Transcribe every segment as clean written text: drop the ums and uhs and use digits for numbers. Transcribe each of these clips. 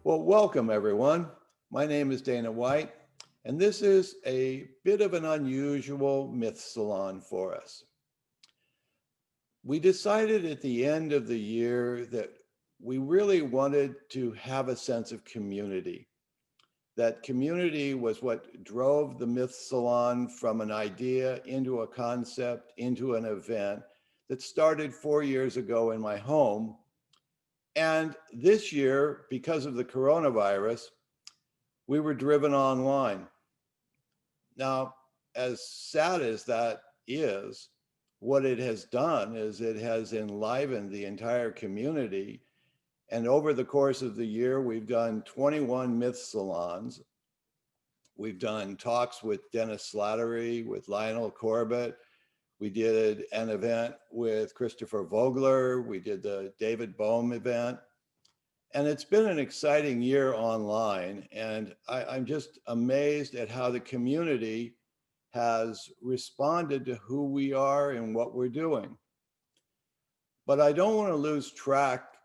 Well, welcome everyone. My name is Dana White, and this is a bit of an unusual Myth Salon for us. We decided at the end of the year that we really wanted to have a sense of community. That community was what drove the Myth Salon from an idea into a concept, into an event that started 4 years ago in my home. And this year, because of the coronavirus, we were driven online. Now, as sad as that is, what it has done is it has enlivened the entire community. And over the course of the year, we've done 21 Myth Salons. We've done talks with Dennis Slattery, with Lionel Corbett. We did an event with Christopher Vogler. We did the David Bohm event. And it's been an exciting year online. And I'm just amazed at how the community has responded to who we are and what we're doing. But I don't want to lose track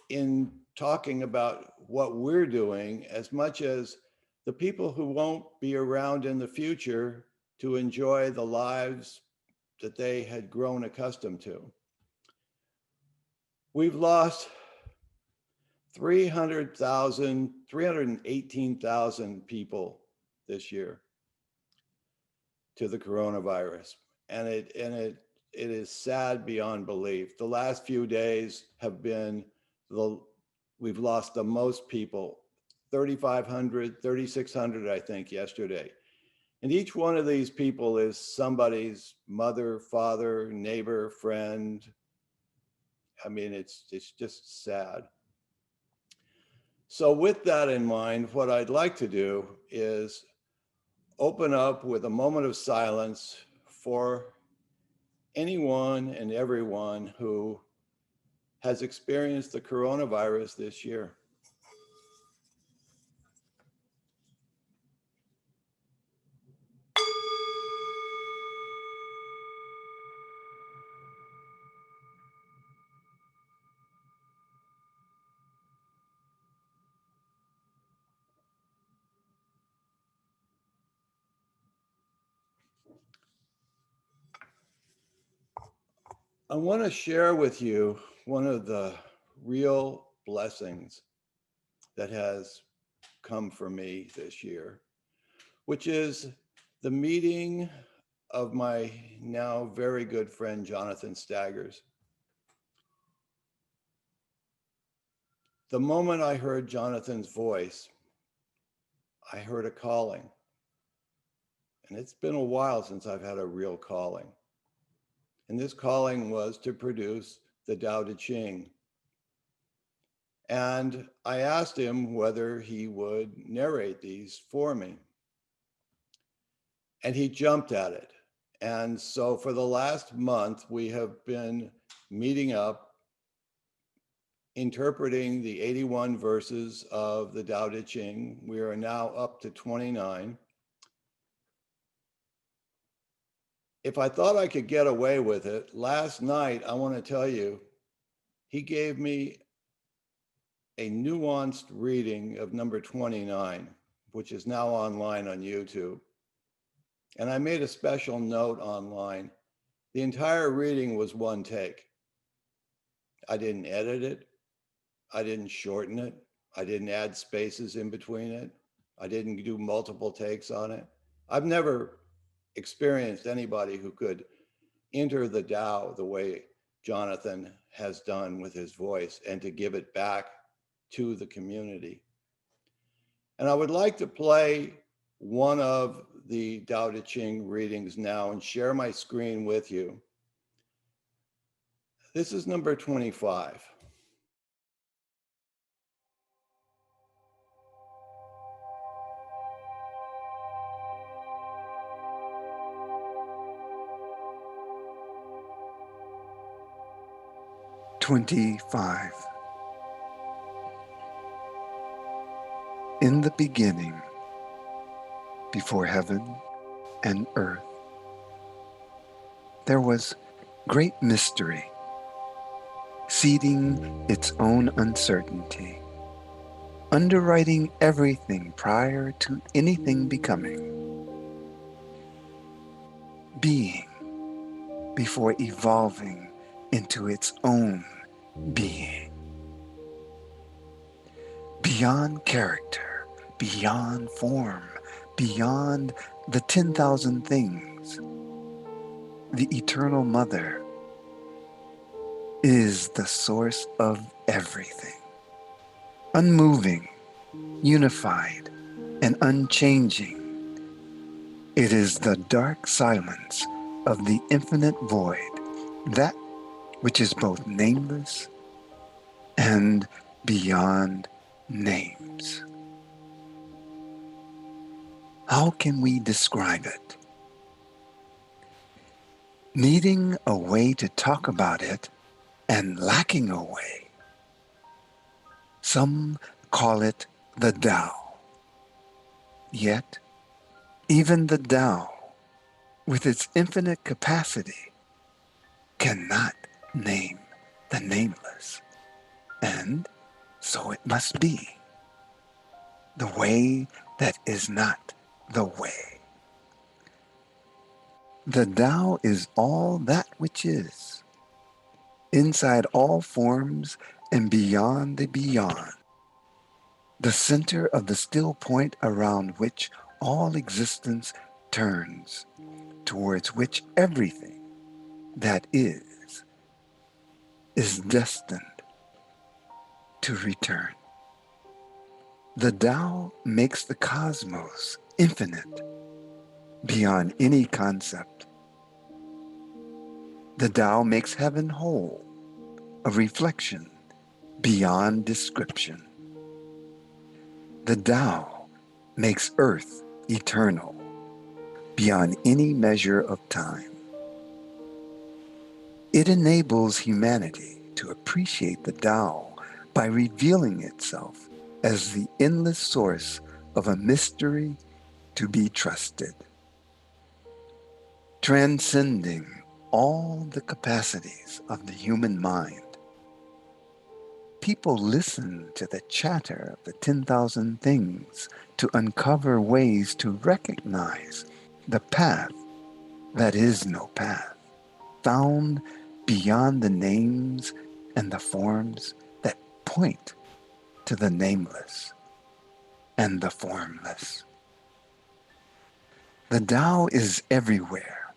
in talking about what we're doing as much as the people who won't be around in the future to enjoy the lives that they had grown accustomed to. We've lost 318,000 people this year to the coronavirus. And it is sad beyond belief. The last few days have been, we've lost the most people, 3,500, 3,600, I think, yesterday. And each one of these people is somebody's mother, father, neighbor, friend. I mean, it's just sad. So with that in mind, what I'd like to do is open up with a moment of silence for anyone and everyone who has experienced the coronavirus this year. I want to share with you one of the real blessings that has come for me this year, which is the meeting of my now very good friend, Jonathan Staggers. The moment I heard Jonathan's voice, I heard a calling. And it's been a while since I've had a real calling. And this calling was to produce the Tao Te Ching. And I asked him whether he would narrate these for me. And he jumped at it. And so for the last month, we have been meeting up, interpreting the 81 verses of the Tao Te Ching. We are now up to 29. If I thought I could get away with it, last night, I want to tell you, he gave me a nuanced reading of number 29, which is now online on YouTube. And I made a special note online. The entire reading was one take. I didn't edit it. I didn't shorten it. I didn't add spaces in between it. I didn't do multiple takes on it. I've never experienced anybody who could enter the Tao the way Jonathan has done with his voice and to give it back to the community. And I would like to play one of the Tao Te Ching readings now and share my screen with you. This is number 25. In the beginning, before heaven and earth, there was great mystery, seeding its own uncertainty. underwriting everything prior to anything becoming, being before evolving into its own being, beyond character, beyond form, beyond the 10,000 things. The eternal mother is the source of everything, unmoving, unified, and unchanging. It is the dark silence of the infinite void, that which is both nameless and beyond names. How can we describe it? Needing a way to talk about it and lacking a way. Some call it the Tao. Yet, even the Tao, with its infinite capacity, cannot name the nameless. And so it must be. The way that is not the way. The Tao is all that which is, inside all forms and beyond the beyond, the center of the still point around which all existence turns, towards which everything that is destined to return. The Tao makes the cosmos infinite, beyond any concept. The Tao makes heaven whole, a reflection beyond description. The Tao makes earth eternal, beyond any measure of time. It enables humanity to appreciate the Tao by revealing itself as the endless source of a mystery to be trusted, transcending all the capacities of the human mind. People listen to the chatter of the 10,000 things to uncover ways to recognize the path that is no path, found beyond the names and the forms that point to the nameless and the formless. The Tao is everywhere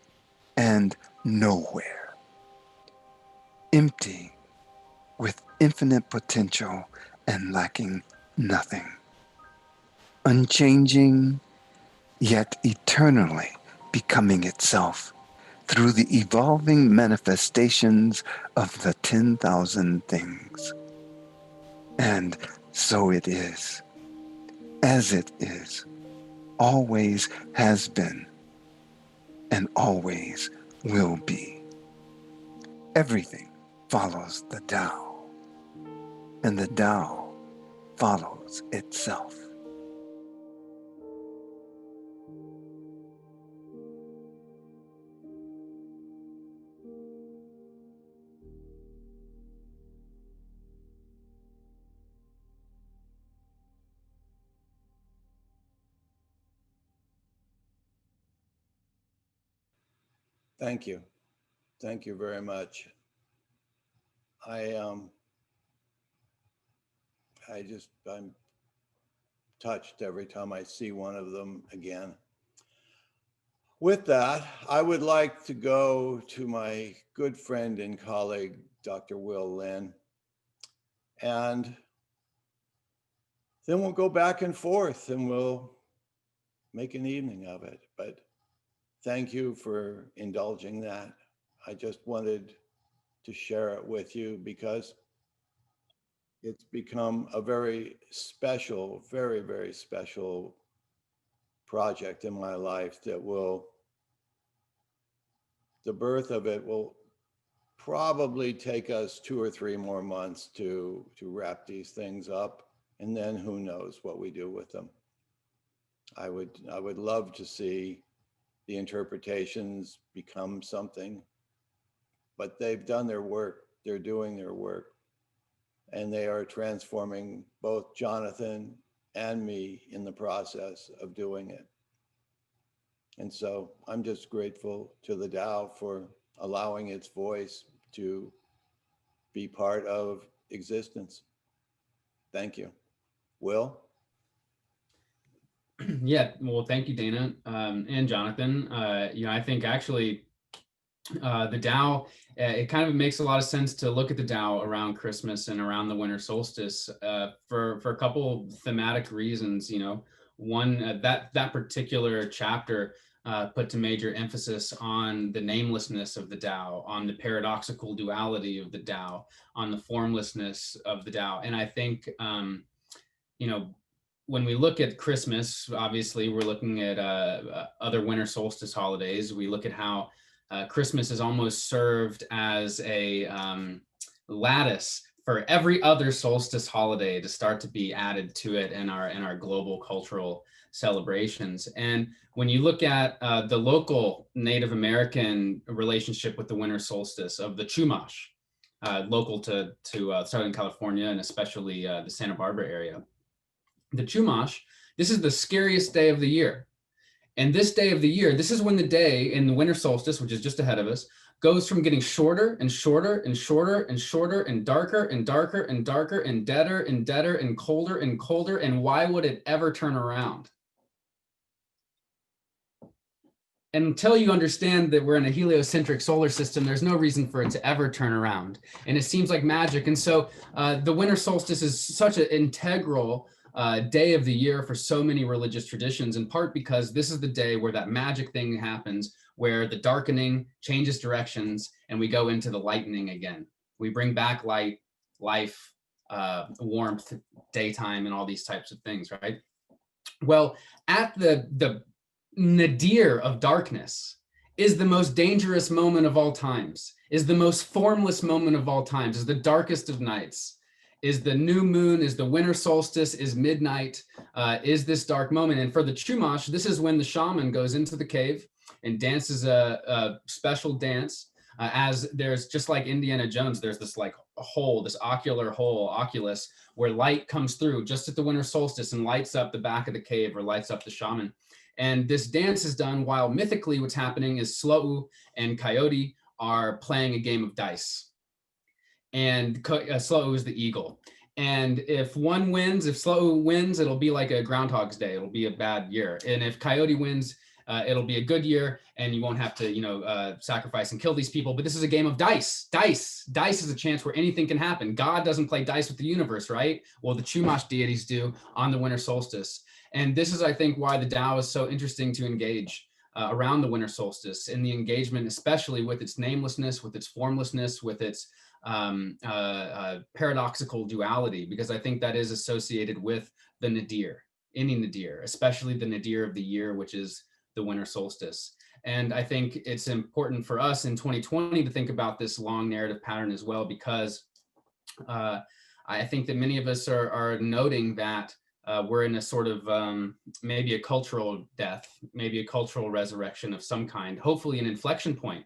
and nowhere, empty with infinite potential and lacking nothing, unchanging yet eternally becoming itself through the evolving manifestations of the 10,000 things. And so it is, as it is, always has been, and always will be. Everything follows the Tao, and the Tao follows itself. Thank you. Thank you very much. I I'm touched every time I see one of them again. With that, I would like to go to my good friend and colleague, Dr. Will Lin, and then we'll go back and forth and we'll make an evening of it. But thank you for indulging that. I just wanted to share it with you because it's become a very special, very, very special project in my life that the birth of it will probably take us 2 or 3 more months to wrap these things up, and then who knows what we do with them. I would love to see the interpretations become something, but they've done their work. They're doing their work. and they are transforming both Jonathan and me in the process of doing it. And so I'm just grateful to the Tao for allowing its voice to be part of existence. Thank you. Will? Yeah, well, thank you, Dana, and Jonathan. I think actually the Tao, it kind of makes a lot of sense to look at the Tao around Christmas and around the winter solstice for a couple thematic reasons. One, that particular chapter put a major emphasis on the namelessness of the Tao, on the paradoxical duality of the Tao, on the formlessness of the Tao. And I think, when we look at Christmas, obviously we're looking at other winter solstice holidays. We look at how Christmas is almost served as a lattice for every other solstice holiday to start to be added to it in our global cultural celebrations. And when you look at the local Native American relationship with the winter solstice of the Chumash, local to Southern California and especially the Santa Barbara area, the Chumash, this is the scariest day of the year. And this day of the year, this is when the day in the winter solstice, which is just ahead of us, goes from getting shorter and shorter and shorter and shorter and darker and darker and darker and deader and deader and colder and colder. And why would it ever turn around? And until you understand that we're in a heliocentric solar system, there's no reason for it to ever turn around. And it seems like magic. And so the winter solstice is such an integral day of the year for so many religious traditions, in part because this is the day where that magic thing happens, where the darkening changes directions and we go into the lightening again. We bring back light, life, warmth, daytime, and all these types of things, right? Well, at the nadir of darkness is the most dangerous moment of all times, is the most formless moment of all times, is the darkest of nights. Is the new moon, is the winter solstice, is midnight, is this dark moment. And for the Chumash, this is when the shaman goes into the cave and dances a special dance, as there's, just like Indiana Jones, there's this like hole, this ocular hole, oculus, where light comes through just at the winter solstice and lights up the back of the cave or lights up the shaman. And this dance is done while mythically what's happening is Slo'u and Coyote are playing a game of dice. And Slo'u is the eagle. And if one wins, if Slo'u wins, it'll be like a Groundhog's Day. It'll be a bad year. And if Coyote wins, it'll be a good year, and you won't have to, sacrifice and kill these people. But this is a game of dice. Dice is a chance where anything can happen. God doesn't play dice with the universe, right? Well, the Chumash deities do on the winter solstice. And this is, I think, why the Tao is so interesting to engage around the winter solstice, in the engagement, especially with its namelessness, with its formlessness, with its paradoxical duality, because I think that is associated with the nadir, any nadir, especially the nadir of the year, which is the winter solstice. And I think it's important for us in 2020 to think about this long narrative pattern as well, because I think that many of us are noting that we're in a sort of maybe a cultural death, maybe a cultural resurrection of some kind, hopefully an inflection point.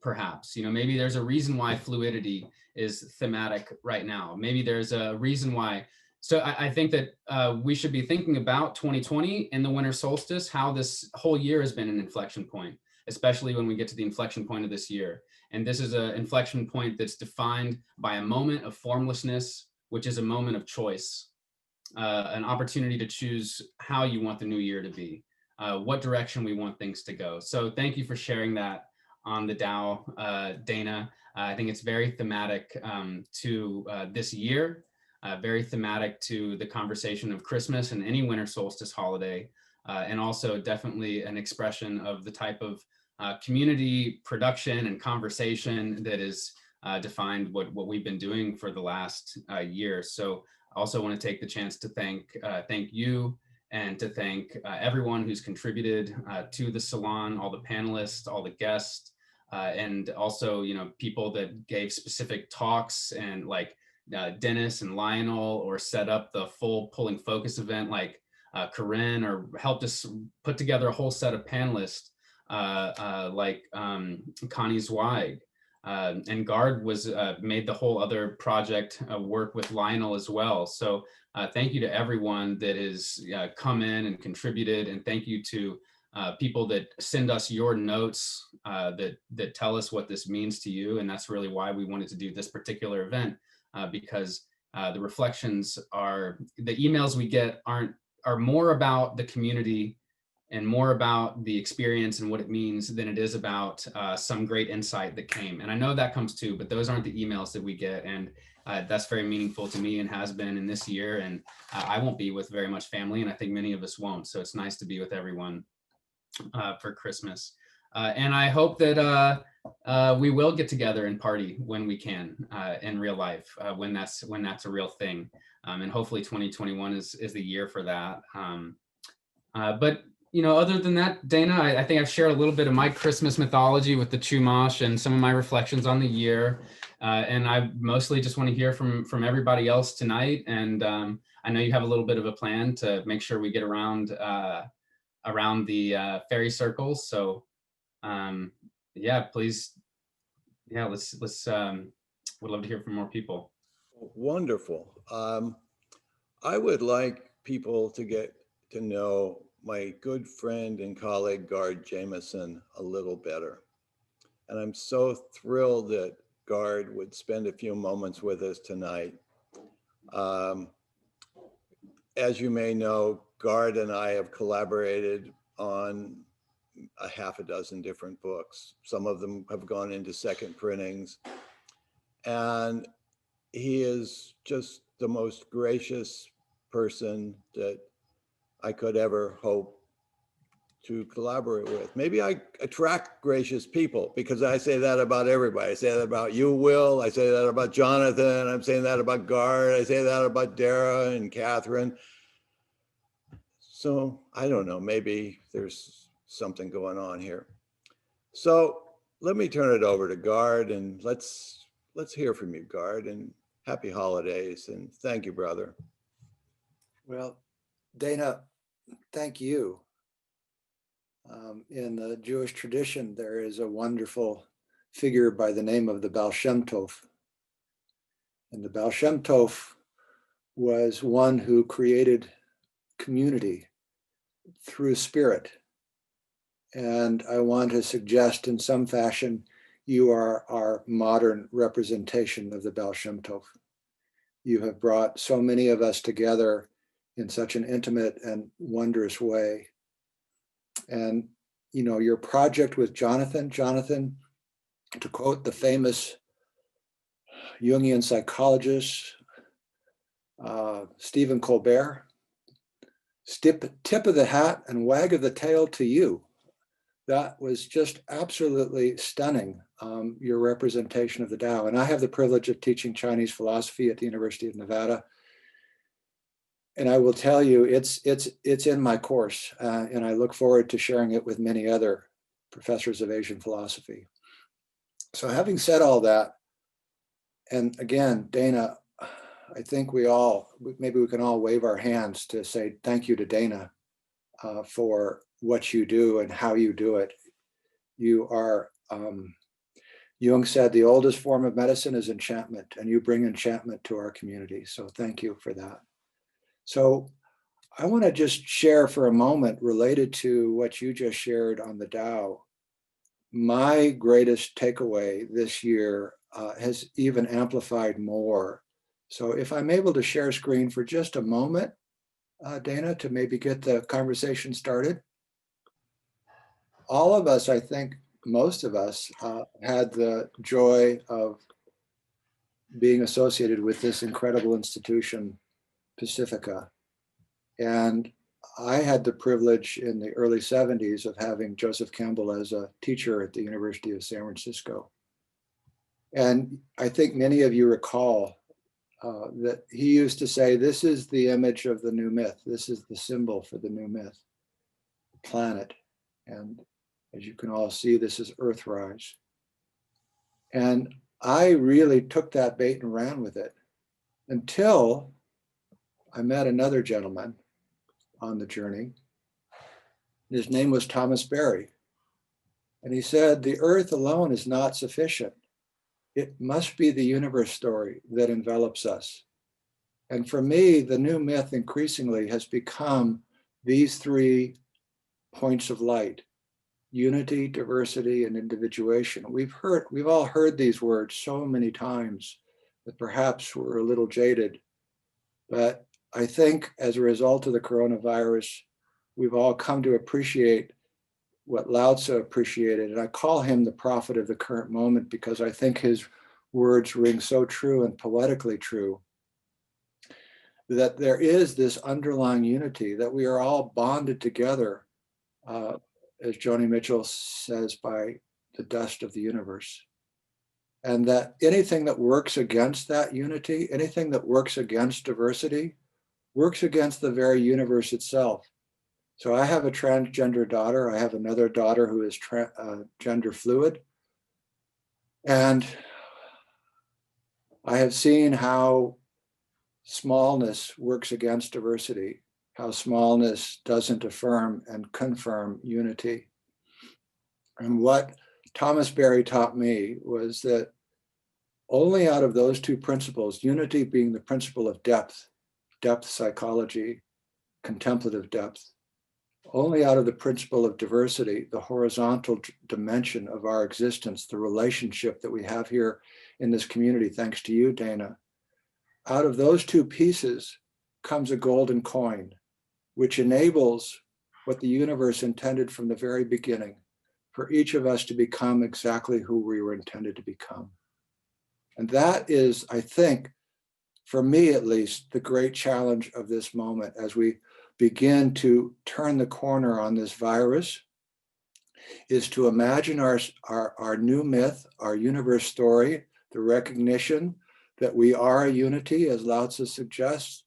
Perhaps, maybe there's a reason why fluidity is thematic right now. Maybe there's a reason why. So I think that we should be thinking about 2020 and the winter solstice, how this whole year has been an inflection point, especially when we get to the inflection point of this year. And this is an inflection point that's defined by a moment of formlessness, which is a moment of choice, an opportunity to choose how you want the new year to be, what direction we want things to go. So thank you for sharing that on the Tao, Dana. I think it's very thematic to this year, very thematic to the conversation of Christmas and any winter solstice holiday, and also definitely an expression of the type of community production and conversation that is defined what we've been doing for the last year. So I also want to take the chance to thank you, and to thank everyone who's contributed to the salon, all the panelists, all the guests, and also, people that gave specific talks, and like Dennis and Lionel, or set up the full Pulling Focus event, like Corinne, or helped us put together a whole set of panelists, like Connie Zweig, And Guard was made the whole other project work with Lionel as well. So thank you to everyone that has come in and contributed, and thank you to people that send us your notes that tell us what this means to you. And that's really why we wanted to do this particular event, because the reflections are, the emails we get are more about the community and more about the experience and what it means than it is about some great insight that came. And I know that comes too, but those aren't the emails that we get. And that's very meaningful to me and has been in this year. And I won't be with very much family, and I think many of us won't. So it's nice to be with everyone for Christmas. And I hope that we will get together and party when we can in real life, when that's a real thing. And hopefully 2021 is the year for that. But other than that, Dana, I think I've shared a little bit of my Christmas mythology with the Chumash and some of my reflections on the year. And I mostly just want to hear from everybody else tonight. And I know you have a little bit of a plan to make sure we get around the fairy circles. So yeah, please. Yeah, let's would love to hear from more people. Wonderful. I would like people to get to know my good friend and colleague, Guard Jameson, a little better. And I'm so thrilled that Guard would spend a few moments with us tonight. As you may know, Guard and I have collaborated on a half a dozen different books. Some of them have gone into second printings. And he is just the most gracious person that I could ever hope to collaborate with. Maybe I attract gracious people, because I say that about everybody. I say that about you, Will. I say that about Jonathan. I'm saying that about Guard. I say that about Dara and Catherine. So I don't know, maybe there's something going on here. So let me turn it over to Guard, and let's hear from you, Guard, and happy holidays, and thank you, brother. Well, Dana, thank you. In the Jewish tradition, there is a wonderful figure by the name of the Baal Shem Tov. And the Baal Shem Tov was one who created community through spirit. And I want to suggest in some fashion, you are our modern representation of the Baal Shem Tov. You have brought so many of us together in such an intimate and wondrous way. And, your project with Jonathan, to quote the famous Jungian psychologist, Stephen Colbert, tip of the hat and wag of the tail to you. That was just absolutely stunning, your representation of the Tao. And I have the privilege of teaching Chinese philosophy at the University of Nevada. And I will tell you, it's in my course, and I look forward to sharing it with many other professors of Asian philosophy. So having said all that, and again, Dana, I think maybe we can all wave our hands to say thank you to Dana for what you do and how you do it. You are, Jung said, the oldest form of medicine is enchantment, and you bring enchantment to our community. So thank you for that. So I want to just share for a moment, related to what you just shared on the Tao. My greatest takeaway this year has even amplified more. So if I'm able to share screen for just a moment, Dana, to maybe get the conversation started. All of us, I think most of us, had the joy of being associated with this incredible institution, Pacifica. And I had the privilege in the early 70s of having Joseph Campbell as a teacher at the University of San Francisco. And I think many of you recall that he used to say, this is the image of the new myth. This is the symbol for the new myth, planet. And as you can all see, this is Earthrise. And I really took that bait and ran with it until I met another gentleman on the journey. His name was Thomas Berry. And he said, the earth alone is not sufficient. It must be the universe story that envelops us. And for me, the new myth increasingly has become these three points of light: unity, diversity, and individuation. We've all heard these words so many times that perhaps we're a little jaded. But I think as a result of the coronavirus, we've all come to appreciate what Lao Tzu appreciated. And I call him the prophet of the current moment because I think his words ring so true and poetically true, that there is this underlying unity, that we are all bonded together, as Joni Mitchell says, by the dust of the universe. And that anything that works against that unity, anything that works against diversity, works against the very universe itself. So I have a transgender daughter. I have another daughter who is gender fluid. And I have seen how smallness works against diversity, how smallness doesn't affirm and confirm unity. And what Thomas Berry taught me was that only out of those two principles, unity being the principle of depth psychology, contemplative depth, only out of the principle of diversity, the horizontal dimension of our existence, the relationship that we have here in this community, thanks to you, Dana, out of those two pieces comes a golden coin, which enables what the universe intended from the very beginning, for each of us to become exactly who we were intended to become. And that is, I think, for me at least, the great challenge of this moment as we begin to turn the corner on this virus, is to imagine our new myth, our universe story, the recognition that we are a unity, as Lao Tzu suggests,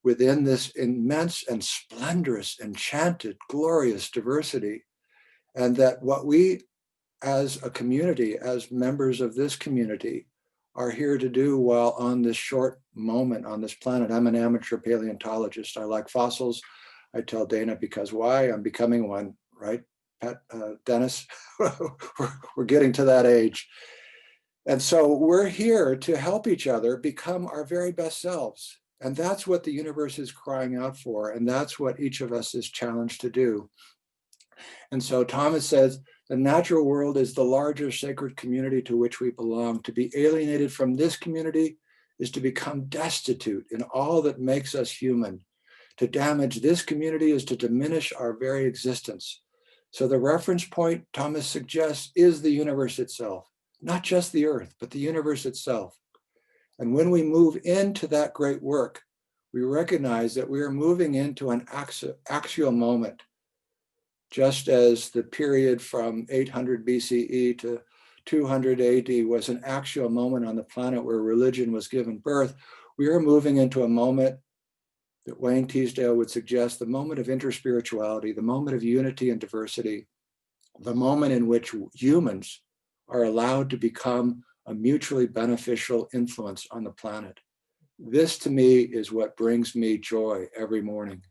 within this immense and splendorous, enchanted, glorious diversity. And that what we as a community, as members of this community, are here to do while on this short moment on this planet. I'm an amateur paleontologist. I like fossils. I tell Dana because why? I'm becoming one, right? Dennis, we're getting to that age. And so we're here to help each other become our very best selves. And that's what the universe is crying out for. And that's what each of us is challenged to do. And so Thomas says, the natural world is the larger sacred community to which we belong. To be alienated from this community is to become destitute in all that makes us human. To damage this community is to diminish our very existence. So the reference point, Thomas suggests, is the universe itself, not just the earth, but the universe itself. And when we move into that great work, we recognize that we are moving into an axial moment. Just as the period from 800 BCE to 200 AD was an actual moment on the planet where religion was given birth, we are moving into a moment that Wayne Teasdale would suggest, the moment of interspirituality, the moment of unity and diversity, the moment in which humans are allowed to become a mutually beneficial influence on the planet. This to me is what brings me joy every morning,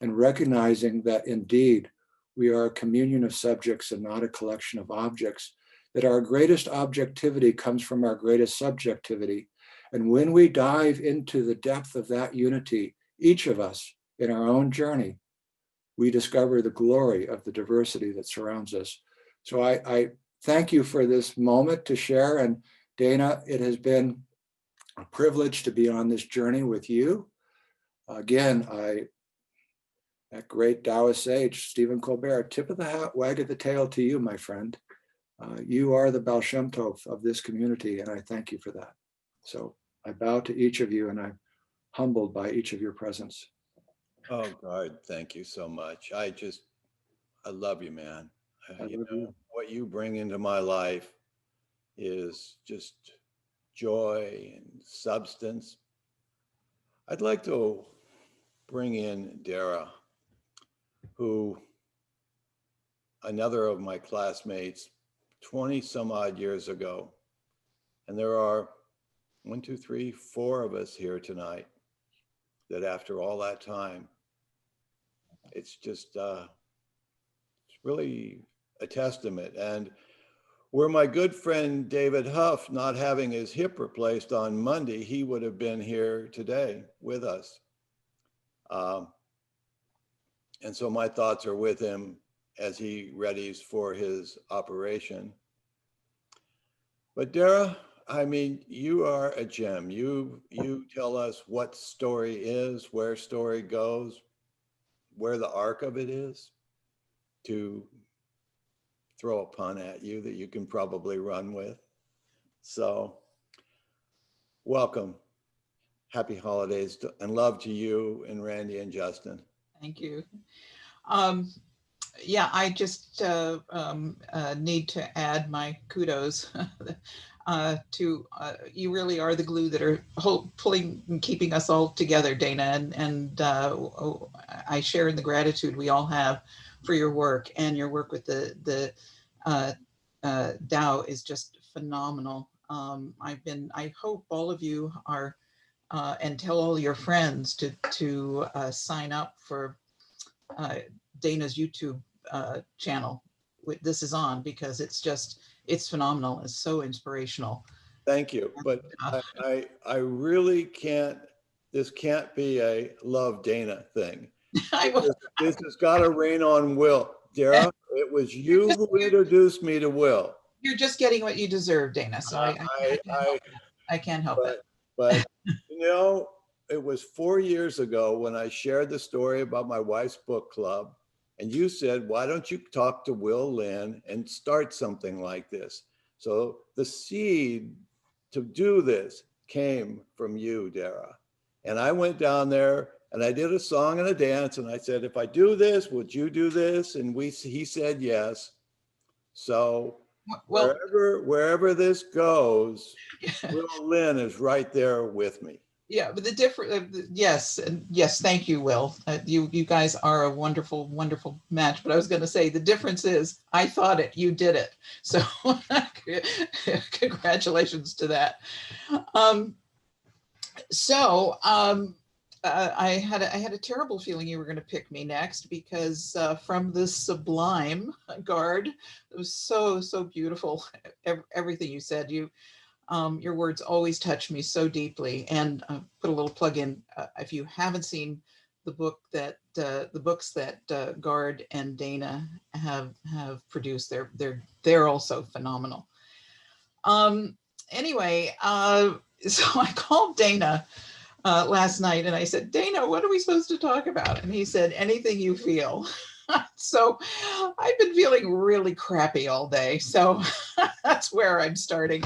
and recognizing that indeed, we are a communion of subjects and not a collection of objects, that our greatest objectivity comes from our greatest subjectivity. And when we dive into the depth of that unity, each of us in our own journey, we discover the glory of the diversity that surrounds us. So I thank you for this moment to share. And Dana, it has been a privilege to be on this journey with you. Again, that great Taoist sage, Stephen Colbert, tip of the hat, wag of the tail to you, my friend. You are the Baal Shem Tov of this community, and I thank you for that. So I bow to each of you, and I'm humbled by each of your presence. Oh, God, thank you so much. I love you, man. I love you. What you bring into my life is just joy and substance. I'd like to bring in Dara, who, another of my classmates, 20 some odd years ago. And there are 1, 2, 3, 4 of us here tonight that after all that time, it's just, it's really a testament. And Were my good friend David Huff not having his hip replaced on Monday, he would have been here today with us. And so my thoughts are with him as he readies for his operation. But Dara, I mean, you are a gem. You tell us what story is, where story goes, where the arc of it is, to throw a pun at you that you can probably run with. So welcome. Happy holidays and love to you and Randy and Justin. Thank you. Yeah, I just need to add my kudos to you. Really are the glue that are pulling and keeping us all together, Dana. And I share in the gratitude we all have for your work, and your work with the Tao is just phenomenal. I hope all of you are, and tell all your friends to sign up for Dana's YouTube channel. This is on, because it's phenomenal. It's so inspirational. Thank you. But I really can't, this can't be a love Dana thing. This has got to rain on Will. Dara, it was you who introduced me to Will. You're just getting what you deserve, Dana. So I can't help it. But you know, it was 4 years ago when I shared the story about my wife's book club, and you said, why don't you talk to Will Lynn and start something like this? So the seed to do this came from you, Dara. And I went down there and I did a song and a dance, and I said, if I do this, would you do this? And he said yes. So well, wherever this goes, Will Lynn is right there with me. Yeah, but the different, yes, and yes, thank you, Will. You guys are a wonderful, wonderful match. But I was going to say the difference is I thought it, you did it. So congratulations to that. I had a terrible feeling you were going to pick me next, because from the sublime Guard, it was so beautiful. Everything you said, your words always touch me so deeply. And put a little plug in, if you haven't seen the books that Guard and Dana have produced, they're also phenomenal. Anyway, so I called Dana last night and I said, Dana, what are we supposed to talk about? And he said, anything you feel. So I've been feeling really crappy all day. So that's where I'm starting.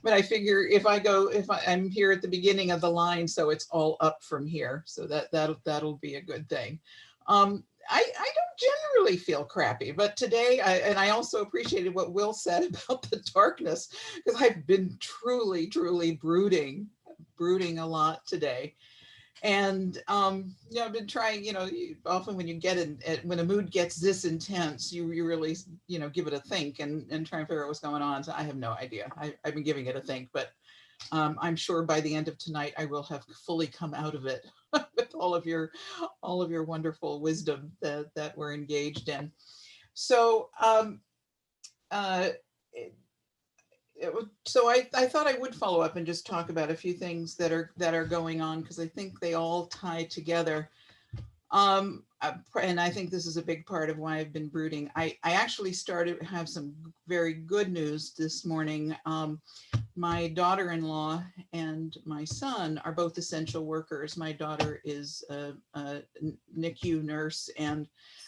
But I figure if I'm here at the beginning of the line, so it's all up from here. So that'll be a good thing. I don't generally feel crappy, but today, I also appreciated what Will said about the darkness, because I've been truly brooding a lot today. And I've been trying, often when you get in, when a mood gets this intense, you really, give it a think and try and figure out what's going on. So I have no idea. I've been giving it a think, but I'm sure by the end of tonight, I will have fully come out of it with all of your wonderful wisdom that we're engaged in. So, so I thought I would follow up and just talk about a few things that are going on, because I think they all tie together. And I think this is a big part of why I've been brooding. I actually started to have some very good news this morning. My daughter-in-law and my son are both essential workers. My daughter is a NICU nurse, and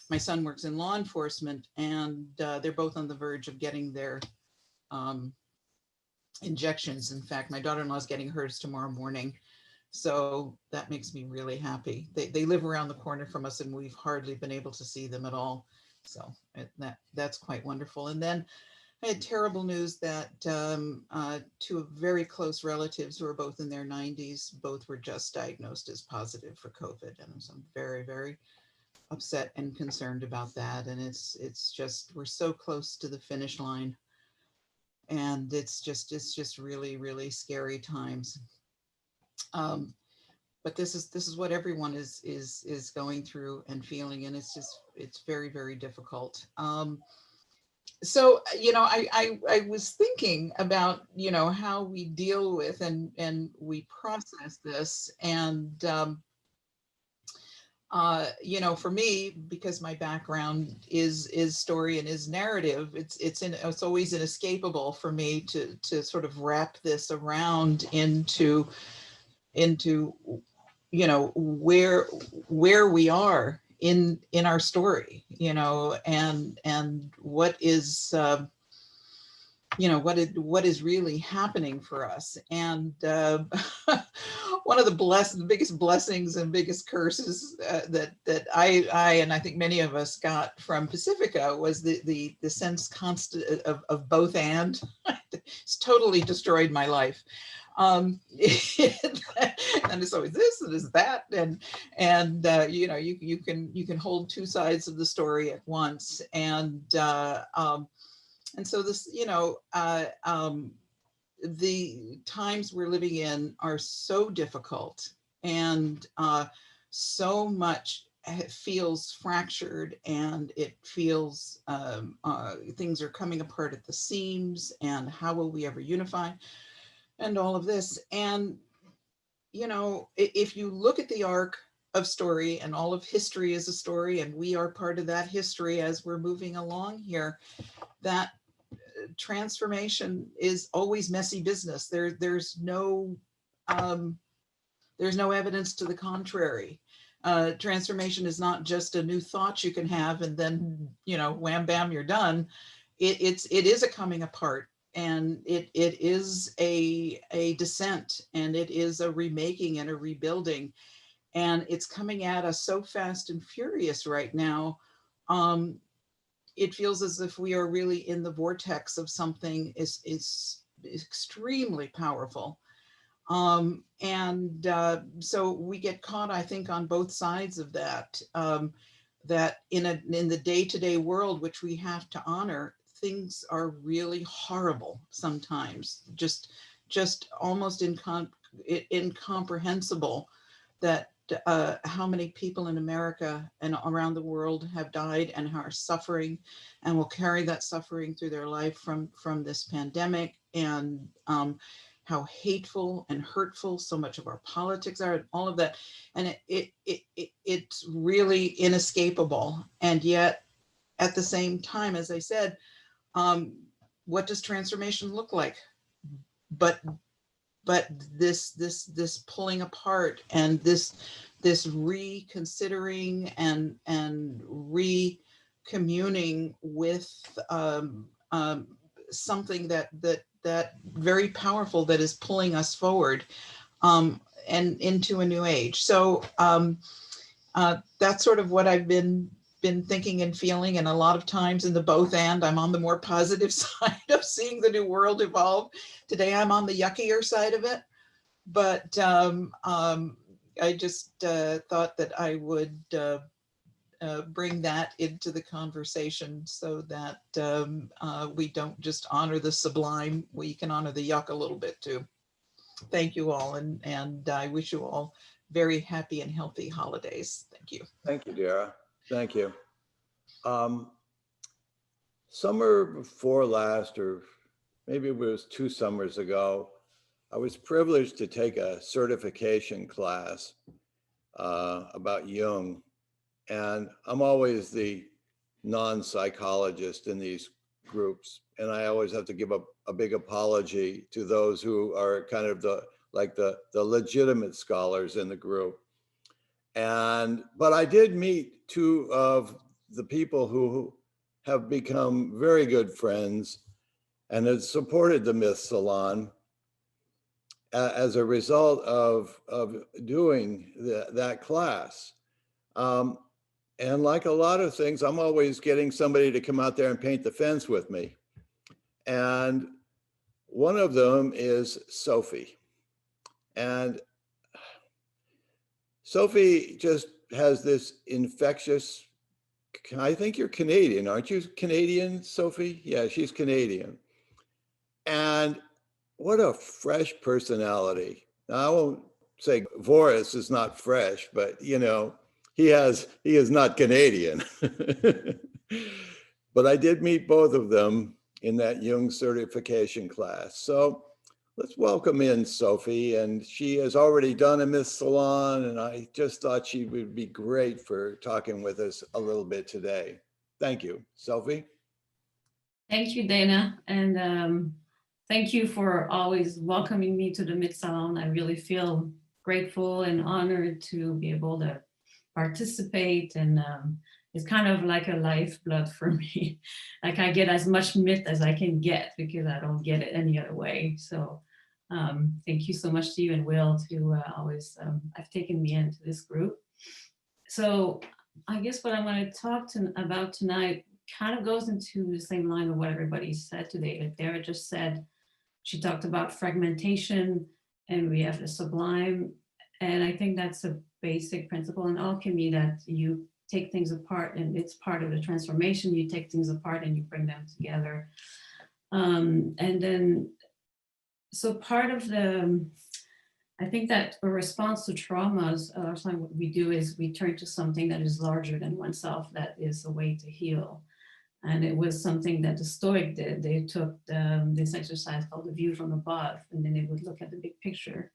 my son works in law enforcement, and they're both on the verge of getting their injections. In fact, my daughter-in-law is getting hers tomorrow morning. So that makes me really happy. They live around the corner from us, and we've hardly been able to see them at all. So that's quite wonderful. And then I had terrible news that two very close relatives who are both in their 90s, both were just diagnosed as positive for COVID. And so I'm very, very upset and concerned about that. And it's just, we're so close to the finish line. And it's just really, really scary times. But this is what everyone is going through and feeling, and it's very, very difficult. So, I was thinking about, how we deal with and we process this. And, for me, because my background is story and is narrative, it's always inescapable for me to sort of wrap this around into where we are in our story, and what is what is really happening for us. And one of the biggest blessings and biggest curses that I and I think many of us got from Pacifica was the sense constant of both and. It's totally destroyed my life. And it's always this and it's that, and you can hold two sides of the story at once. And so this, the times we're living in are so difficult, and so much feels fractured, and it feels things are coming apart at the seams, and how will we ever unify, and all of this. And if you look at the arc of story, and all of history is a story, and we are part of that history as we're moving along here, that transformation is always messy business. There's no evidence to the contrary. Transformation is not just a new thought you can have and then wham bam, you're done. It is a coming apart, and it is a descent, and it is a remaking and a rebuilding, and it's coming at us so fast and furious right now. It feels as if we are really in the vortex of something is extremely powerful. So we get caught, I think, on both sides of that, that in the day-to-day world, which we have to honor, things are really horrible sometimes, just almost incomprehensible that how many people in America and around the world have died and are suffering, and will carry that suffering through their life from this pandemic, and how hateful and hurtful so much of our politics are, and all of that. And it's really inescapable. And yet, at the same time, as I said, what does transformation look like? But this pulling apart, and this reconsidering and recommuning with something that very powerful, that is pulling us forward, and into a new age. So that's sort of what I've been thinking and feeling. And a lot of times in the both and, I'm on the more positive side of seeing the new world evolve. Today I'm on the yuckier side of it, but I just thought that I would bring that into the conversation, so that we don't just honor the sublime, we can honor the yuck a little bit too. Thank you all, and I wish you all very happy and healthy holidays. Thank you. Thank you, Dara. Thank you. Summer before last, or maybe it was 2 summers ago, I was privileged to take a certification class about Jung. And I'm always the non-psychologist in these groups. And I always have to give a big apology to those who are kind of the legitimate scholars in the group. But I did meet 2 of the people who have become very good friends and have supported the Myth Salon as a result of doing that class. And like a lot of things, I'm always getting somebody to come out there and paint the fence with me. And one of them is Sophie. And Sophie just has this infectious, I think you're Canadian, aren't you Canadian, Sophie? Yeah, she's Canadian. And what a fresh personality. Now, I won't say Voris is not fresh, but he is not Canadian. but I did meet both of them in that Jung certification class. So let's welcome in Sophie, and she has already done a Myth Salon, and I just thought she would be great for talking with us a little bit today. Thank you, Sophie. Thank you, Dana, and thank you for always welcoming me to the Myth Salon. I really feel grateful and honored to be able to participate, and it's kind of like a lifeblood for me. Like I get as much myth as I can get because I don't get it any other way. So thank you so much to you and Will to always have taken me into this group. So I guess what I'm going to talk about tonight kind of goes into the same line of what everybody said today. Like Dara just said, she talked about fragmentation, and we have the sublime. And I think that's a basic principle in alchemy, that you take things apart and it's part of the transformation. You take things apart and you bring them together. And then, so part of I think that a response to traumas, what we do is we turn to something that is larger than oneself, that is a way to heal. And it was something that the Stoic did. They took this exercise called the view from above, and then they would look at the big picture.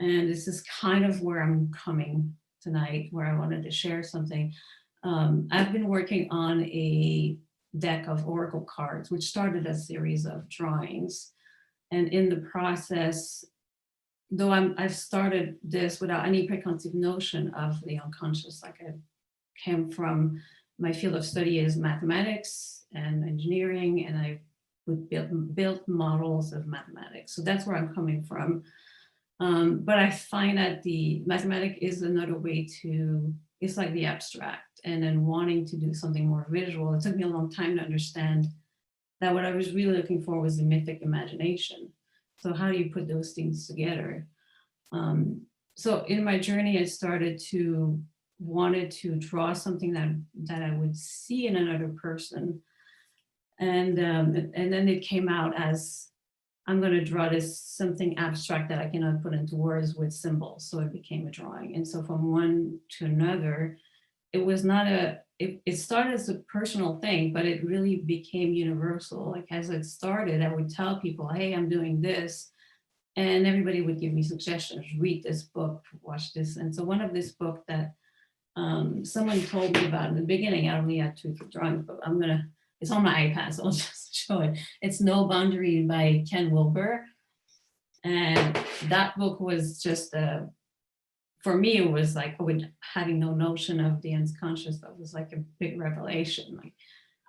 And this is kind of where I'm coming tonight, where I wanted to share something. I've been working on a deck of oracle cards, which started a series of drawings. And in the process, though I've started this without any preconceived notion of the unconscious, like I came from, my field of study is mathematics and engineering, and I would build models of mathematics. So that's where I'm coming from. But I find that the mathematic is another way to, it's like the abstract, and then wanting to do something more visual. It took me a long time to understand that what I was really looking for was the mythic imagination. So how do you put those things together? So in my journey, I wanted to draw something that I would see in another person. And then it came out as, I'm going to draw this something abstract that I cannot put into words with symbols. So it became a drawing. And so from one to another, it was not it started as a personal thing, but it really became universal. Like as it started, I would tell people, hey, I'm doing this. And everybody would give me suggestions, read this book, watch this. And so one of this book that someone told me about in the beginning, I only had 2 drawings, but it's on my iPad, so I'll just show it. It's No Boundary by Ken Wilber. And that book was just, for me, it was like, having no notion of the unconscious, that was like a big revelation. Like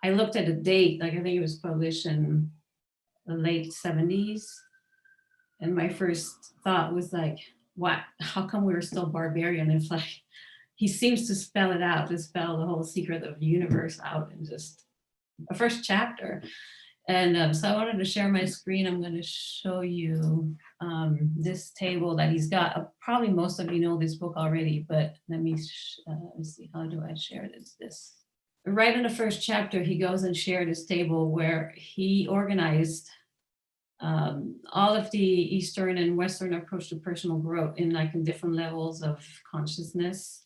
I looked at the date, like I think it was published in the late 70s. And my first thought was like, what, how come we were still barbarian? It's like, he seems to spell it out, to spell the whole secret of the universe out in just a first chapter. And so I wanted to share my screen. I'm going to show you this table that he's got. Probably most of you know this book already, but let me see, how do I share this? Right in the first chapter, he goes and shared this table where he organized all of the Eastern and Western approach to personal growth in different levels of consciousness.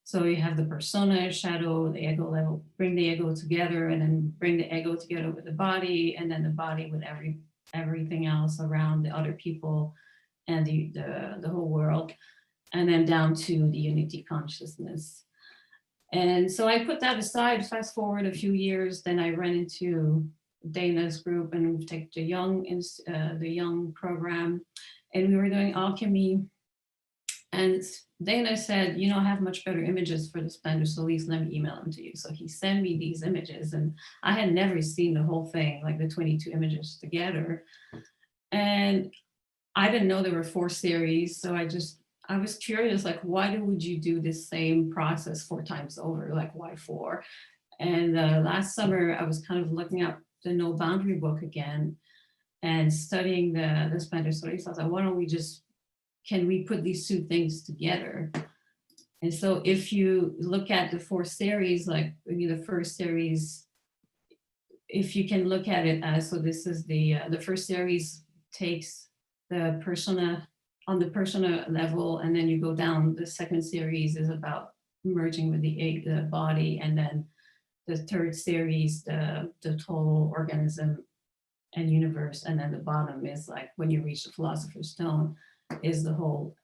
So you have the persona, shadow, the ego level, bring the ego together, and then bring the ego together with the body, and then the body with everything else around the other people and the whole world, and then down to the unity consciousness. And so I put that aside. Fast forward a few years, then I ran into Dana's group, and we take the young program, and we were doing alchemy. And Dana said, I have much better images for the splendor, so please let me email them to you. So he sent me these images, and I had never seen the whole thing, like the 22 images together. And I didn't know there were 4 series. So I was curious, like, why would you do this same process 4 times over? Like, why 4? And last summer, I was kind of looking up the No Boundary book again and studying the splendor stories. So I was like, why don't we can we put these 2 things together? And so if you look at the 4 series, like the first series, if you can look at it as, so this is the first series takes the persona on the persona level, and then you go down. The second series is about merging with the body, and then third series, the total organism and universe, and then the bottom is like when you reach the Philosopher's Stone, is the whole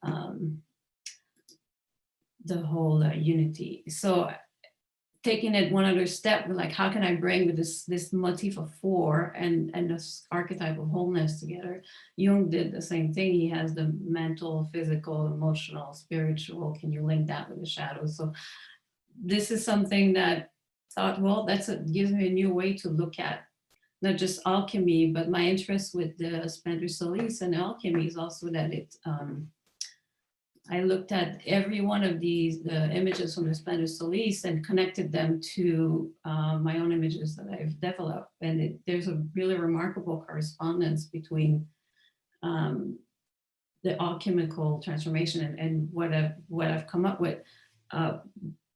unity. So taking it one other step, like how can I bring this motif of four and this archetype of wholeness together? Jung did the same thing. He has the mental, physical, emotional, spiritual. Can you link that with the shadows? So this is something that thought, well, gives me a new way to look at not just alchemy, but my interest with the Splendor Solis and alchemy is also that I looked at every one of the images from the Splendor Solis and connected them to my own images that I've developed. And there's a really remarkable correspondence between the alchemical transformation and what I've come up with.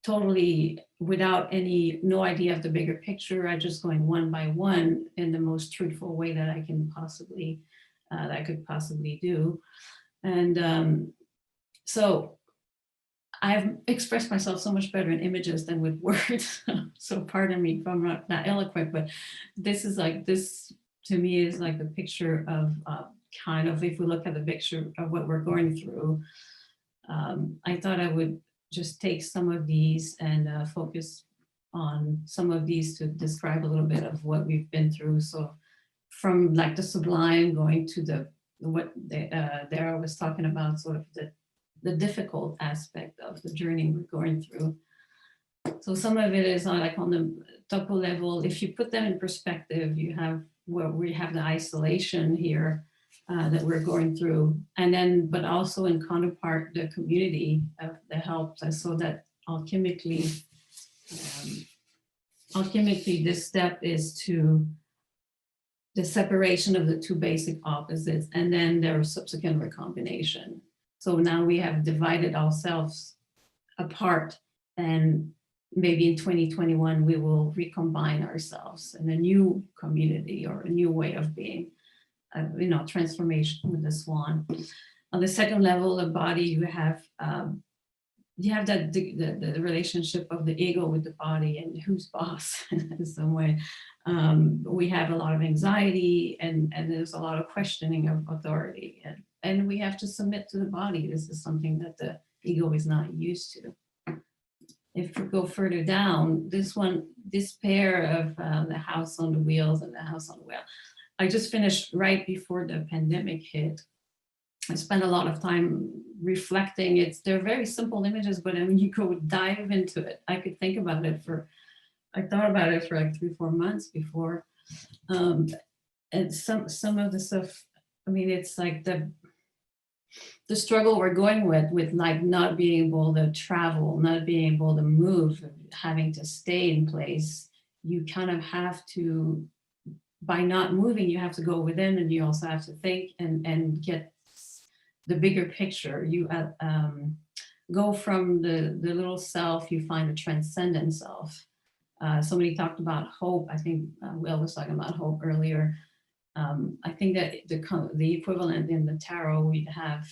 Totally without no idea of the bigger picture. I'm just going one by one in the most truthful way that I can possibly, that I could possibly do. And so I've expressed myself so much better in images than with words. So pardon me if I'm not eloquent, but this to me is like the picture of kind of, if we look at the picture of what we're going through, I thought I would just take some of these and focus on some of these to describe a little bit of what we've been through. So from like the sublime going to what Dara was talking about, sort of the difficult aspect of the journey we're going through. So some of it is like on the topo level. If you put them in perspective, we have the isolation here that we're going through, and then, but also in counterpart, the community that helps us, so that alchemically, this step is to the separation of the two basic opposites, and then their subsequent recombination. So now we have divided ourselves apart, and maybe in 2021, we will recombine ourselves in a new community or a new way of being. Transformation with the swan. On the second level of body, you have that the relationship of the ego with the body and who's boss in some way. We have a lot of anxiety and there's a lot of questioning of authority, and we have to submit to the body. This is something that the ego is not used to. If we go further down, this pair of the house on the wheels and the house on the wheel. I just finished right before the pandemic hit. I spent a lot of time reflecting. They're very simple images, but when you go dive into it, I thought about it for like 3-4 months before. And some of the stuff, I mean, it's like the struggle we're going with like not being able to travel, not being able to move, having to stay in place. You kind of have to, by not moving, you have to go within, and you also have to think and get the bigger picture. You go from the little self, you find a transcendent self. Somebody talked about hope. I think Will was talking about hope earlier. I think that the equivalent in the tarot we'd have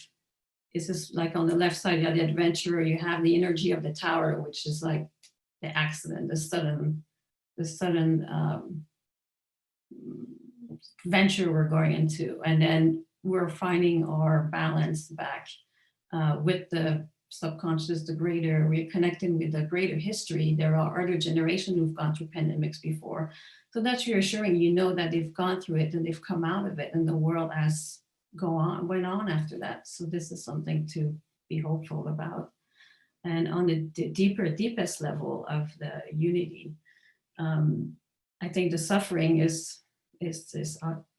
is just like on the left side, you have the adventurer, you have the energy of the tower, which is like the accident, the sudden venture we're going into, and then we're finding our balance back with the subconscious, the greater. We're connecting with the greater history. There are other generations who've gone through pandemics before, so that's reassuring. You know that they've gone through it and they've come out of it, and the world has went on after that. So this is something to be hopeful about. And on the deepest level of the unity, I think the suffering is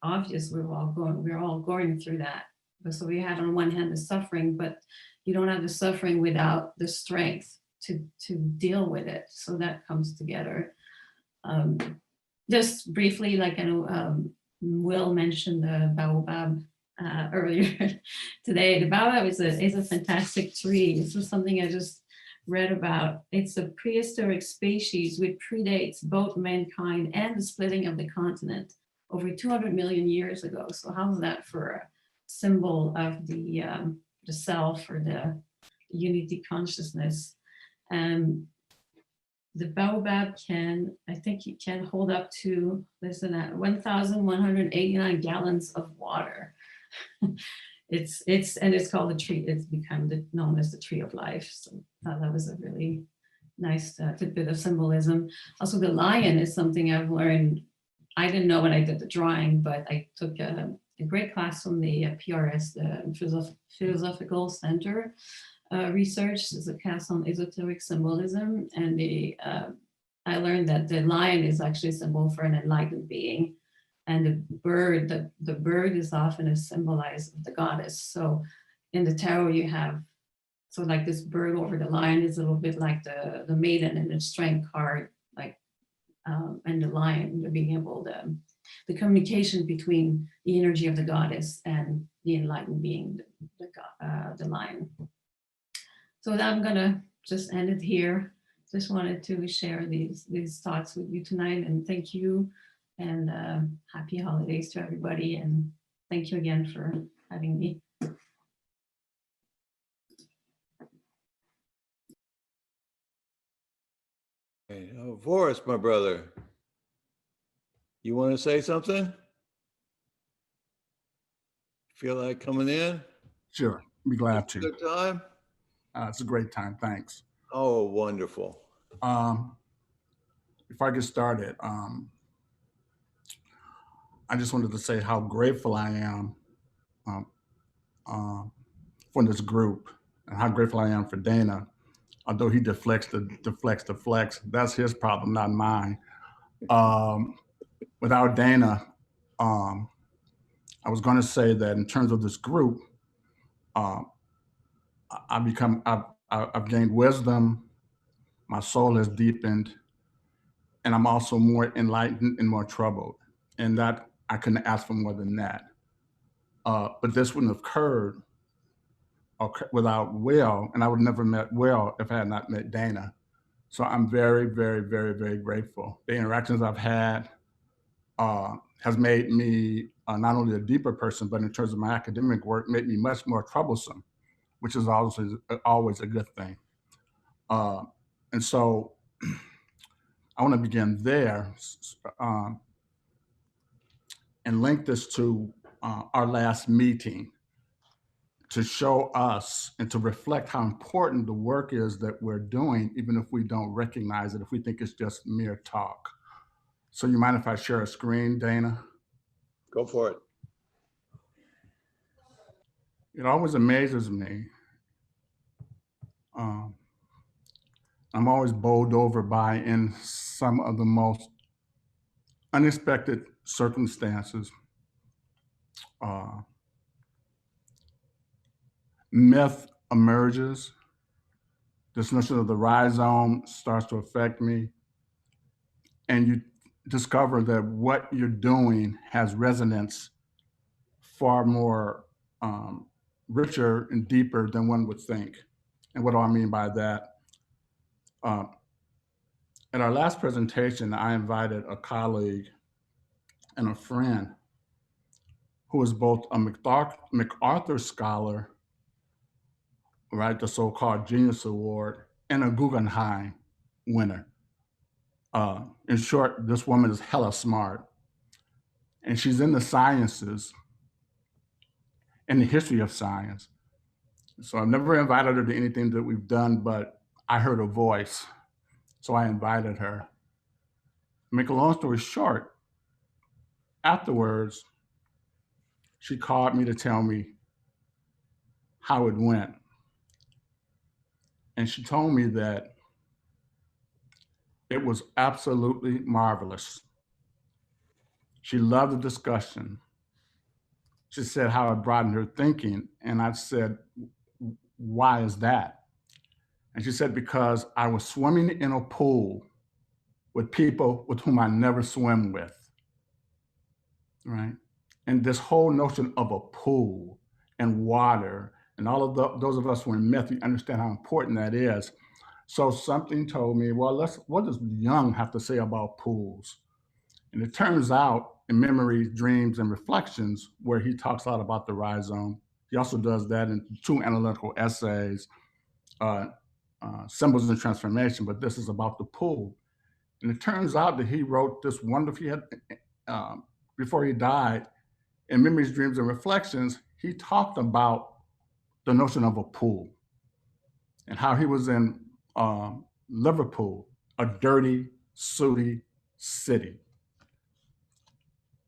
obvious. We're all going through that. So we have on one hand the suffering, but you don't have the suffering without the strength to deal with it. So that comes together. Just briefly, like I know Will mentioned the baobab earlier today. The baobab is a fantastic tree. This was something I just read about. It's a prehistoric species which predates both mankind and the splitting of the continent over 200 million years ago. So how's that for a symbol of the self or the unity consciousness? the baobab can, I think it can hold up to, listen, at 1,189 gallons of water. It's called the tree. It's become known as the tree of life. So I thought that was a really nice tidbit of symbolism. Also, the lion is something I've learned. I didn't know when I did the drawing, but I took a great class from the PRS, the Philosophical Center research. Is a class on esoteric symbolism, and I learned that the lion is actually a symbol for an enlightened being, and the bird is often a symbolize of the goddess. So in the tarot you have, so like this bird over the lion is a little bit like the maiden and the strength card, like and the lion, being able to, the communication between the energy of the goddess and the enlightened being, the lion. So I'm gonna just end it here. Just wanted to share these thoughts with you tonight, and thank you, and happy holidays to everybody, and thank you again for having me. Hey, Forrest, my brother, you want to say something? Feel like coming in? Sure, be glad to. Good time? It's a great time, thanks. Oh, wonderful. Before I get started, I just wanted to say how grateful I am for this group, and how grateful I am for Dana. Although he deflects the flex, that's his problem, not mine. Without Dana, I was going to say that in terms of this group, I've gained wisdom, my soul has deepened, and I'm also more enlightened and more troubled. And that I couldn't ask for more than that. But this wouldn't have occurred without Will, and I would never met Will if I had not met Dana. So I'm very, very, very, very grateful. The interactions I've had has made me not only a deeper person, but in terms of my academic work, made me much more troublesome, which is always a good thing. And so I want to begin there and link this to our last meeting, to show us and to reflect how important the work is that we're doing, even if we don't recognize it, if we think it's just mere talk. So you mind if I share a screen, Dana? Go for it. It always amazes me. I'm always bowled over by, in some of the most unexpected circumstances, myth emerges. This notion of the rhizome starts to affect me, and you discover that what you're doing has resonance far more richer and deeper than one would think. And what do I mean by that? At our last presentation, I invited a colleague and a friend who is both a MacArthur scholar, right, the so-called Genius Award, and a Guggenheim winner. In short, this woman is hella smart, and she's in the sciences and the history of science. So I've never invited her to anything that we've done, but I heard a voice, so I invited her. Make a long story short, afterwards, she called me to tell me how it went. And she told me that it was absolutely marvelous. She loved the discussion. She said how it broadened her thinking. And I said, why is that? And she said, because I was swimming in a pool with people with whom I never swim with, right? And this whole notion of a pool and water, and all of those of us who are in myth, we understand how important that is. So something told me, well, what does Jung have to say about pools? And it turns out in Memories, Dreams, and Reflections, where he talks a lot about the rhizome, he also does that in 2 analytical essays, Symbols and Transformation, but this is about the pool. And it turns out that he wrote this wonderful, before he died, in Memories, Dreams, and Reflections, he talked about the notion of a pool and how he was in Liverpool, a dirty, sooty city.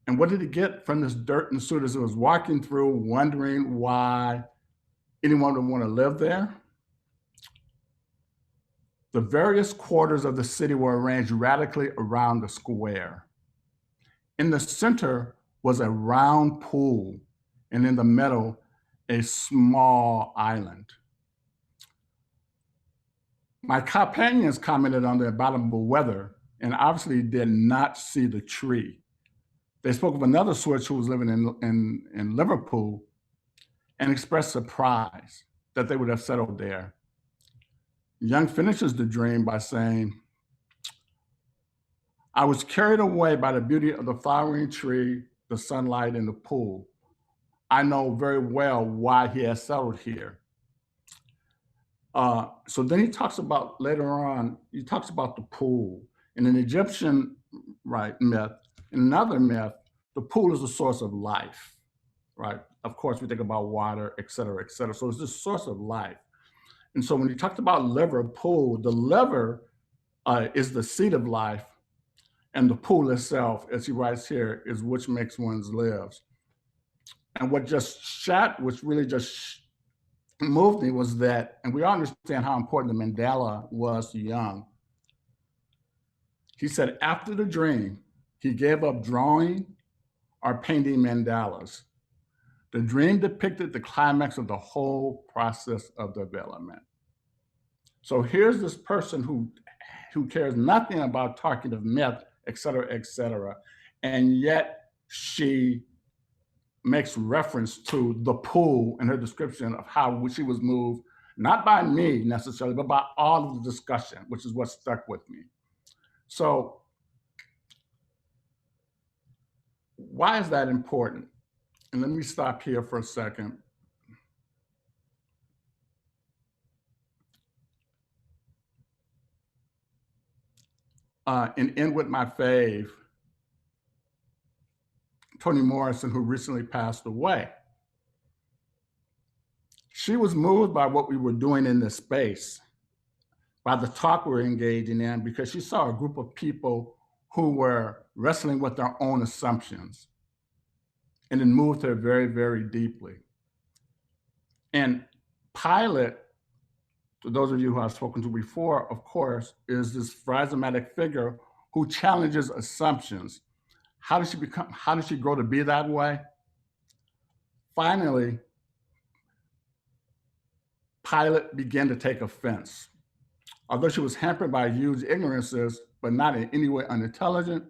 And what did he get from this dirt and soot as he was walking through, wondering why anyone would want to live there? The various quarters of the city were arranged radically around the square. In the center was a round pool, and in the middle, a small island. My companions commented on the abominable weather and obviously did not see the tree. They spoke of another Swiss who was living in Liverpool and expressed surprise that they would have settled there. Young finishes the dream by saying, I was carried away by the beauty of the flowering tree, the sunlight, and the pool. I know very well why he has settled here. So then he talks about, later on, he talks about the pool. In an Egyptian myth, in another myth, the pool is the source of life, right? Of course, we think about water, et cetera, et cetera. So it's the source of life. And so when he talked about liver, pool, the liver is the seat of life, and the pool itself, as he writes here, is which makes one's lives. And what really just moved me was that, and we all understand how important the mandala was to Young. He said after the dream, he gave up drawing or painting mandalas. The dream depicted the climax of the whole process of development. So here's this person who cares nothing about talking of myth, et cetera, and yet she makes reference to the pool in her description of how she was moved, not by me necessarily, but by all of the discussion, which is what stuck with me. So why is that important? And let me stop here for a second. And end with my fave, Toni Morrison, who recently passed away. She was moved by what we were doing in this space, by the talk we were engaging in, because she saw a group of people who were wrestling with their own assumptions. And it moved her very, very deeply. And Pilate, to those of you who I've spoken to before, of course, is this charismatic figure who challenges assumptions. How did she grow to be that way? Finally, Pilate began to take offense. Although she was hampered by huge ignorances, but not in any way unintelligent,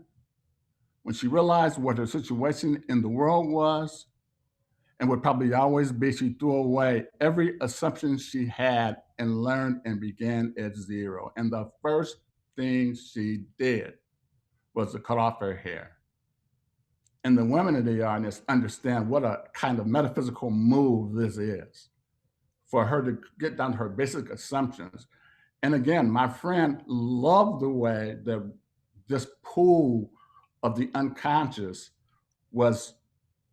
when she realized what her situation in the world was and would probably always be, she threw away every assumption she had and learned and began at zero. And the first thing she did was to cut off her hair. And the women in the audience understand what a kind of metaphysical move this is for her to get down to her basic assumptions. And again, my friend loved the way that this pool of the unconscious was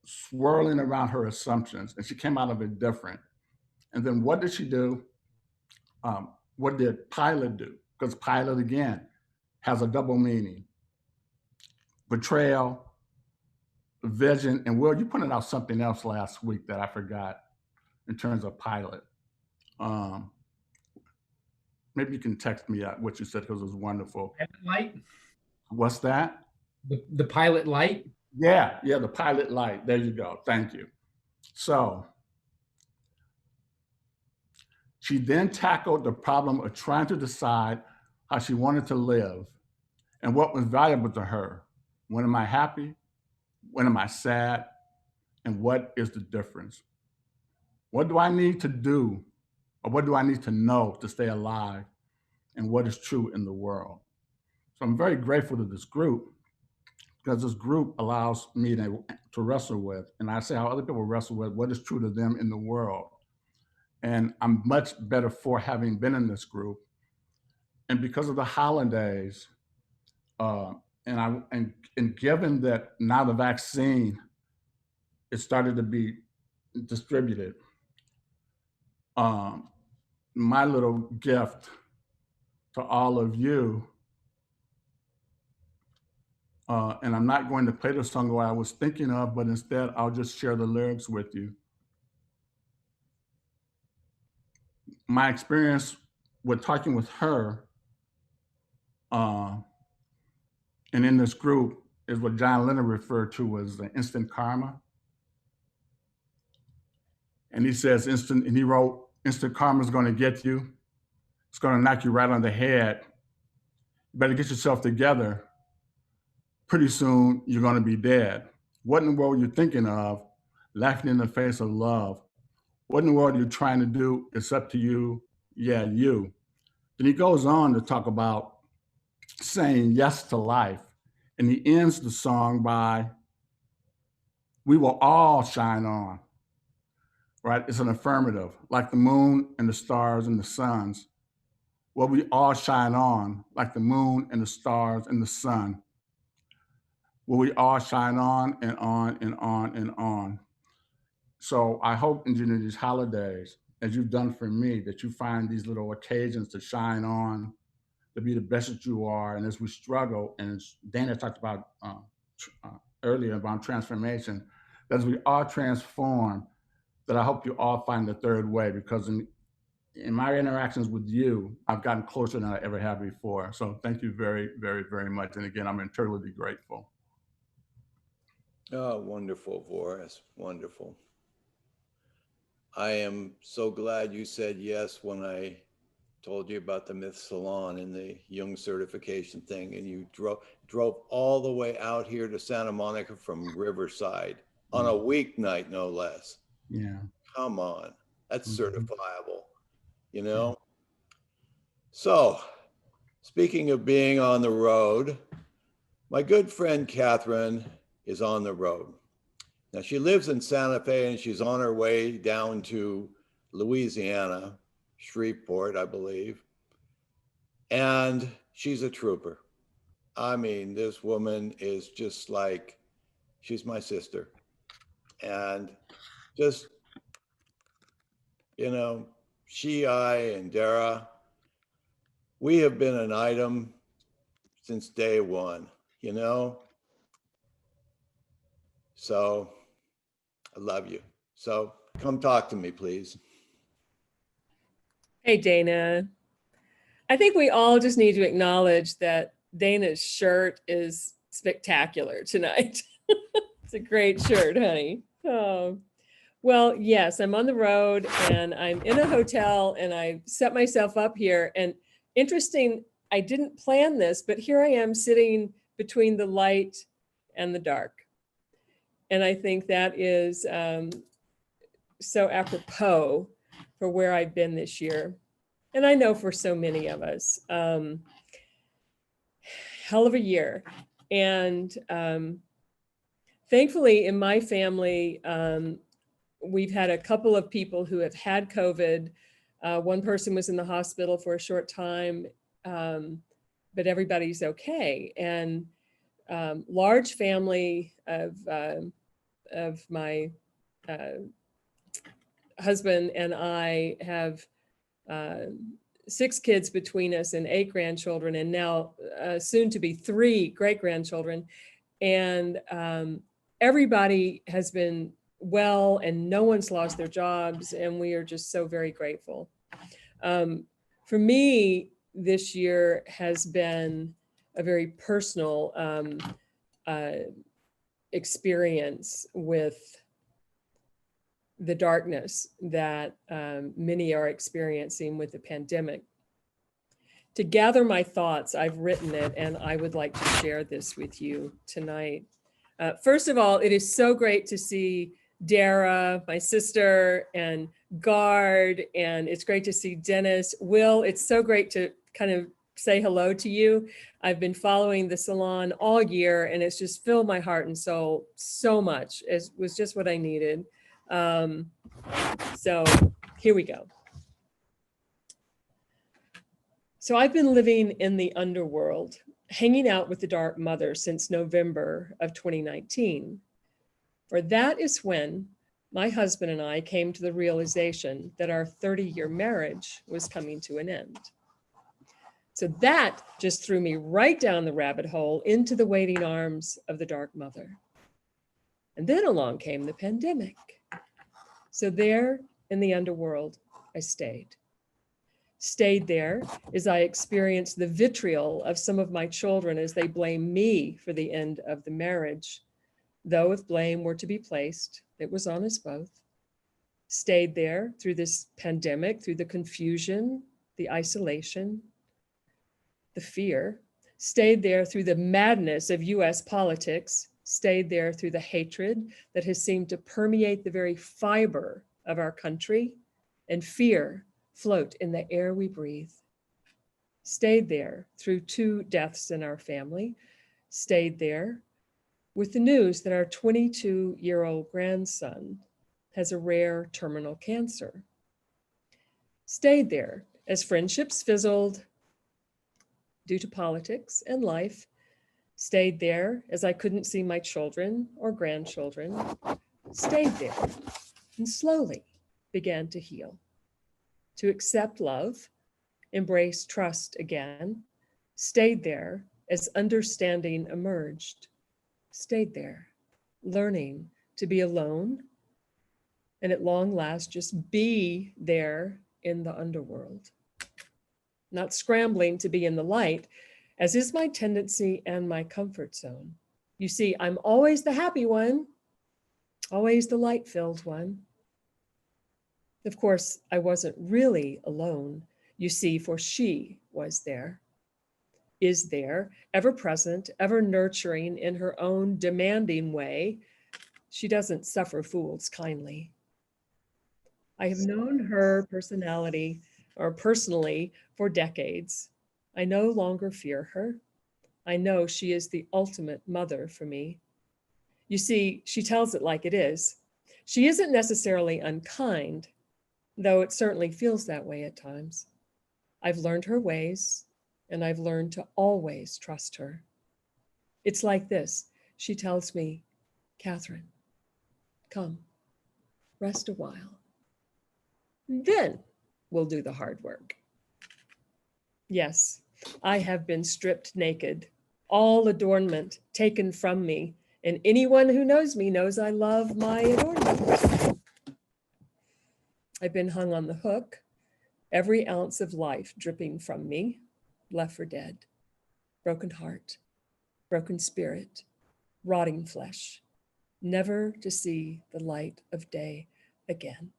swirling around her assumptions, and she came out of it different. And then what did she do? What did Pilate do? Because Pilate, again, has a double meaning. Betrayal, vision, and Will, you pointed out something else last week that I forgot in terms of Pilate. Maybe you can text me what you said, because it was wonderful. Light? What's that? The pilot light? Yeah, the pilot light. There you go. Thank you. So she then tackled the problem of trying to decide how she wanted to live and what was valuable to her. When am I happy? When am I sad? And what is the difference? What do I need to do, or what do I need to know to stay alive? And what is true in the world? So I'm very grateful to this group, because this group allows me to wrestle with, and I say how other people wrestle with what is true to them in the world. And I'm much better for having been in this group. And because of the holidays, and given that now the vaccine is started to be distributed, my little gift to all of you, and I'm not going to play the song that I was thinking of, but instead I'll just share the lyrics with you. My experience with talking with her and in this group is what John Lennon referred to as the instant karma. And he says and he wrote, instant karma is going to get you. It's going to knock you right on the head. You better get yourself together. Pretty soon you're going to be dead. What in the world are you thinking of? Laughing in the face of love. What in the world are you trying to do? It's up to you. Yeah, you. Then he goes on to talk about saying yes to life. And he ends the song by, we will all shine on, right? It's an affirmative, like the moon and the stars and the suns. Well, we all shine on, like the moon and the stars and the sun. Will we all shine on and on and on and on? So I hope during these holidays, as you've done for me, that you find these little occasions to shine on, to be the best that you are. And as we struggle, and as Dana talked about earlier about transformation, as we all transform, that I hope you all find the third way, because in my interactions with you, I've gotten closer than I ever have before. So thank you very, very, very much. And again, I'm eternally grateful. Oh, wonderful, Boris, wonderful. I am so glad you said yes when I told you about the Myth Salon and the Jung certification thing, and you drove all the way out here to Santa Monica from Riverside on a weeknight, no less. Yeah. Come on, that's certifiable, you know? So, speaking of being on the road, my good friend Catherine is on the road. Now, she lives in Santa Fe and she's on her way down to Louisiana, Shreveport, I believe. And she's a trooper. I mean, this woman is just like, she's my sister. And just, you know, I, and Dara, we have been an item since day one, you know? So I love you. So come talk to me, please. Hey, Dana. I think we all just need to acknowledge that Dana's shirt is spectacular tonight. It's a great shirt, honey. Oh, well, yes, I'm on the road and I'm in a hotel and I set myself up here. And interesting, I didn't plan this, but here I am sitting between the light and the dark. And I think that is so apropos for where I've been this year. And I know for so many of us, hell of a year. And thankfully in my family, we've had a couple of people who have had COVID. One person was in the hospital for a short time, but everybody's okay. And large family of my husband and I have 6 kids between us and 8 grandchildren, and now soon to be 3 great-grandchildren. And everybody has been well and no one's lost their jobs, and we are just so very grateful. For me, this year has been a very personal experience with the darkness that many are experiencing with the pandemic. To gather my thoughts, I've written it, and I would like to share this with you tonight. First of all, it is so great to see Dara, my sister, and Guard, and it's great to see Dennis. Will, it's so great to kind of say hello to you. I've been following the salon all year, and it's just filled my heart and soul so much. It was just what I needed. So here we go. So I've been living in the underworld, hanging out with the Dark Mother since November of 2019. For that is when my husband and I came to the realization that our 30-year marriage was coming to an end. So that just threw me right down the rabbit hole into the waiting arms of the Dark Mother. And then along came the pandemic. So there in the underworld, I stayed there as I experienced the vitriol of some of my children as they blame me for the end of the marriage. Though if blame were to be placed, it was on us both. Stayed there through this pandemic, through the confusion, the isolation, the fear. Stayed there through the madness of US politics. Stayed there through the hatred that has seemed to permeate the very fiber of our country, and fear float in the air we breathe. Stayed there through 2 deaths in our family. Stayed there with the news that our 22-year-old grandson has a rare terminal cancer. Stayed there as friendships fizzled due to politics and life. Stayed there as I couldn't see my children or grandchildren. Stayed there and slowly began to heal, to accept love, embrace trust again. Stayed there as understanding emerged. Stayed there, learning to be alone and at long last just be there in the underworld. Not scrambling to be in the light, as is my tendency and my comfort zone. You see, I'm always the happy one, always the light-filled one. Of course, I wasn't really alone, you see, for she was there, is there, ever present, ever nurturing in her own demanding way. She doesn't suffer fools kindly. I have known her personality or personally for decades. I no longer fear her. I know she is the ultimate mother for me. You see, she tells it like it is. She isn't necessarily unkind, though it certainly feels that way at times. I've learned her ways, and I've learned to always trust her. It's like this. She tells me, Catherine, come, rest a while. Then we'll do the hard work. Yes, I have been stripped naked, all adornment taken from me, and anyone who knows me knows I love my adornment. I've been hung on the hook, every ounce of life dripping from me, left for dead, broken heart, broken spirit, rotting flesh, never to see the light of day again,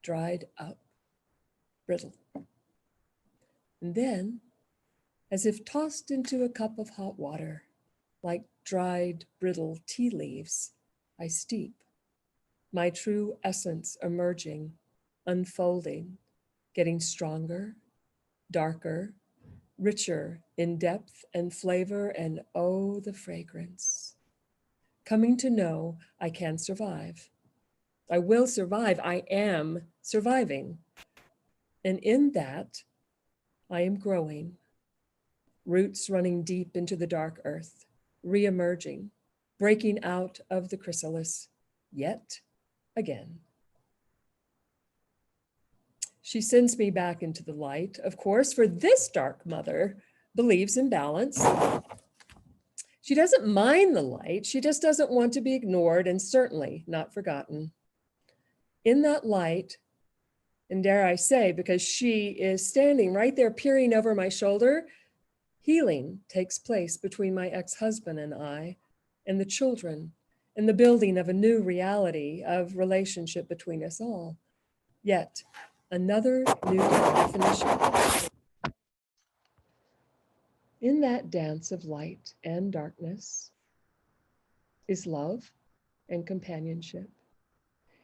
dried up, brittle. And then, as if tossed into a cup of hot water, like dried, brittle tea leaves, I steep, my true essence emerging, unfolding, getting stronger, darker, richer in depth and flavor, and oh, the fragrance. Coming to know I can survive. I will survive. I am surviving. And in that, I am growing, roots running deep into the dark earth, re-emerging, breaking out of the chrysalis, yet again. She sends me back into the light, of course, for this dark mother believes in balance. She doesn't mind the light, she just doesn't want to be ignored and certainly not forgotten. In that light, and dare I say, because she is standing right there peering over my shoulder, healing takes place between my ex-husband and I, and the children, and the building of a new reality of relationship between us all. Yet, another new definition. In that dance of light and darkness is love and companionship.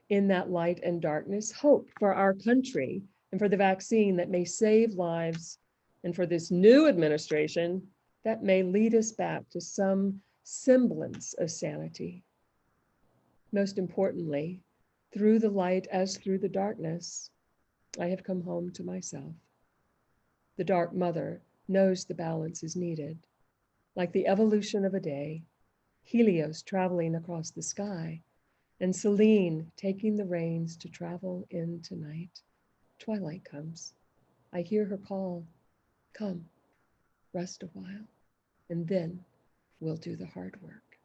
In that light and darkness, hope for our country and for the vaccine that may save lives, and for this new administration that may lead us back to some semblance of sanity. Most importantly, through the light as through the darkness, I have come home to myself. The dark mother knows the balance is needed. Like the evolution of a day, Helios traveling across the sky, and Selene taking the reins to travel into night. Twilight comes. I hear her call, come, rest a while, and then we'll do the hard work.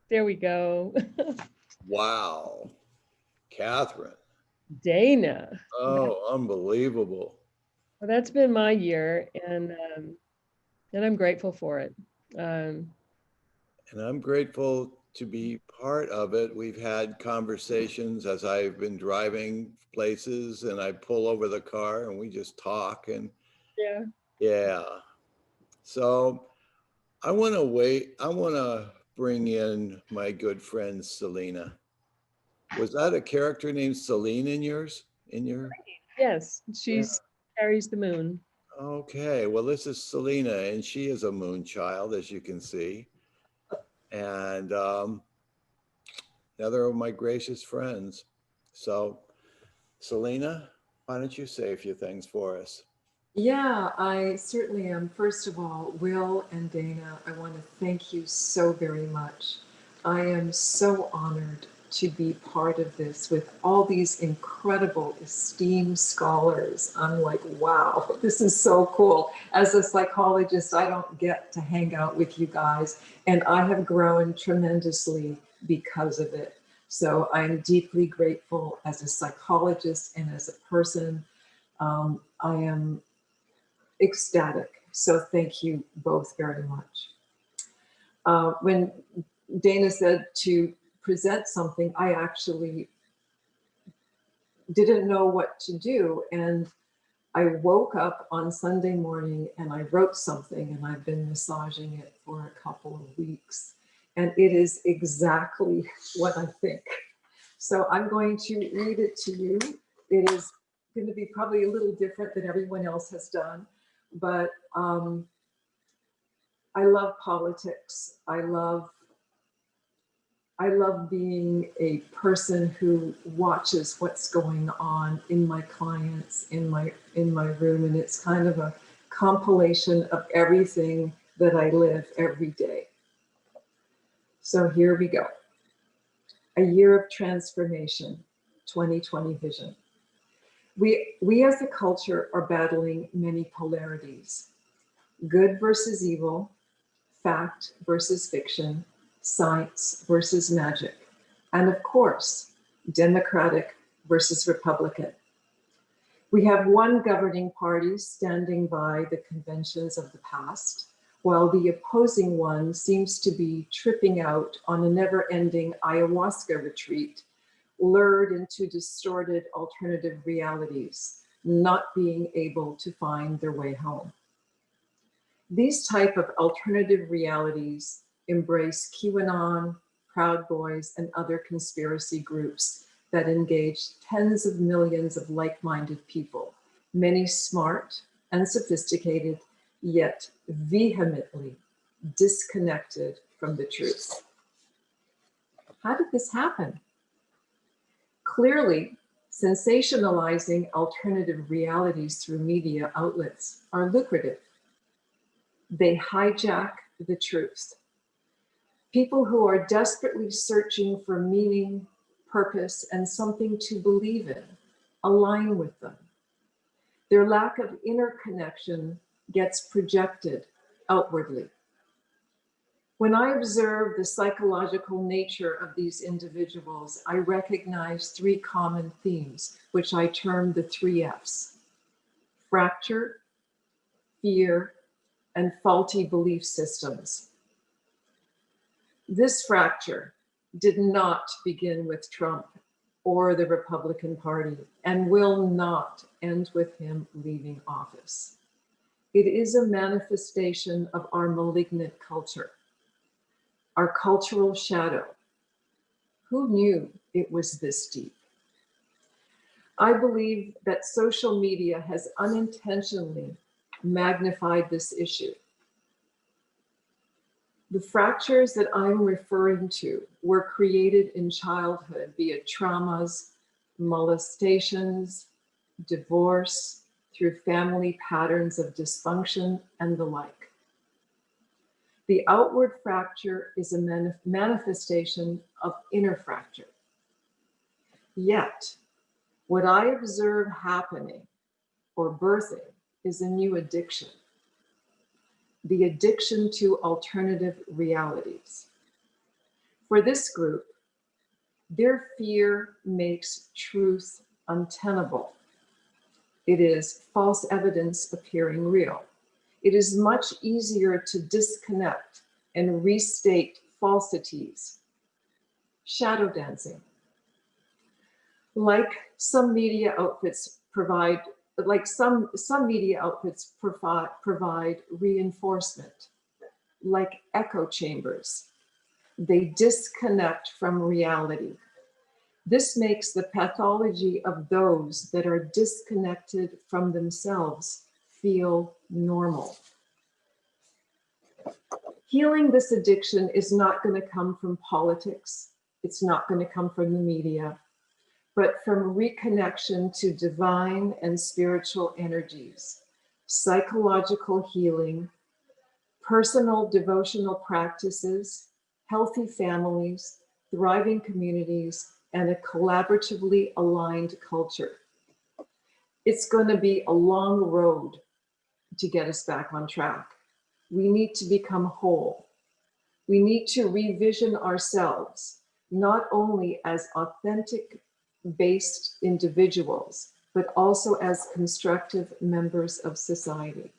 There we go. Wow. Catherine. Dana. Oh, unbelievable. Well, that's been my year, and I'm grateful for it. And I'm grateful to be part of it. We've had conversations as I've been driving places, and I pull over the car and we just talk. And yeah. So I want to bring in my good friend Selena. Was that a character named Selene in yours? Yes, she's carries the moon. Okay, well, this is Selena, and she is a moon child, as you can see. And another of my gracious friends. So, Selena, why don't you say a few things for us? Yeah, I certainly am. First of all, Will and Dana, I want to thank you so very much. I am so honored to be part of this with all these incredible esteemed scholars. I'm like, wow, this is so cool. As a psychologist, I don't get to hang out with you guys, and I have grown tremendously because of it. So I'm deeply grateful as a psychologist and as a person. I am ecstatic. So thank you both very much. When Dana said to present something, I actually didn't know what to do. And I woke up on Sunday morning and I wrote something, and I've been massaging it for a couple of weeks. And it is exactly what I think. So I'm going to read it to you. It is going to be probably a little different than everyone else has done, but I love politics. I love being a person who watches what's going on in my clients, in my room, and it's kind of a compilation of everything that I live every day. So here we go. A year of transformation, 2020 vision. We as a culture are battling many polarities: good versus evil, fact versus fiction, science versus magic, and of course, Democratic versus Republican. We have one governing party standing by the conventions of the past, while the opposing one seems to be tripping out on a never-ending ayahuasca retreat, lured into distorted alternative realities, not being able to find their way home. These type of alternative realities embrace QAnon, Proud Boys, and other conspiracy groups that engage tens of millions of like-minded people, many smart and sophisticated, yet vehemently disconnected from the truth. How did this happen? Clearly, sensationalizing alternative realities through media outlets are lucrative. They hijack the truth. People who are desperately searching for meaning, purpose, and something to believe in align with them. Their lack of inner connection gets projected outwardly. When I observe the psychological nature of these individuals, I recognize three common themes, which I term the 3 Fs: fracture, fear, and faulty belief systems. This fracture did not begin with Trump or the Republican Party and will not end with him leaving office. It is a manifestation of our malignant culture, our cultural shadow. Who knew it was this deep? I believe that social media has unintentionally magnified this issue. The fractures that I'm referring to were created in childhood via traumas, molestations, divorce, through family patterns of dysfunction, and the like. The outward fracture is a manifestation of inner fracture. Yet, what I observe happening or birthing is a new addiction. The addiction to alternative realities. For this group, their fear makes truth untenable. It is false evidence appearing real. It is much easier to disconnect and restate falsities. Shadow dancing. Like some media outfits provide reinforcement, like echo chambers. They disconnect from reality. This makes the pathology of those that are disconnected from themselves feel normal. Healing this addiction is not going to come from politics. It's not going to come from the media, but from reconnection to divine and spiritual energies, psychological healing, personal devotional practices, healthy families, thriving communities, and a collaboratively aligned culture. It's going to be a long road to get us back on track. We need to become whole. We need to revision ourselves, not only as authentic based individuals, but also as constructive members of society.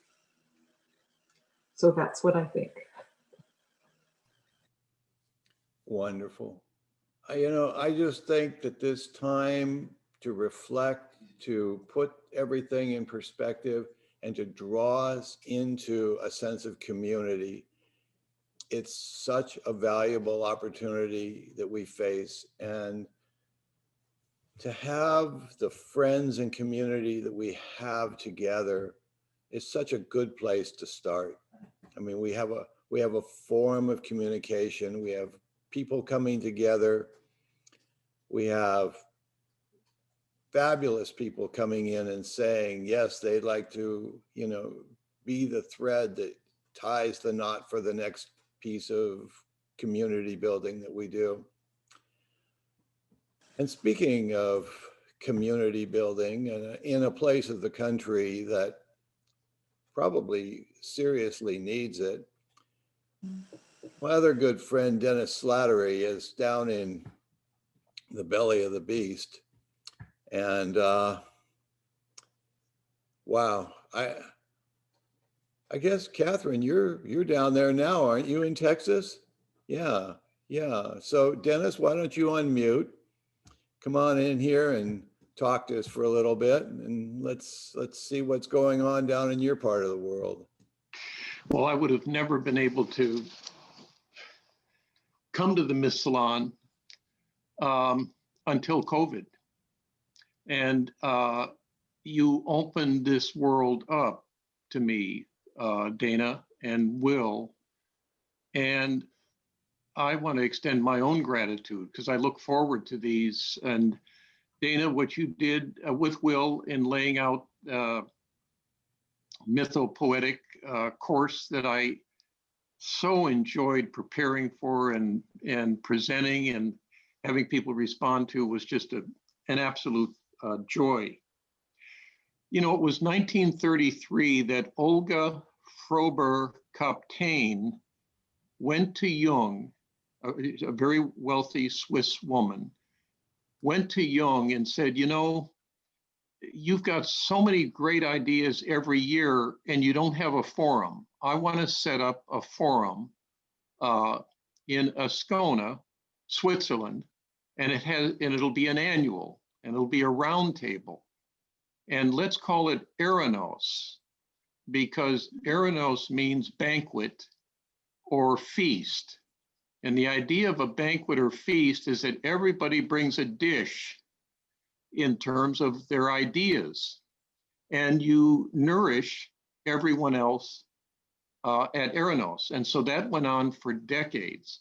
So that's what I think. Wonderful. I just think that this time to reflect, to put everything in perspective, and to draw us into a sense of community, it's such a valuable opportunity that we face. And to have the friends and community that we have together is such a good place to start. I mean, we have a form of communication. We have people coming together. We have fabulous people coming in and saying, yes, they'd like to, be the thread that ties the knot for the next piece of community building that we do. And speaking of community building, in a place of the country that probably seriously needs it, my other good friend, Dennis Slattery, is down in the belly of the beast. And wow, I guess, Catherine, you're down there now, aren't you, in Texas? Yeah. So Dennis, why don't you unmute? Come on in here and talk to us for a little bit, and let's see what's going on down in your part of the world. Well, I would have never been able to come to the Myth Salon until COVID. And you opened this world up to me, Dana and Will. And I want to extend my own gratitude because I look forward to these. And Dana, what you did with Will in laying out mythopoetic course that I so enjoyed preparing for and presenting and having people respond to was just an absolute joy. It was 1933 that Olga Frober-Kapteyn went to Jung, a very wealthy Swiss woman, went to Jung and said, you've got so many great ideas every year and you don't have a forum. I want to set up a forum in Ascona, Switzerland, and it'll be an annual, and it'll be a round table. And let's call it Eranos, because Eranos means banquet or feast. And the idea of a banquet or feast is that everybody brings a dish in terms of their ideas, and you nourish everyone else at Eranos. And so that went on for decades.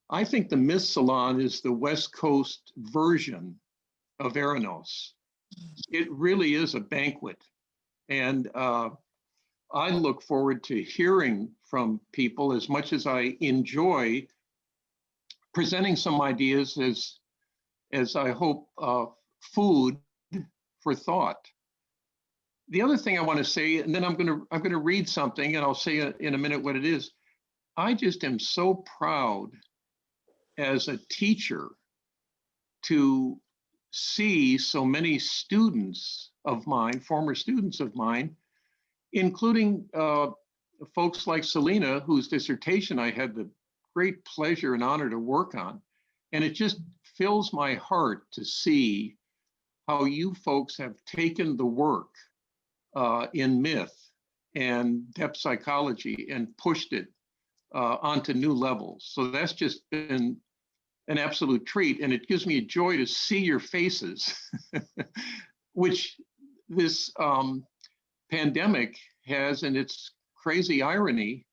I think the Myth Salon is the West Coast version of Eranos. It really is a banquet. And I look forward to hearing from people as much as I enjoy presenting some ideas as I hope food for thought. The other thing I want to say, and then I'm going to read something, and I'll say in a minute what it is. I just am so proud as a teacher to see so many students of mine, former students of mine, including folks like Selena, whose dissertation I had the great pleasure and honor to work on. And it just fills my heart to see how you folks have taken the work in myth and depth psychology and pushed it onto new levels. So that's just been an absolute treat. And it gives me a joy to see your faces, which this pandemic has, in its crazy irony,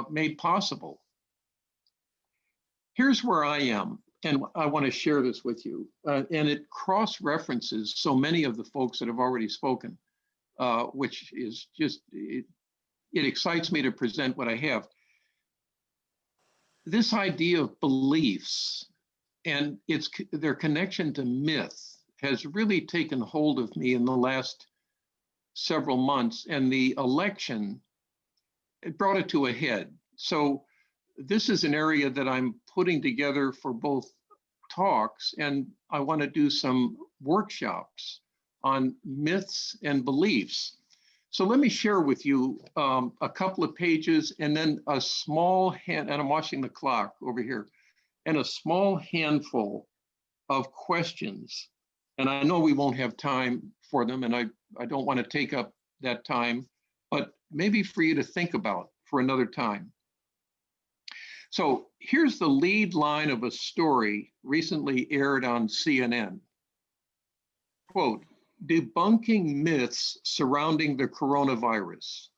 made possible. Here's where I am, and I want to share this with you. And it cross-references so many of the folks that have already spoken, which is just, it excites me to present what I have. This idea of beliefs and their connection to myth has really taken hold of me in the last several months, and the election, it brought it to a head. So this is an area that I'm putting together for both talks, and I want to do some workshops on myths and beliefs. So let me share with you a couple of pages, and then a small hand, and I'm watching the clock over here, and a small handful of questions. And I know we won't have time for them, and I don't want to take up that time, but maybe for you to think about for another time. So here's the lead line of a story recently aired on CNN. Quote, "Debunking myths surrounding the coronavirus."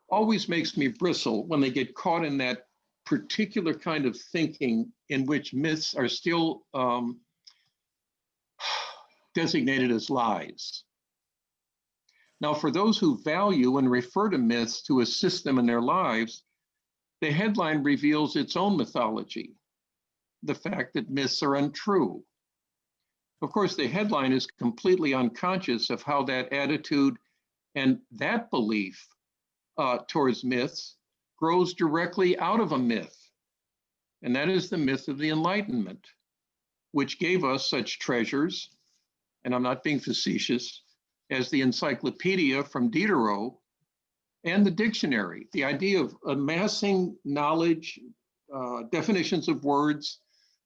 Always makes me bristle when they get caught in that particular kind of thinking in which myths are still designated as lies. Now, for those who value and refer to myths to assist them in their lives, the headline reveals its own mythology, the fact that myths are untrue. Of course, the headline is completely unconscious of how that attitude and that belief towards myths grows directly out of a myth. And that is the myth of the Enlightenment, which gave us such treasures, and I'm not being facetious, as the encyclopedia from Diderot and the dictionary, the idea of amassing knowledge, definitions of words,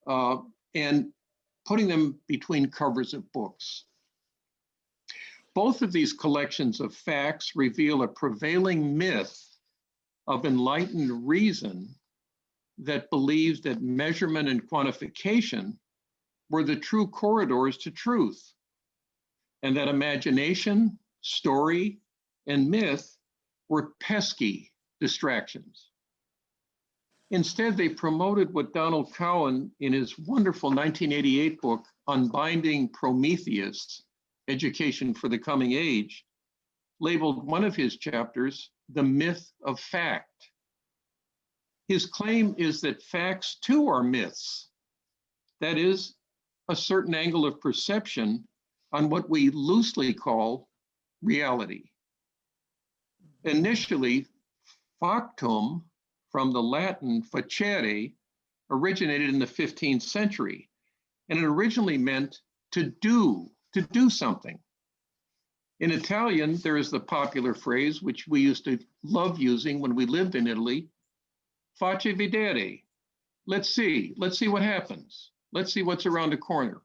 and putting them between covers of books. Both of these collections of facts reveal a prevailing myth of enlightened reason that believes that measurement and quantification were the true corridors to truth, and that imagination, story, and myth were pesky distractions. Instead, they promoted what Donald Cowan, in his wonderful 1988 book, Unbinding Prometheus, Education for the Coming Age, labeled one of his chapters, The Myth of Fact. His claim is that facts too are myths. That is, a certain angle of perception on what we loosely call reality. Initially, factum, from the Latin facere, originated in the 15th century, and it originally meant to do something. In Italian, there is the popular phrase, which we used to love using when we lived in Italy, faccia vedere. Let's see what happens. Let's see what's around the corner.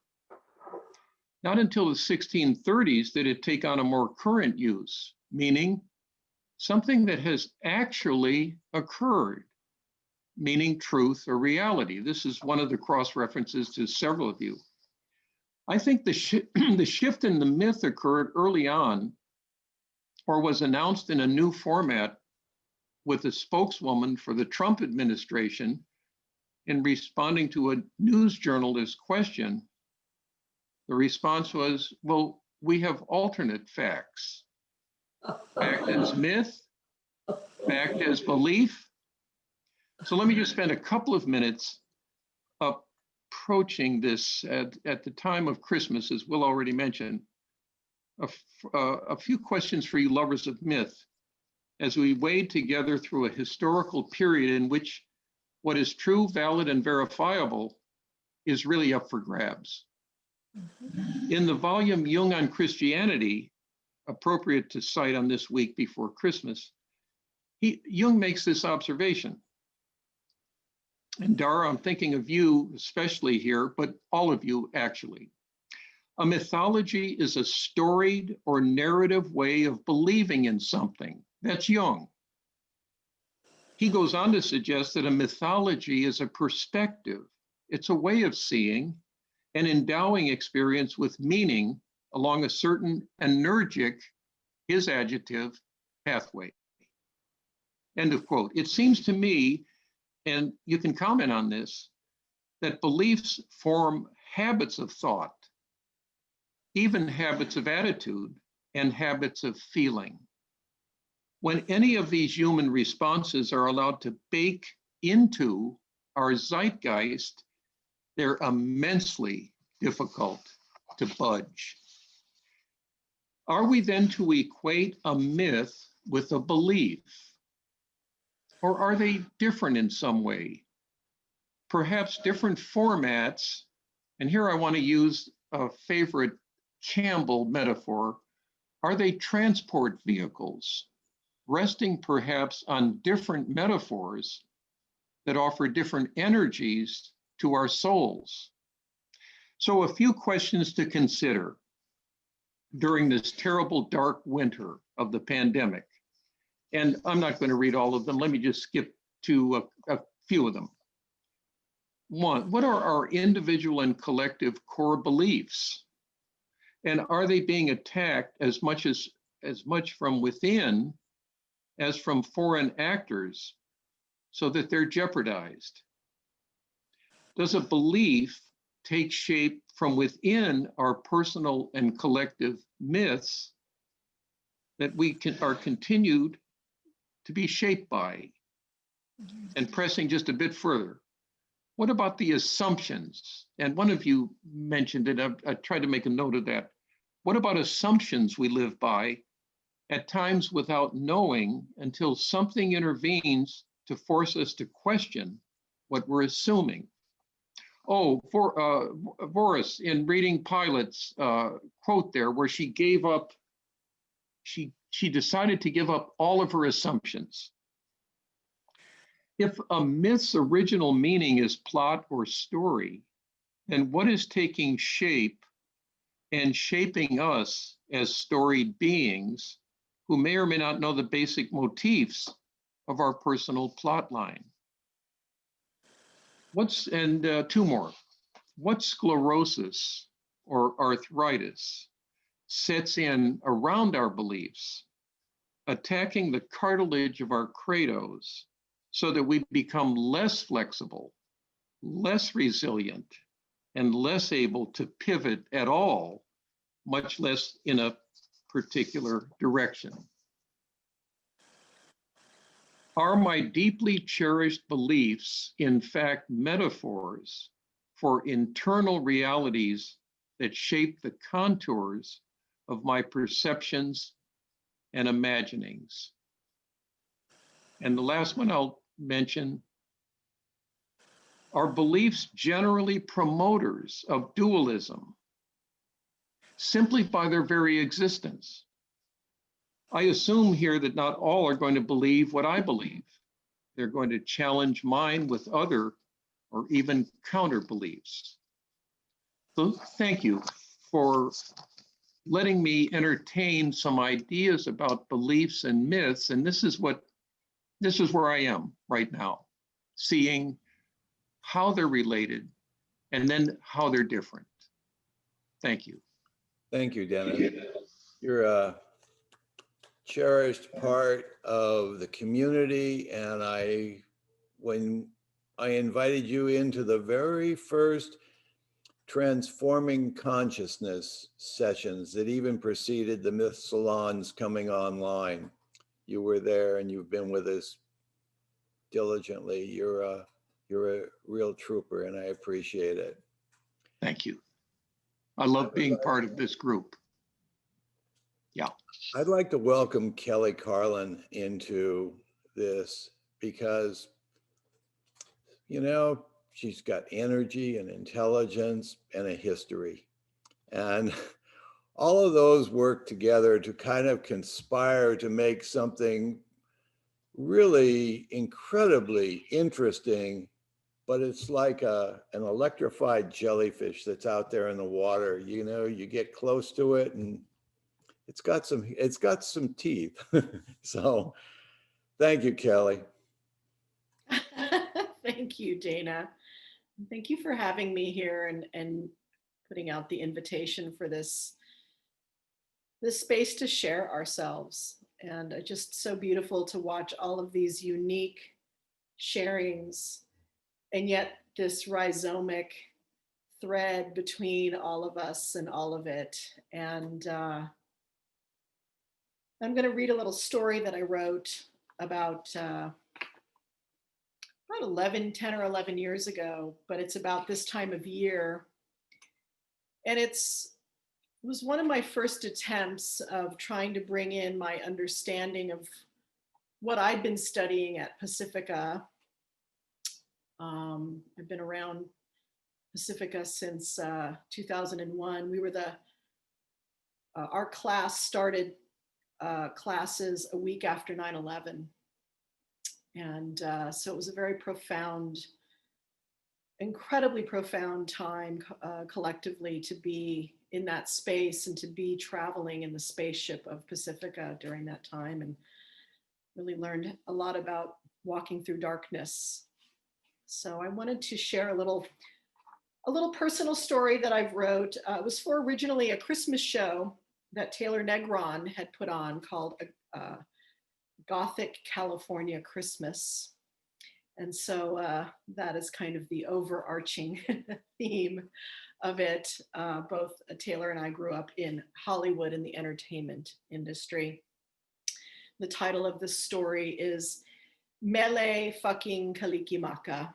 Not until the 1630s did it take on a more current use, meaning something that has actually occurred, meaning truth or reality. This is one of the cross references to several of you. I think the shift in the myth occurred early on, or was announced in a new format with a spokeswoman for the Trump administration in responding to a news journalist's question. The response was, well, we have alternate facts. Fact as myth, fact as belief. So let me just spend a couple of minutes approaching this at the time of Christmas, as Will already mentioned. A few questions for you lovers of myth as we wade together through a historical period in which what is true, valid, and verifiable is really up for grabs. In the volume Jung on Christianity, appropriate to cite on this week before Christmas, Jung makes this observation. And Dara, I'm thinking of you especially here, but all of you actually. A mythology is a storied or narrative way of believing in something. That's Jung. He goes on to suggest that a mythology is a perspective. It's a way of seeing and endowing experience with meaning along a certain energic, his adjective, pathway. End of quote. It seems to me, and you can comment on this, that beliefs form habits of thought, even habits of attitude and habits of feeling. When any of these human responses are allowed to bake into our zeitgeist, they're immensely difficult to budge. Are we then to equate a myth with a belief? Or are they different in some way? Perhaps different formats, and here I want to use a favorite Campbell metaphor. Are they transport vehicles, resting perhaps on different metaphors that offer different energies to our souls? So a few questions to consider during this terrible dark winter of the pandemic. And I'm not going to read all of them. Let me just skip to a few of them. One, what are our individual and collective core beliefs? And are they being attacked as much from within as from foreign actors so that they're jeopardized? Does a belief take shape from within our personal and collective myths that we are continued to be shaped by? And pressing just a bit further, what about the assumptions? And one of you mentioned it, I tried to make a note of that. What about assumptions we live by at times without knowing until something intervenes to force us to question what we're assuming? Oh, Boris, in reading Pilate's quote there, where she gave up, she decided to give up all of her assumptions. If a myth's original meaning is plot or story, then what is taking shape and shaping us as storied beings who may or may not know the basic motifs of our personal plot line? Two more. What sclerosis or arthritis sets in around our beliefs, attacking the cartilage of our credos so that we become less flexible, less resilient, and less able to pivot at all, much less in a particular direction? Are my deeply cherished beliefs, in fact, metaphors for internal realities that shape the contours of my perceptions and imaginings? And the last one I'll mention, are beliefs generally promoters of dualism simply by their very existence? I assume here that not all are going to believe what I believe. They're going to challenge mine with other or even counter beliefs. So thank you for letting me entertain some ideas about beliefs and myths. And this is where I am right now, seeing how they're related and then how they're different. Thank you. Thank you, Dennis. You're a cherished part of the community, and when I invited you into the very first transforming consciousness sessions that even preceded the Myth Salon's coming online. You were there and you've been with us diligently. You're a real trooper, and I appreciate it. Thank you. I love being part of this group. Yeah. I'd like to welcome Kelly Carlin into this because, you know, she's got energy and intelligence and a history. And all of those work together to kind of conspire to make something really incredibly interesting, but it's like an electrified jellyfish that's out there in the water. You know, you get close to it and it's got some teeth. So thank you, Kelly. Thank you, Dana. Thank you for having me here and putting out the invitation for this space to share ourselves. And just so beautiful to watch all of these unique sharings, and yet this rhizomic thread between all of us and all of it. And I'm going to read a little story that I wrote about 10 or 11 years ago, but it's about this time of year. And it was one of my first attempts of trying to bring in my understanding of what I'd been studying at Pacifica. I've been around Pacifica since 2001. We were our class started classes a week after 9/11. And so it was a very profound, incredibly profound time collectively to be in that space and to be traveling in the spaceship of Pacifica during that time, and really learned a lot about walking through darkness. So I wanted to share a little personal story that I've wrote. It was for originally a Christmas show that Taylor Negron had put on called Gothic California Christmas. And so that is kind of the overarching theme of it. Both Taylor and I grew up in Hollywood in the entertainment industry. The title of the story is Mele fucking Kalikimaka.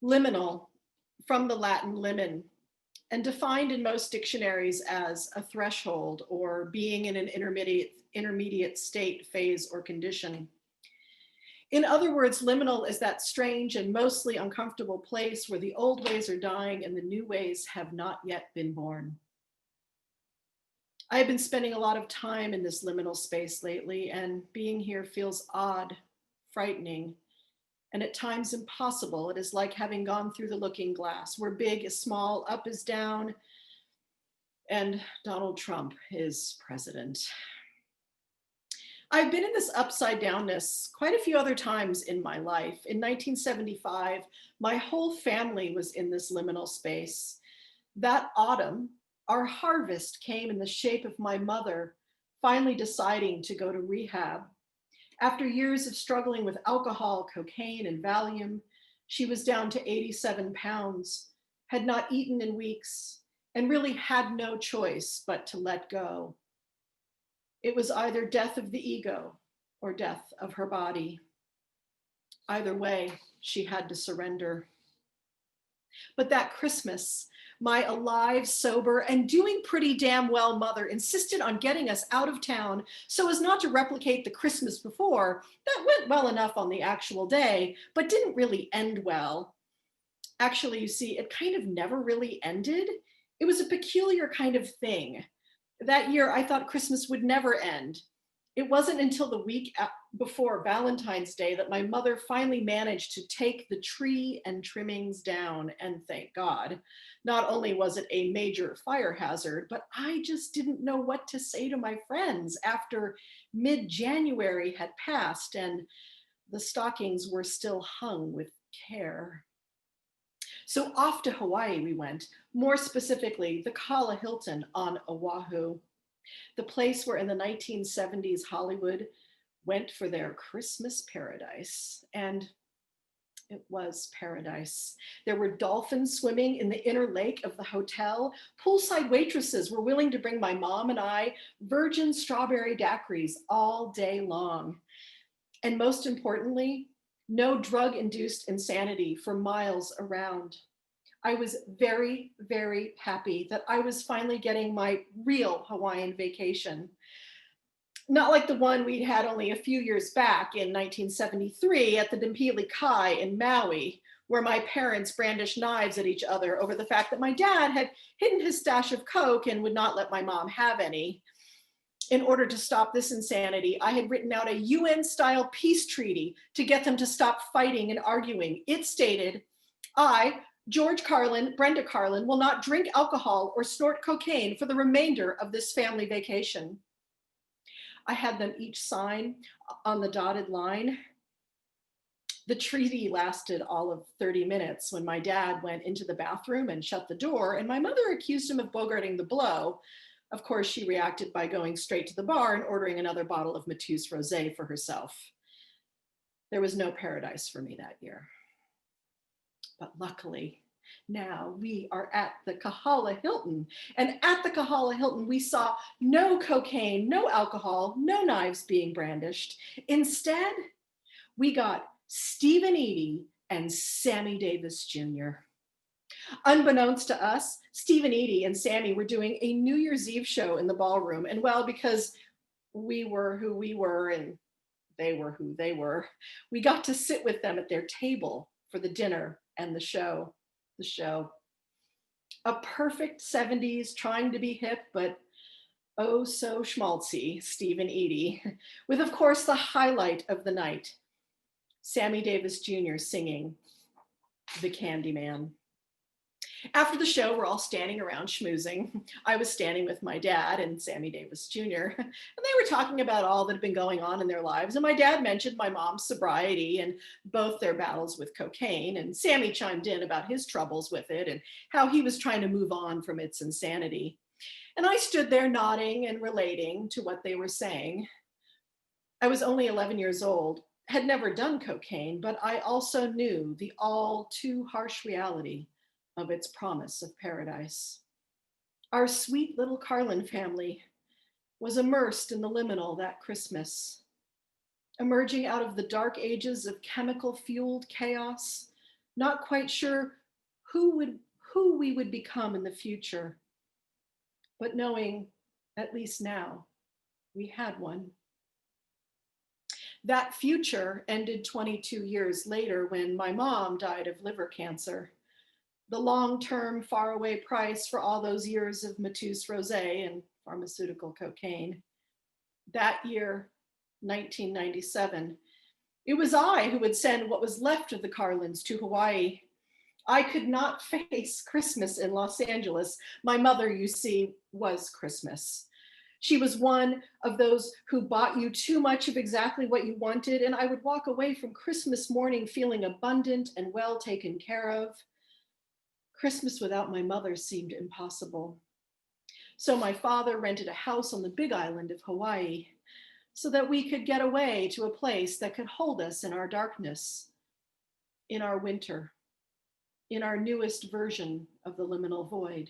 Liminal, from the Latin limen, and defined in most dictionaries as a threshold or being in an intermediate state, phase, or condition. In other words, liminal is that strange and mostly uncomfortable place where the old ways are dying and the new ways have not yet been born. I have been spending a lot of time in this liminal space lately, and being here feels odd, frightening, and at times impossible. It is like having gone through the looking glass, where big is small, up is down, and Donald Trump is president. I've been in this upside downness quite a few other times in my life. In 1975, my whole family was in this liminal space. That autumn, our harvest came in the shape of my mother finally deciding to go to rehab. After years of struggling with alcohol, cocaine, and Valium, she was down to 87 pounds, had not eaten in weeks, and really had no choice but to let go. It was either death of the ego or death of her body. Either way, she had to surrender. But that Christmas, my alive, sober, and doing pretty damn well mother insisted on getting us out of town so as not to replicate the Christmas before. That went well enough on the actual day, but didn't really end well. Actually, you see, it kind of never really ended. It was a peculiar kind of thing. That year, I thought Christmas would never end. It wasn't until the week before Valentine's Day that my mother finally managed to take the tree and trimmings down, and thank God. Not only was it a major fire hazard, but I just didn't know what to say to my friends after mid-January had passed and the stockings were still hung with care. So off to Hawaii we went, more specifically the Kala Hilton on Oahu, the place where in the 1970s Hollywood went for their Christmas paradise. And It was paradise. There were dolphins swimming in the inner lake of the hotel. Poolside waitresses were willing to bring my mom and I virgin strawberry daiquiris all day long. And most importantly, no drug-induced insanity for miles around. I was very, very happy that I was finally getting my real Hawaiian vacation. Not like the one we'd had only a few years back in 1973 at the Dimpili Kai in Maui, where my parents brandished knives at each other over the fact that my dad had hidden his stash of coke and would not let my mom have any. In order to stop this insanity, I had written out a UN-style peace treaty to get them to stop fighting and arguing. It stated, I, George Carlin, Brenda Carlin, will not drink alcohol or snort cocaine for the remainder of this family vacation. I had them each sign on the dotted line. The treaty lasted all of 30 minutes when my dad went into the bathroom and shut the door, and my mother accused him of bogarting the blow. Of course, she reacted by going straight to the bar and ordering another bottle of Mateus Rosé for herself. There was no paradise for me that year. But luckily, now we are at the Kahala Hilton. And at the Kahala Hilton, we saw no cocaine, no alcohol, no knives being brandished. Instead, we got Stephen Eady and Sammy Davis Jr. Unbeknownst to us, Stephen Eady and Sammy were doing a New Year's Eve show in the ballroom. And well, because we were who we were and they were who they were, we got to sit with them at their table for the dinner and the show. A perfect 70s trying to be hip, but oh so schmaltzy Stephen Eady, with of course the highlight of the night, Sammy Davis Jr. singing the Candyman. After the show, we're all standing around schmoozing. I was standing with my dad and Sammy Davis Jr., and they were talking about all that had been going on in their lives. And my dad mentioned my mom's sobriety and both their battles with cocaine. And Sammy chimed in about his troubles with it and how he was trying to move on from its insanity. And I stood there nodding and relating to what they were saying. I was only 11 years old, had never done cocaine, but I also knew the all too harsh reality of its promise of paradise. Our sweet little Carlin family was immersed in the liminal that Christmas, emerging out of the dark ages of chemical-fueled chaos, not quite sure who we would become in the future, but knowing, at least now, we had one. That future ended 22 years later when my mom died of liver cancer. The long-term faraway price for all those years of Mateus Rosé and pharmaceutical cocaine. That year, 1997, it was I who would send what was left of the Carlins to Hawaii. I could not face Christmas in Los Angeles. My mother, you see, was Christmas. She was one of those who bought you too much of exactly what you wanted, and I would walk away from Christmas morning feeling abundant and well taken care of. Christmas without my mother seemed impossible. So my father rented a house on the Big Island of Hawaii so that we could get away to a place that could hold us in our darkness, in our winter, in our newest version of the liminal void.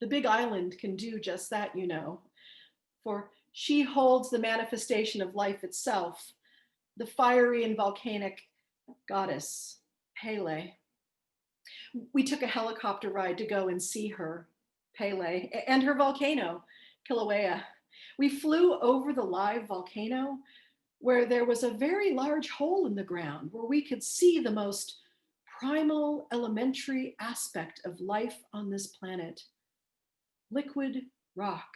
The Big Island can do just that, you know, for she holds the manifestation of life itself, the fiery and volcanic goddess, Pele. We took a helicopter ride to go and see her, Pele, and her volcano, Kilauea. We flew over the live volcano where there was a very large hole in the ground where we could see the most primal, elementary aspect of life on this planet, liquid rock.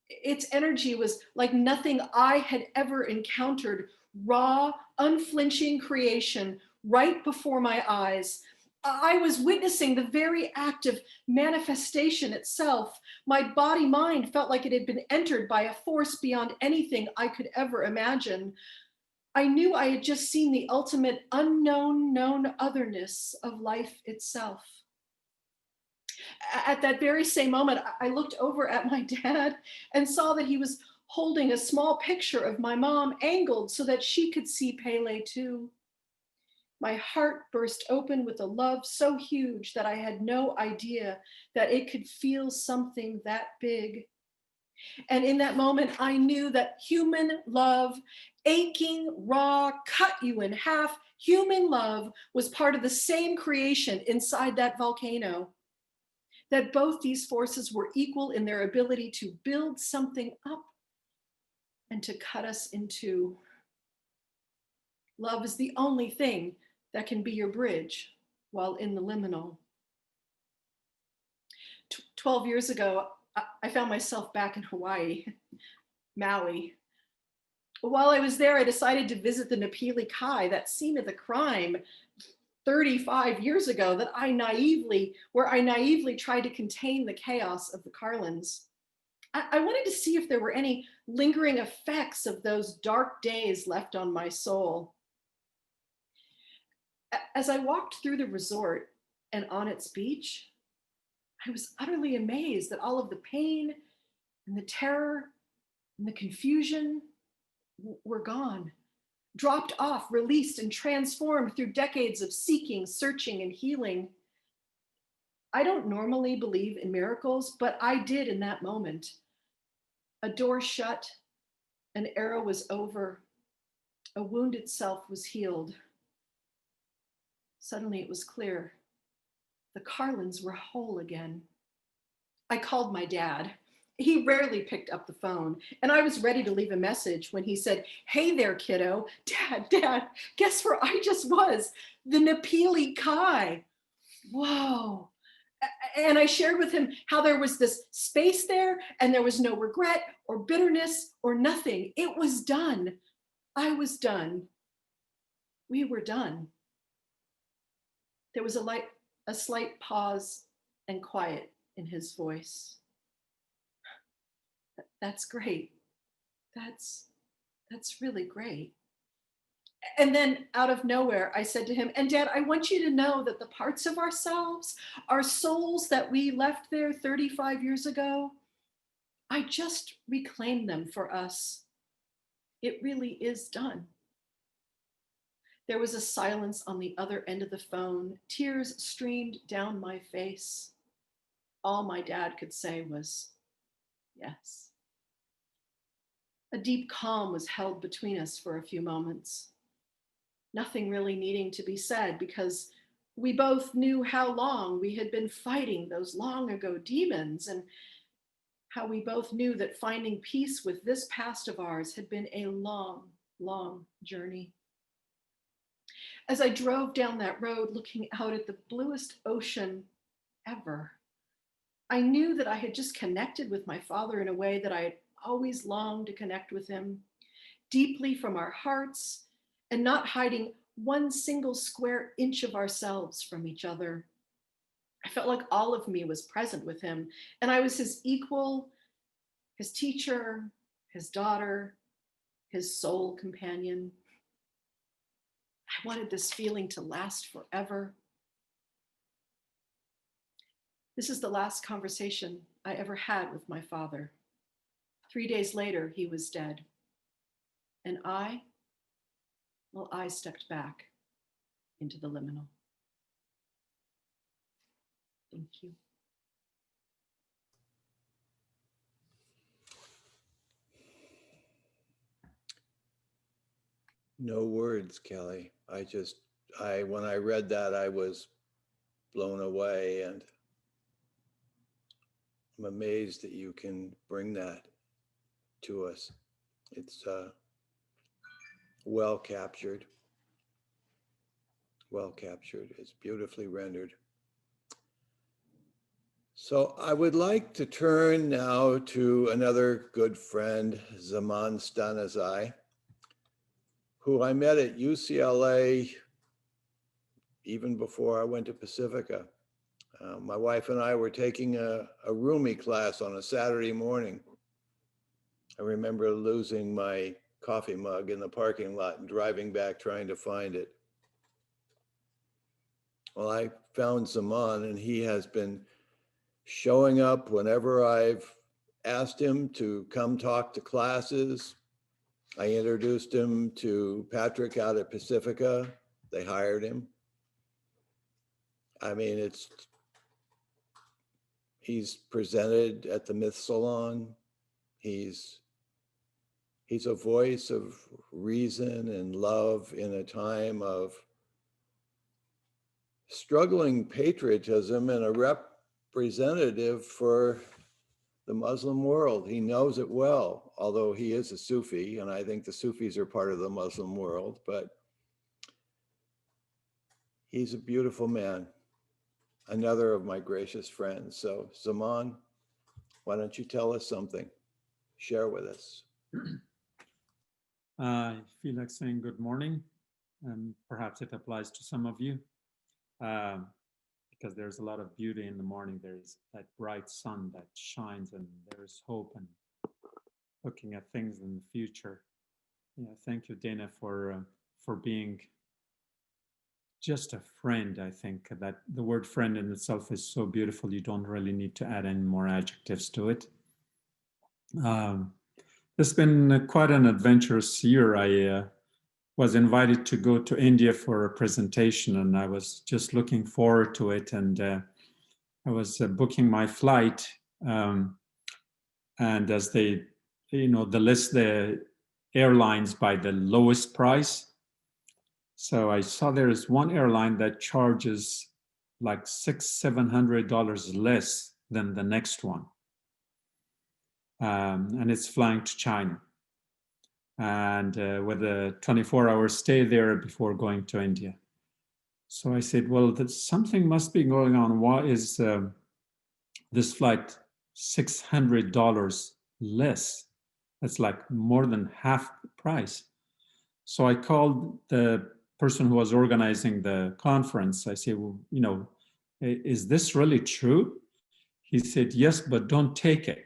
Its energy was like nothing I had ever encountered, raw, unflinching creation right before my eyes. I was witnessing the very act of manifestation itself. My body mind felt like it had been entered by a force beyond anything I could ever imagine. I knew I had just seen the ultimate unknown, known otherness of life itself. At that very same moment, I looked over at my dad and saw that he was holding a small picture of my mom angled so that she could see Pele too. My heart burst open with a love so huge that I had no idea that it could feel something that big. And in that moment, I knew that human love, aching, raw, cut you in half, human love was part of the same creation inside that volcano. That both these forces were equal in their ability to build something up and to cut us in two. Love is the only thing that can be your bridge while in the liminal. 12 years ago, I found myself back in Hawaii, Maui. While I was there, I decided to visit the Napili Kai, that scene of the crime 35 years ago where I naively tried to contain the chaos of the Carlins. I wanted to see if there were any lingering effects of those dark days left on my soul. As I walked through the resort and on its beach, I was utterly amazed that all of the pain and the terror and the confusion were gone, dropped off, released, and transformed through decades of seeking, searching, and healing. I don't normally believe in miracles, but I did in that moment. A door shut, an era was over, a wound itself was healed. Suddenly it was clear. The Carlins were whole again. I called my dad. He rarely picked up the phone, and I was ready to leave a message when he said, "Hey there, kiddo. Dad, guess where I just was? The Napili Kai." Whoa. And I shared with him how there was this space there and there was no regret or bitterness or nothing. It was done. I was done. We were done. There was a slight pause and quiet in his voice. That's great. That's really great. And then out of nowhere, I said to him, "And Dad, I want you to know that the parts of ourselves, our souls that we left there 35 years ago, I just reclaimed them for us. It really is done." There was a silence on the other end of the phone. Tears streamed down my face. All my dad could say was, "Yes." A deep calm was held between us for a few moments. Nothing really needing to be said because we both knew how long we had been fighting those long ago demons, and how we both knew that finding peace with this past of ours had been a long, long journey. As I drove down that road looking out at the bluest ocean ever, I knew that I had just connected with my father in a way that I had always longed to connect with him, deeply from our hearts, and not hiding one single square inch of ourselves from each other. I felt like all of me was present with him, and I was his equal, his teacher, his daughter, his soul companion. I wanted this feeling to last forever. This is the last conversation I ever had with my father. 3 days later, he was dead. And I stepped back into the liminal. Thank you. No words, Kelly. When I read that, I was blown away, and I'm amazed that you can bring that to us. It's well captured. Well captured. It's beautifully rendered. So I would like to turn now to another good friend, Zaman Stanazai, who I met at UCLA even before I went to Pacifica. My wife and I were taking a Rumi class on a Saturday morning. I remember losing my coffee mug in the parking lot and driving back trying to find it. Well, I found Zaman, and he has been showing up whenever I've asked him to come talk to classes. I introduced him to Patrick out at Pacifica. They hired him. I mean, he's presented at the Myth Salon. He's a voice of reason and love in a time of struggling patriotism and a representative for the Muslim world. He knows it well, although he is a Sufi, and I think the Sufis are part of the Muslim world, but he's a beautiful man, another of my gracious friends. So Zaman, why don't you tell us something? Share with us. I feel like saying good morning, and perhaps it applies to some of you, because there's a lot of beauty in the morning. There's that bright sun that shines, and there's hope and looking at things in the future. Yeah, thank you, Dana, for being just a friend. I think that the word friend in itself is so beautiful. You don't really need to add any more adjectives to it. It's been quite an adventurous year. I was invited to go to India for a presentation, and I was just looking forward to it. And I was booking my flight, and as they, the list the airlines by the lowest price. So I saw there is one airline that charges like $600-700 less than the next one. And it's flying to China, and with a 24-hour stay there before going to India. So I said, well, something must be going on. Why is this flight $600 less? That's like more than half the price. So I called the person who was organizing the conference. I said, well, is this really true? He said, yes, but don't take it.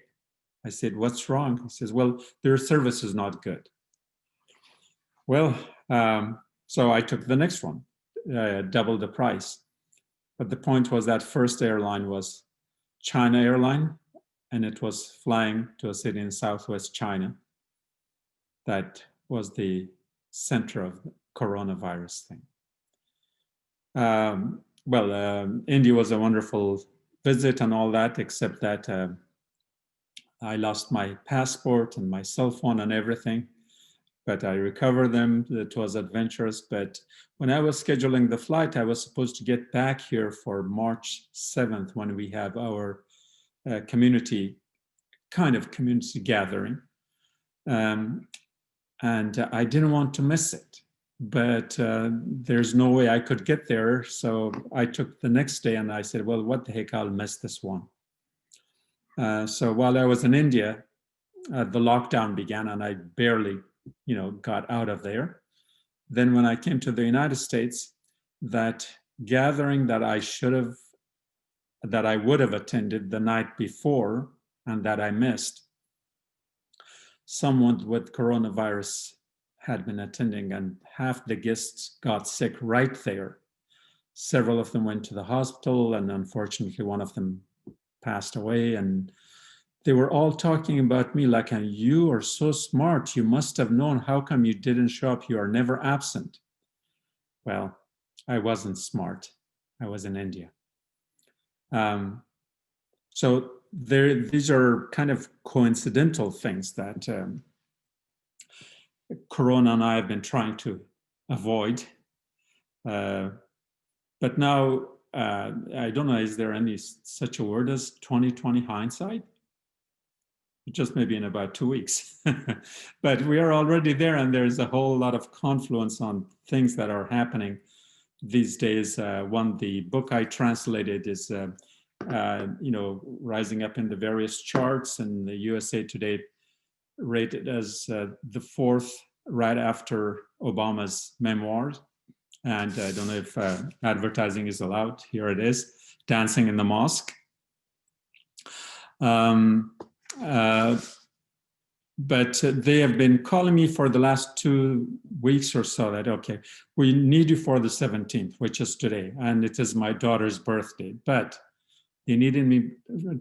I said, what's wrong? He says, well, their service is not good. Well, so I took the next one, double the price. But the point was that first airline was China Airline, and it was flying to a city in Southwest China. That was the center of the coronavirus thing. India was a wonderful visit and all that, except that I lost my passport and my cell phone and everything, but I recovered them. It was adventurous. But when I was scheduling the flight, I was supposed to get back here for March 7th when we have our community gathering. And I didn't want to miss it, but there's no way I could get there. So I took the next day and I said, well, what the heck, I'll miss this one. So while I was in India, the lockdown began and I barely, got out of there. Then when I came to the United States, that gathering that I would have attended the night before and that I missed, someone with coronavirus had been attending, and half the guests got sick right there. Several of them went to the hospital, and unfortunately one of them passed away. And they were all talking about me like, you are so smart, you must have known, how come you didn't show up? You are never absent. Well, I wasn't smart. I was in India. So these are kind of coincidental things that Corona and I have been trying to avoid. But now, I don't know, is there any such a word as 2020 hindsight? Just maybe in about 2 weeks. But we are already there, and there's a whole lot of confluence on things that are happening these days. The book I translated is, rising up in the various charts, and the USA Today rated as the fourth right after Obama's memoirs. And I don't know if advertising is allowed. Here it is, Dancing in the Mosque. But they have been calling me for the last 2 weeks or so that, okay, we need you for the 17th, which is today, and it is my daughter's birthday. But they needed me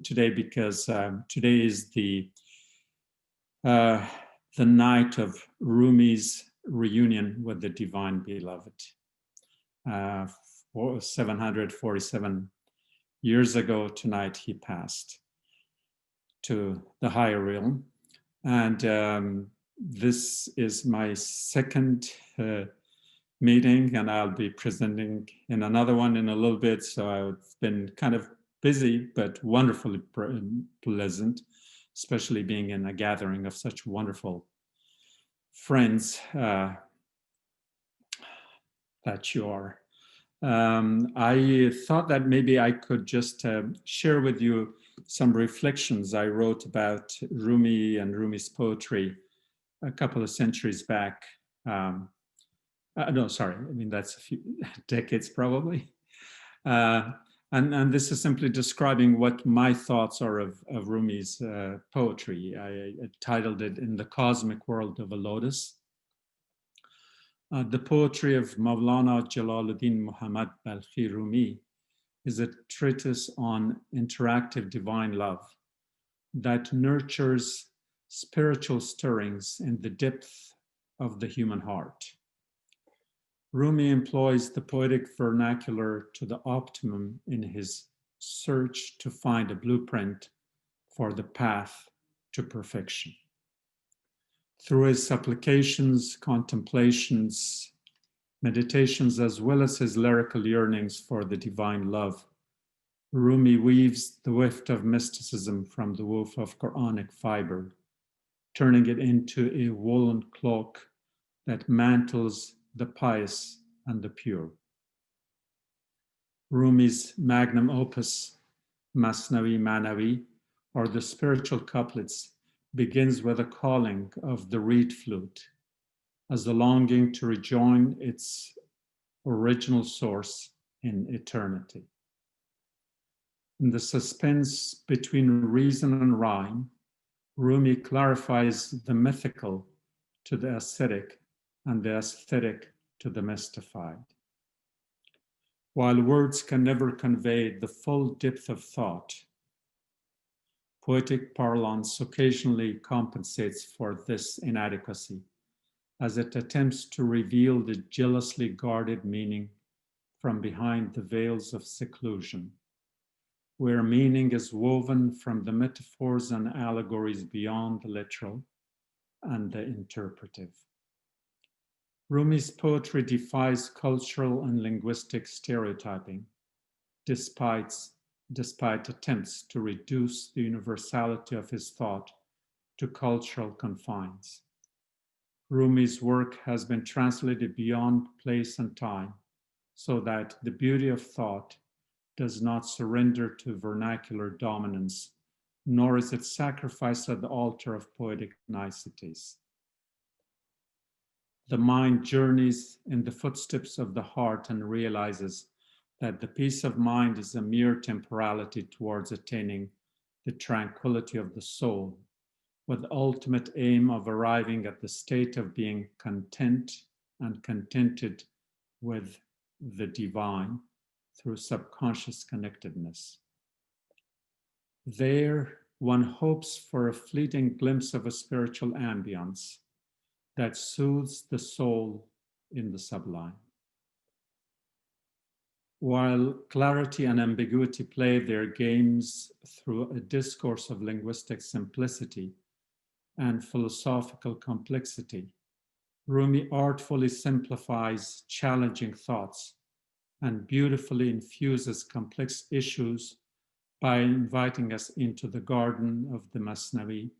today because today is the night of Rumi's reunion with the Divine Beloved. 747 years ago tonight he passed to the higher realm. And this is my second meeting, and I'll be presenting in another one in a little bit. So I've been kind of busy, but wonderfully pleasant, especially being in a gathering of such wonderful friends that you are. I thought that maybe I could just share with you some reflections I wrote about Rumi and Rumi's poetry a couple of centuries back. No, sorry, I mean, that's a few decades probably. And this is simply describing what my thoughts are of Rumi's poetry. I titled it In the Cosmic World of a Lotus. The poetry of Mawlana Jalaluddin Muhammad Balkhi Rumi is a treatise on interactive divine love that nurtures spiritual stirrings in the depth of the human heart. Rumi employs the poetic vernacular to the optimum in his search to find a blueprint for the path to perfection. Through his supplications, contemplations, meditations, as well as his lyrical yearnings for the divine love, Rumi weaves the weft of mysticism from the woof of Quranic fiber, turning it into a woolen cloak that mantles the pious and the pure. Rumi's magnum opus, Masnavi Manavi, or the spiritual couplets, begins with a calling of the reed flute as a longing to rejoin its original source in eternity. In the suspense between reason and rhyme, Rumi clarifies the mythical to the ascetic and the aesthetic to the mystified. While words can never convey the full depth of thought, poetic parlance occasionally compensates for this inadequacy as it attempts to reveal the jealously guarded meaning from behind the veils of seclusion, where meaning is woven from the metaphors and allegories beyond the literal and the interpretive. Rumi's poetry defies cultural and linguistic stereotyping, despite attempts to reduce the universality of his thought to cultural confines. Rumi's work has been translated beyond place and time so that the beauty of thought does not surrender to vernacular dominance, nor is it sacrificed at the altar of poetic niceties. The mind journeys in the footsteps of the heart and realizes that the peace of mind is a mere temporality towards attaining the tranquility of the soul, with the ultimate aim of arriving at the state of being content and contented with the divine through subconscious connectedness. There, one hopes for a fleeting glimpse of a spiritual ambience that soothes the soul in the sublime. While clarity and ambiguity play their games through a discourse of linguistic simplicity and philosophical complexity, Rumi artfully simplifies challenging thoughts and beautifully infuses complex issues by inviting us into the garden of the Masnavi,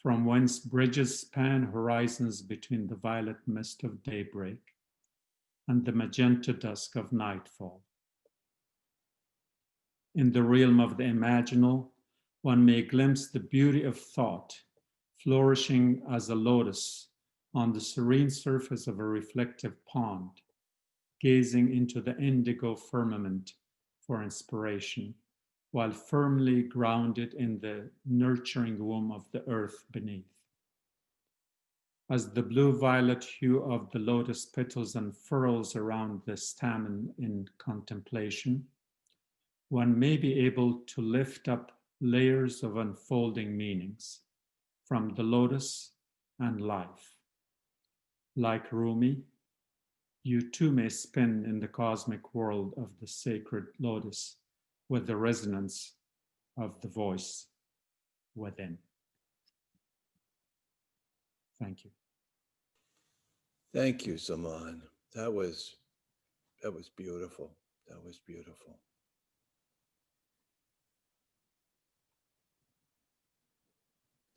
from whence bridges span horizons between the violet mist of daybreak and the magenta dusk of nightfall. In the realm of the imaginal, one may glimpse the beauty of thought flourishing as a lotus on the serene surface of a reflective pond, gazing into the indigo firmament for inspiration, while firmly grounded in the nurturing womb of the earth beneath. As the blue-violet hue of the lotus petals unfurls around the stamen in contemplation, one may be able to lift up layers of unfolding meanings from the lotus and life. Like Rumi, you too may spin in the cosmic world of the sacred lotus with the resonance of the voice within. Thank you. Thank you, Saman. That was beautiful. That was beautiful.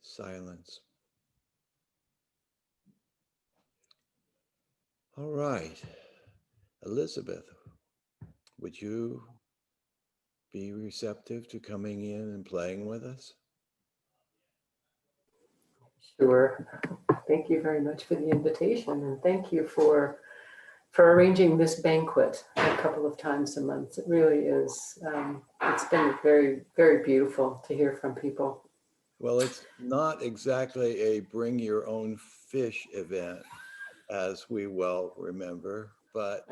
Silence. All right. Elizabeth, would you be receptive to coming in and playing with us? Sure. Thank you very much for the invitation, and thank you for arranging this banquet a couple of times a month. It really is. It's been very, very beautiful to hear from people. Well, it's not exactly a bring your own fish event, as we well remember, but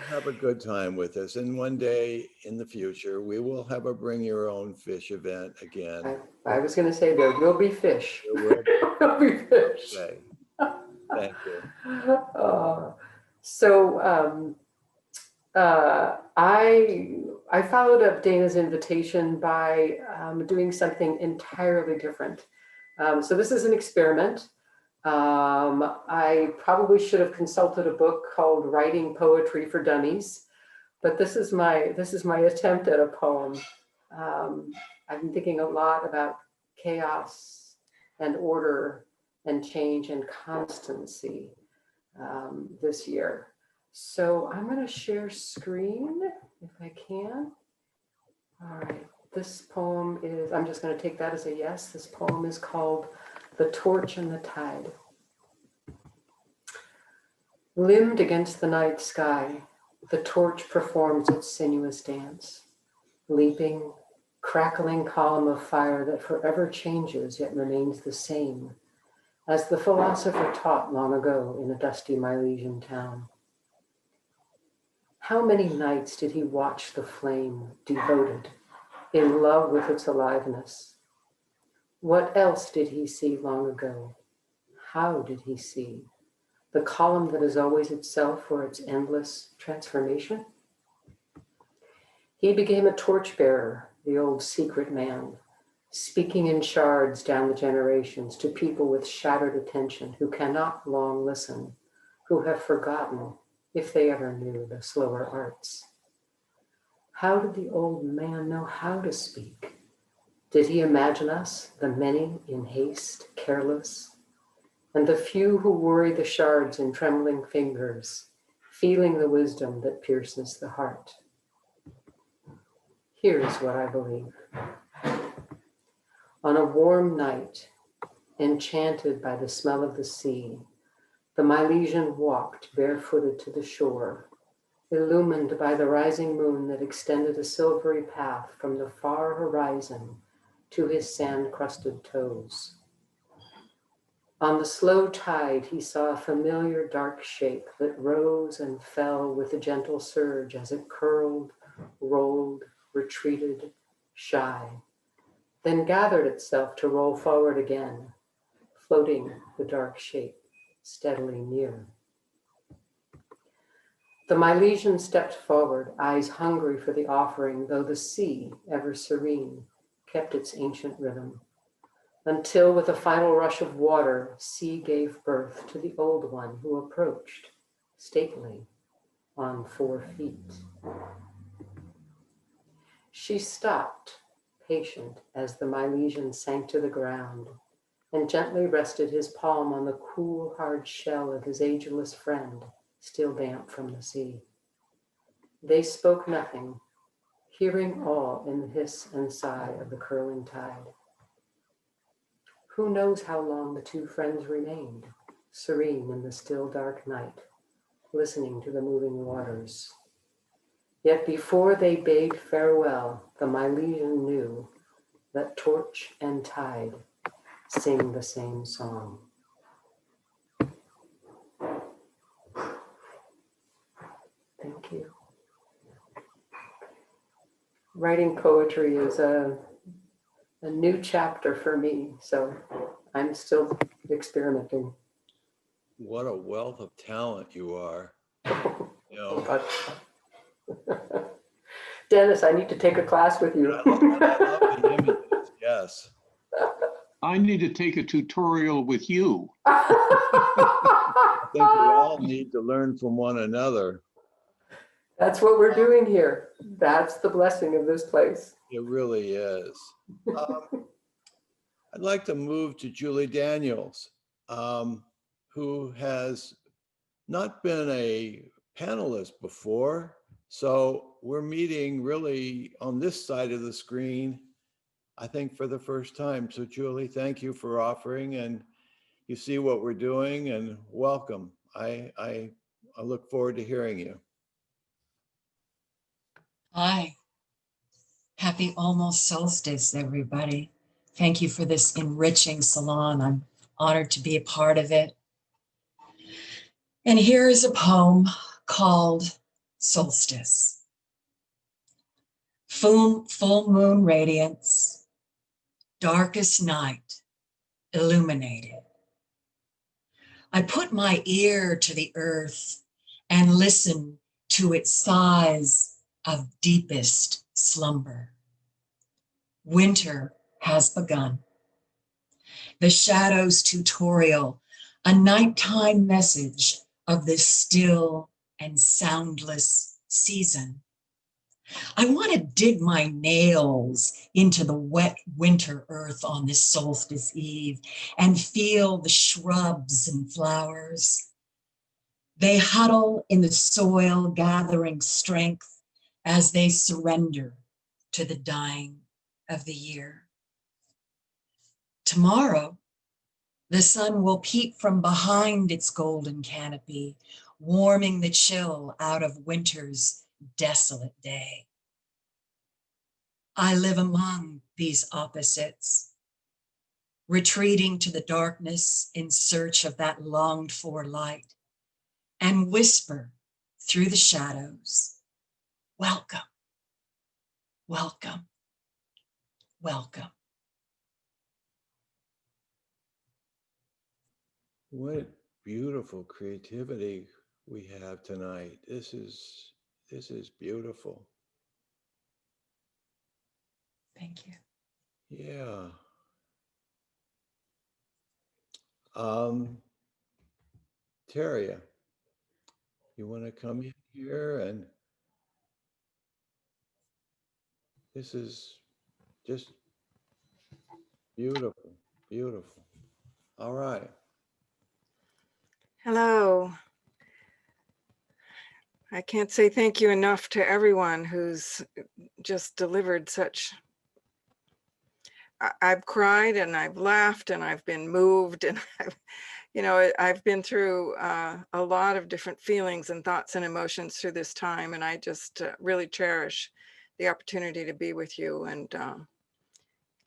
have a good time with us. And one day in the future, we will have a bring your own fish event again. I was going to say there will be fish. There will be fish. Okay. Thank you. I followed up Dana's invitation by doing something entirely different. So this is an experiment. I probably should have consulted a book called Writing Poetry for Dummies, but this is my attempt at a poem. I've been thinking a lot about chaos and order and change and constancy this year. So I'm going to share screen if I can. All right, this poem is, I'm just going to take that as a yes. This poem is called The Torch and the Tide. Limned against the night sky, the torch performs its sinuous dance, leaping, crackling column of fire that forever changes yet remains the same, as the philosopher taught long ago in a dusty Milesian town. How many nights did he watch the flame, devoted, in love with its aliveness? What else did he see long ago? How did he see? The column that is always itself for its endless transformation? He became a torchbearer, the old secret man, speaking in shards down the generations to people with shattered attention who cannot long listen, who have forgotten, if they ever knew, the slower arts. How did the old man know how to speak? Did he imagine us, the many in haste, careless, and the few who worry the shards in trembling fingers, feeling the wisdom that pierces the heart? Here is what I believe. On a warm night, enchanted by the smell of the sea, the Milesian walked barefooted to the shore, illumined by the rising moon that extended a silvery path from the far horizon to his sand-crusted toes. On the slow tide, he saw a familiar dark shape that rose and fell with a gentle surge as it curled, rolled, retreated, shy, then gathered itself to roll forward again, floating the dark shape steadily near. The Milesian stepped forward, eyes hungry for the offering, though the sea, ever serene, kept its ancient rhythm, until with a final rush of water, sea gave birth to the old one who approached, stately, on 4 feet. She stopped, patient, as the Milesian sank to the ground, and gently rested his palm on the cool, hard shell of his ageless friend, still damp from the sea. They spoke nothing, hearing all in the hiss and sigh of the curling tide. Who knows how long the two friends remained, serene in the still dark night, listening to the moving waters. Yet before they bade farewell, the Milesian knew that torch and tide sing the same song. Thank you. Writing poetry is a new chapter for me, so I'm still experimenting. What a wealth of talent you are. You know, God. Dennis, I need to take a class with you. I love the images. Yes. I need to take a tutorial with you. I think we all need to learn from one another. That's what we're doing here. That's the blessing of this place. It really is. I'd like to move to Julie Daniels, who has not been a panelist before. So we're meeting really on this side of the screen, I think, for the first time. So Julie, thank you for offering, and you see what we're doing, and welcome. I look forward to hearing you. Hi. Happy almost solstice, everybody. Thank you for this enriching salon. I'm honored to be a part of it. And here is a poem called Solstice. Full moon radiance, darkest night, illuminated. I put my ear to the earth and listen to its sighs of deepest slumber. Winter has begun. The Shadows tutorial, a nighttime message of this still and soundless season. I want to dig my nails into the wet winter earth on this solstice eve and feel the shrubs and flowers. They huddle in the soil, gathering strength as they surrender to the dying of the year. Tomorrow, the sun will peep from behind its golden canopy, warming the chill out of winter's desolate day. I live among these opposites, retreating to the darkness in search of that longed for light, and whisper through the shadows, welcome, welcome, welcome. What beautiful creativity we have tonight. This is beautiful. Thank you. Yeah. Teria, you want to come in here? And this is just beautiful, beautiful. All right. Hello. I can't say thank you enough to everyone who's just delivered such. I've cried and I've laughed and I've been moved and I've been through a lot of different feelings and thoughts and emotions through this time, and I just really cherish the opportunity to be with you. And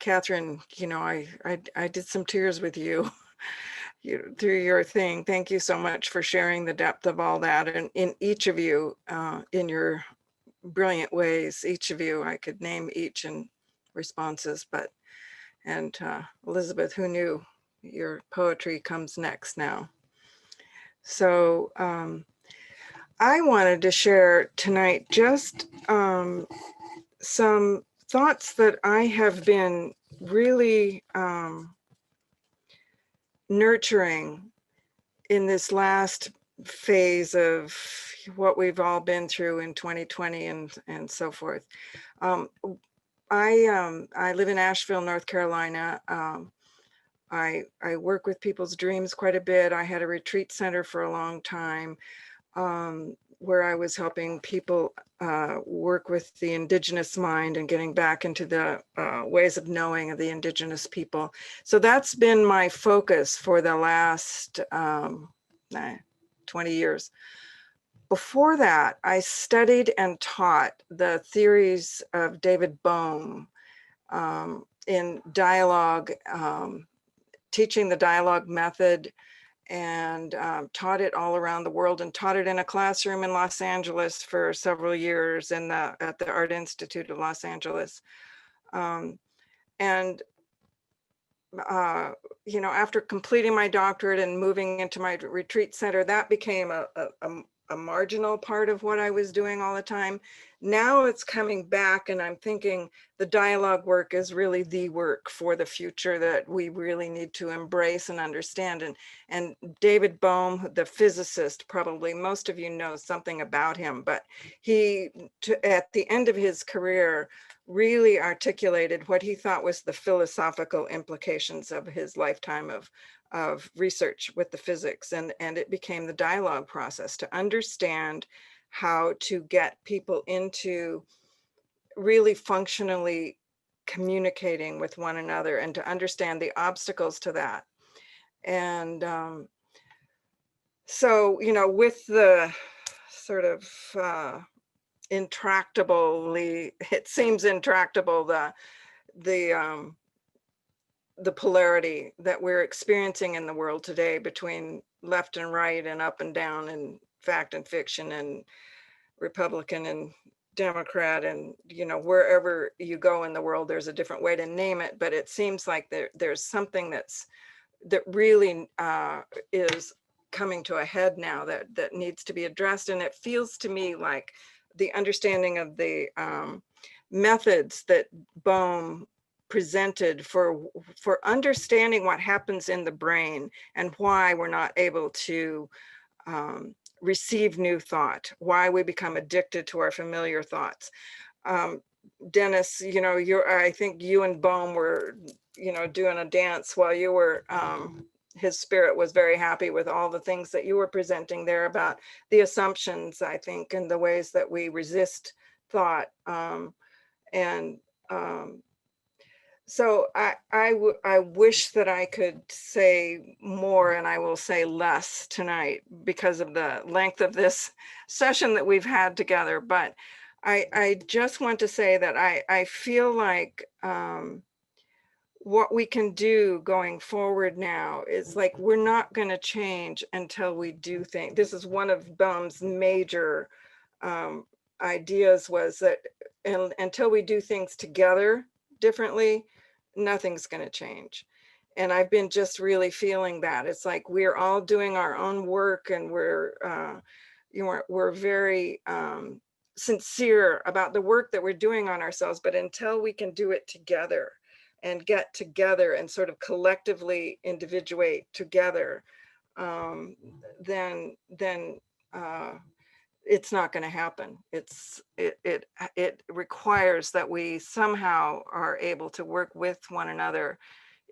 Catherine, I did some tears with you. Through your thing. Thank you so much for sharing the depth of all that. And in each of you, in your brilliant ways, each of you, I could name each in responses, and Elizabeth, who knew your poetry comes next now. So I wanted to share tonight just some thoughts that I have been really nurturing in this last phase of what we've all been through in 2020 and so forth. I live in Asheville, North Carolina. I work with people's dreams quite a bit. I had a retreat center for a long time where I was helping people work with the indigenous mind and getting back into the ways of knowing of the indigenous people. So that's been my focus for the last 20 years. Before that, I studied and taught the theories of David Bohm in dialogue, teaching the dialogue method, and taught it all around the world, and taught it in a classroom in Los Angeles for several years at the Art Institute of Los Angeles. And you know, after completing my doctorate and moving into my retreat center, that became a marginal part of what I was doing all the time. Now it's coming back, and I'm thinking the dialogue work is really the work for the future that we really need to embrace and understand. And David Bohm, the physicist, probably most of you know something about him, but he, at the end of his career, really articulated what he thought was the philosophical implications of his lifetime of research with the physics. And it became the dialogue process to understand how to get people into really functionally communicating with one another and to understand the obstacles to that. And so, you know, with the sort of intractably, it seems intractable, the polarity that we're experiencing in the world today between left and right and up and down and fact and fiction and Republican and Democrat, and you know, wherever you go in the world, there's a different way to name it, but it seems like there's something that really is coming to a head now that needs to be addressed. And it feels to me like the understanding of the methods that Bohm presented for understanding what happens in the brain and why we're not able to receive new thought, why we become addicted to our familiar thoughts. Dennis, you know, I think you and Bohm were, you know, doing a dance while you were, his spirit was very happy with all the things that you were presenting there about the assumptions, I think, and the ways that we resist thought. So I wish that I could say more, and I will say less tonight because of the length of this session that we've had together. But I just want to say that I feel like what we can do going forward now is like, we're not going to change until we do things. This is one of Bohm's major ideas, was that until we do things together differently, nothing's going to change. And I've been just really feeling that. It's like we're all doing our own work, and we're you know, we're very sincere about the work that we're doing on ourselves. But until we can do it together and get together and sort of collectively individuate together, then it's not going to happen. It requires that we somehow are able to work with one another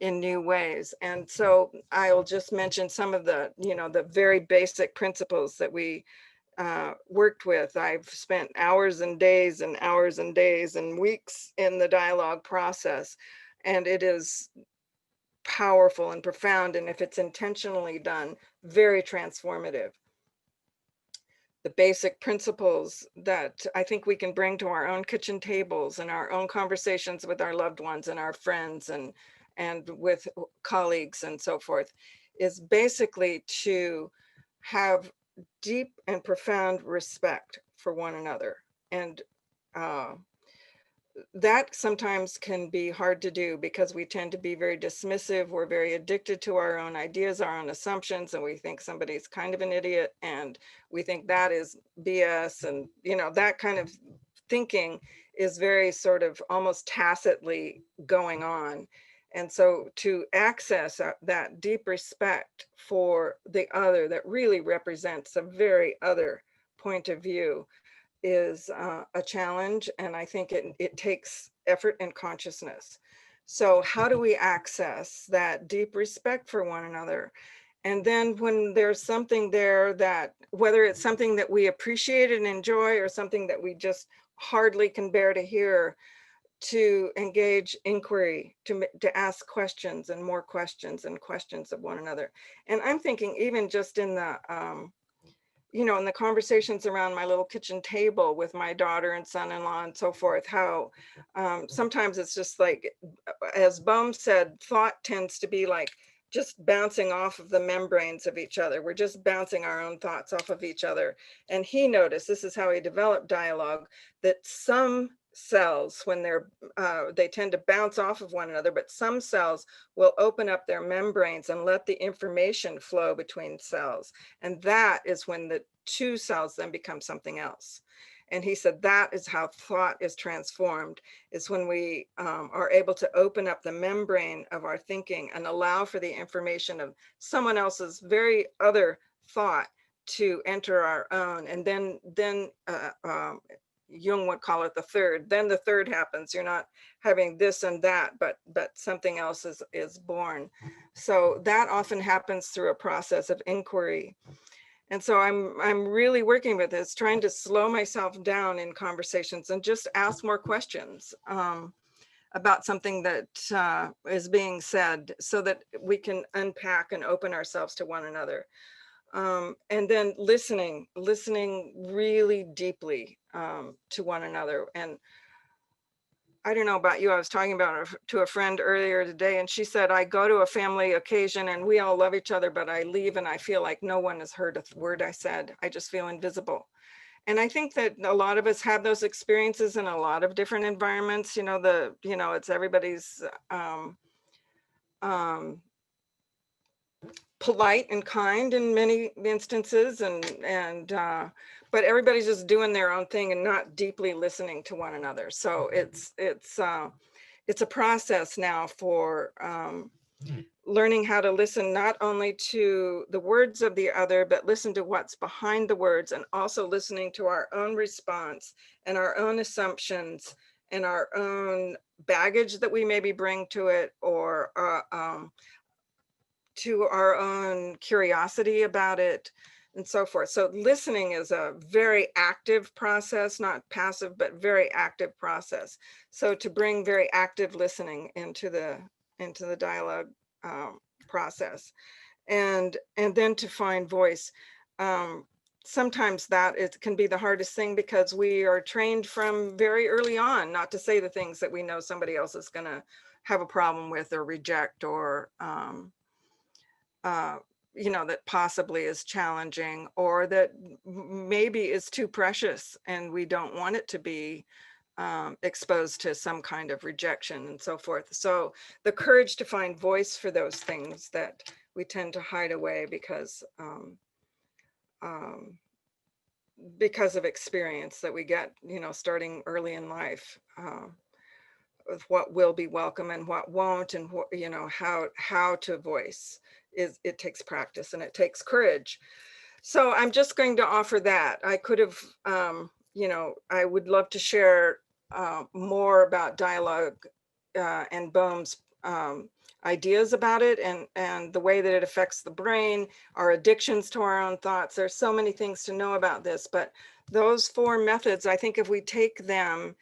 in new ways. And so I'll just mention some of the, you know, the very basic principles that we worked with. I've spent hours and days and hours and days and weeks in the dialogue process, and it is powerful and profound, and if it's intentionally done, very transformative. The basic principles that I think we can bring to our own kitchen tables and our own conversations with our loved ones and our friends and with colleagues and so forth, is basically to have deep and profound respect for one another. And that sometimes can be hard to do because we tend to be very dismissive. We're very addicted to our own ideas, our own assumptions, and we think somebody's kind of an idiot, and we think that is BS. And, you know, that kind of thinking is very sort of almost tacitly going on. And so to access that deep respect for the other that really represents a very other point of view is a challenge, and I think it takes effort and consciousness. So how do we access that deep respect for one another? And then when there's something there that, whether it's something that we appreciate and enjoy or something that we just hardly can bear to hear, to engage inquiry, to ask questions and more questions and questions of one another. And I'm thinking even just in the you know, in the conversations around my little kitchen table with my daughter and son-in-law and so forth, how sometimes it's just like, as Bohm said, thought tends to be like just bouncing off of the membranes of each other. We're just bouncing our own thoughts off of each other. And he noticed, this is how he developed dialogue, that some cells, when they tend to bounce off of one another, but some cells will open up their membranes and let the information flow between cells. And that is when the two cells then become something else. And he said that is how thought is transformed, is when we are able to open up the membrane of our thinking and allow for the information of someone else's very other thought to enter our own. And then Jung would call it the third. Then the third happens. You're not having this and that, but something else is born. So that often happens through a process of inquiry. And so I'm really working with this, trying to slow myself down in conversations and just ask more questions about something that is being said, so that we can unpack and open ourselves to one another. And then listening really deeply to one another. And I don't know about you, I was talking about to a friend earlier today, and she said, I go to a family occasion and we all love each other, but I leave and I feel like no one has heard a word I said. I just feel invisible. And I think that a lot of us have those experiences in a lot of different environments. It's everybody's polite and kind in many instances, but everybody's just doing their own thing and not deeply listening to one another. So it's a process now for learning how to listen not only to the words of the other, but listen to what's behind the words, and also listening to our own response and our own assumptions and our own baggage that we maybe bring to it, or to our own curiosity about it, and so forth. So listening is a very active process, not passive, but very active process. So to bring very active listening into the dialogue process, and then to find voice. Sometimes it can be the hardest thing, because we are trained from very early on not to say the things that we know somebody else is going to have a problem with or reject, or that possibly is challenging, or that maybe is too precious and we don't want it to be exposed to some kind of rejection, and so forth. So the courage to find voice for those things that we tend to hide away because of experience that we get, starting early in life, with what will be welcome and what won't, and how to voice. It takes practice and it takes courage. So I'm just going to offer that. I could have, I would love to share more about dialogue and Boehm's ideas about it, and the way that it affects the brain, our addictions to our own thoughts. There's so many things to know about this, but those 4 methods, I think if we take them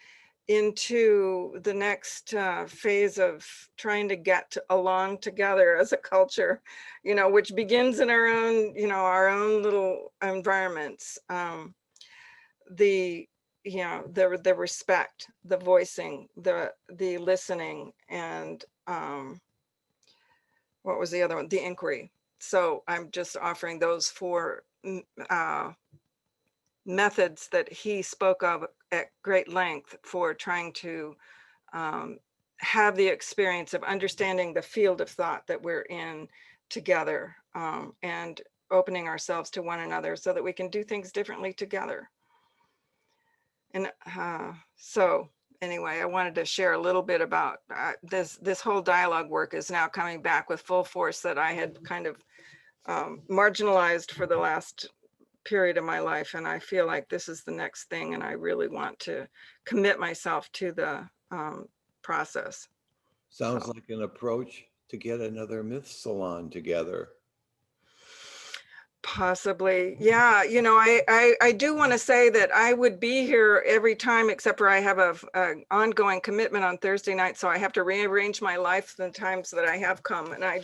into the next phase of trying to get along together as a culture, which begins in our own little environments. The respect, the voicing, the listening, and what was the other one? The inquiry. So I'm just offering those 4 methods that he spoke of at great length for trying to have the experience of understanding the field of thought that we're in together, and opening ourselves to one another so that we can do things differently together. And so anyway, I wanted to share a little bit about this whole dialogue work is now coming back with full force, that I had kind of marginalized for the last period of my life. And I feel like this is the next thing, and I really want to commit myself to the process. Sounds like an approach to get another Myth Salon together. Possibly. Yeah. I do want to say that I would be here every time, except for I have a ongoing commitment on Thursday night. So I have to rearrange my life the times that I have come. And I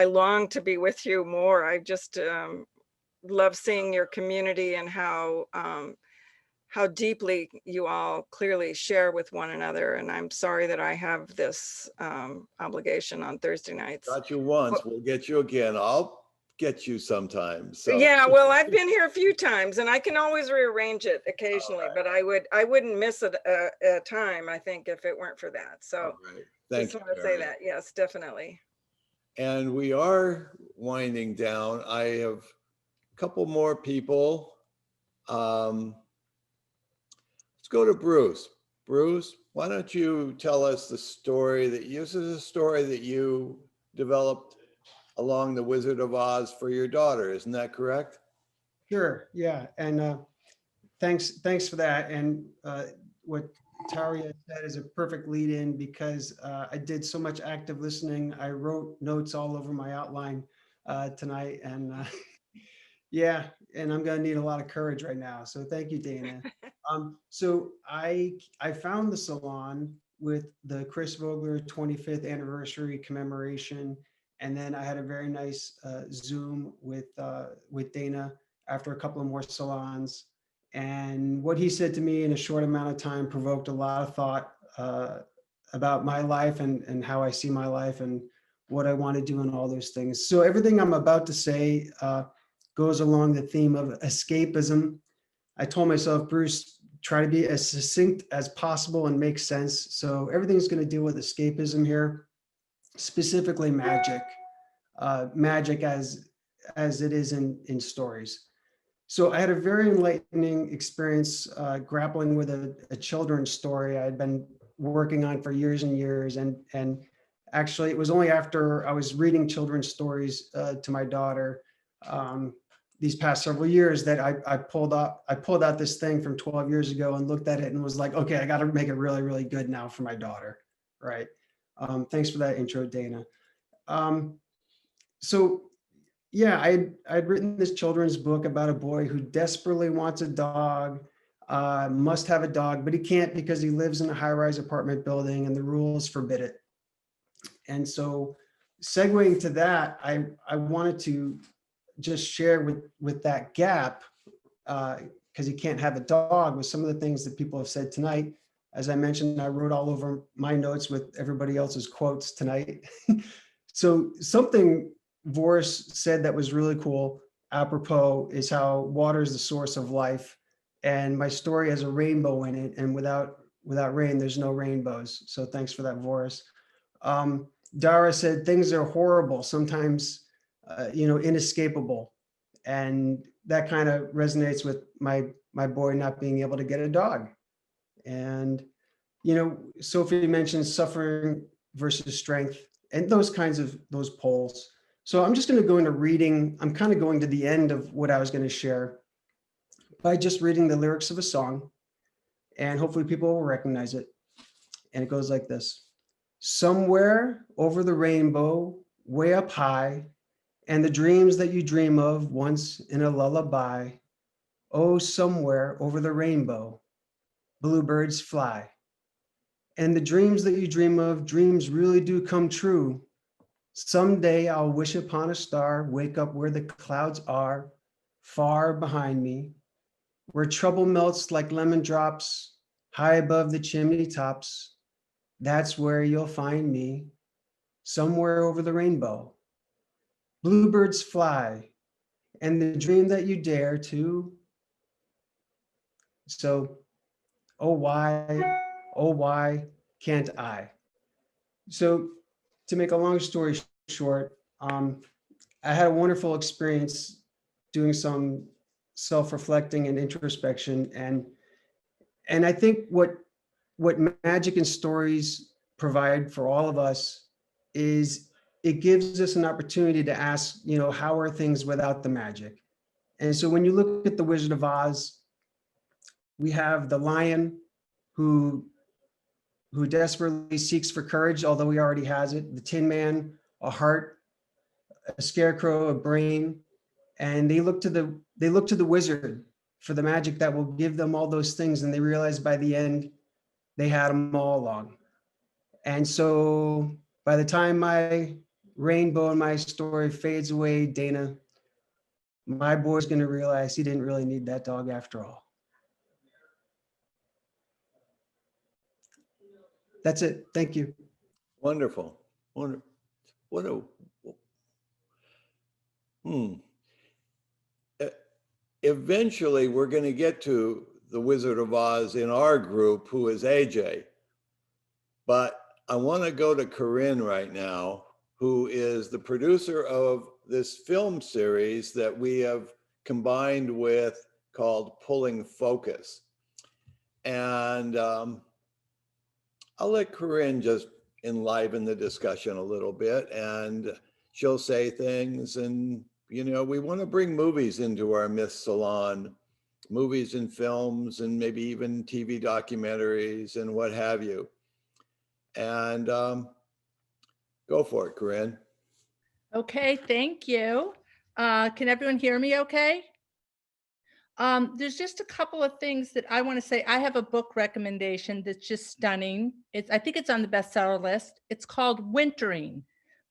long to be with you more. I just love seeing your community and how deeply you all clearly share with one another. And I'm sorry that I have this obligation on Thursday nights. Got you once, we'll get you again. I'll get you sometimes. So Yeah, well, I've been here a few times, and I can always rearrange it occasionally, but I wouldn't miss a time, I think, if it weren't for that. So thank just you. want to say that. Yes, definitely. And we are winding down. I have a couple more people. Let's go to Bruce. Bruce, why don't you tell us the story this is a story that you developed along the Wizard of Oz for your daughter, isn't that correct? Sure, yeah, and thanks for that. And what Taria said is a perfect lead in, because I did so much active listening. I wrote notes all over my outline tonight, and yeah, and I'm gonna need a lot of courage right now. So thank you, Dana. So I found the salon with the Chris Vogler 25th anniversary commemoration, and then I had a very nice Zoom with Dana after a couple of more salons. And what he said to me in a short amount of time provoked a lot of thought about my life and how I see my life and what I want to do and all those things. So everything I'm about to say goes along the theme of escapism. I told myself, Bruce, try to be as succinct as possible and make sense. So everything's going to deal with escapism here, specifically magic, magic as it is in stories. So I had a very enlightening experience grappling with a children's story I had been working on for years and years. And actually, it was only after I was reading children's stories to my daughter these past several years that I pulled out this thing from 12 years ago and looked at it and was like, okay, I got to make it really, really good now for my daughter, right? Thanks for that intro, Dana. So yeah, I'd written this children's book about a boy who desperately wants a dog, must have a dog, but he can't because he lives in a high-rise apartment building and the rules forbid it. And so segueing to that, I wanted to just share with that gap, because he can't have a dog, with some of the things that people have said tonight. As I mentioned, I wrote all over my notes with everybody else's quotes tonight. So something Voris said that was really cool, apropos, is how water is the source of life. And my story has a rainbow in it, and without rain, there's no rainbows. So thanks for that, Voris. Dara said things are horrible, sometimes, inescapable. And that kind of resonates with my boy not being able to get a dog. And, Sophie mentioned suffering versus strength and those poles. So I'm just going to go into reading. I'm kind of going to the end of what I was going to share by just reading the lyrics of a song, and hopefully people will recognize it. And it goes like this. Somewhere over the rainbow, way up high, and the dreams that you dream of once in a lullaby. Oh, somewhere over the rainbow, bluebirds fly. And the dreams that you dream of, dreams really do come true. Someday I'll wish upon a star, wake up where the clouds are, far behind me, where trouble melts like lemon drops, high above the chimney tops. That's where you'll find me, somewhere over the rainbow. Bluebirds fly, and the dream that you dare to. So, oh why can't I? So, to make a long story short, I had a wonderful experience doing some self-reflecting and introspection, and I think what magic and stories provide for all of us is it gives us an opportunity to ask, how are things without the magic? And so when you look at the Wizard of Oz, we have the lion who desperately seeks for courage, although he already has it, the Tin Man, a heart, a scarecrow, a brain, and they look to the wizard for the magic that will give them all those things, and they realize by the end they had them all along. And so by the time my rainbow in my story fades away, Dana, my boy's going to realize he didn't really need that dog after all. That's it. Thank you. Wonderful. E- Eventually, we're going to get to the Wizard of Oz in our group, who is AJ. But I want to go to Corinne right now, who is the producer of this film series that we have combined with called Pulling Focus. And I'll let Corinne just enliven the discussion a little bit, and she'll say things. And, you know, we want to bring movies into our Myth Salon, movies and films, and maybe even TV documentaries and what have you. And go for it, Corinne. Okay, thank you. Can everyone hear me okay? There's just a couple of things that I want to say. I have a book recommendation that's just stunning. I think it's on the bestseller list. It's called Wintering: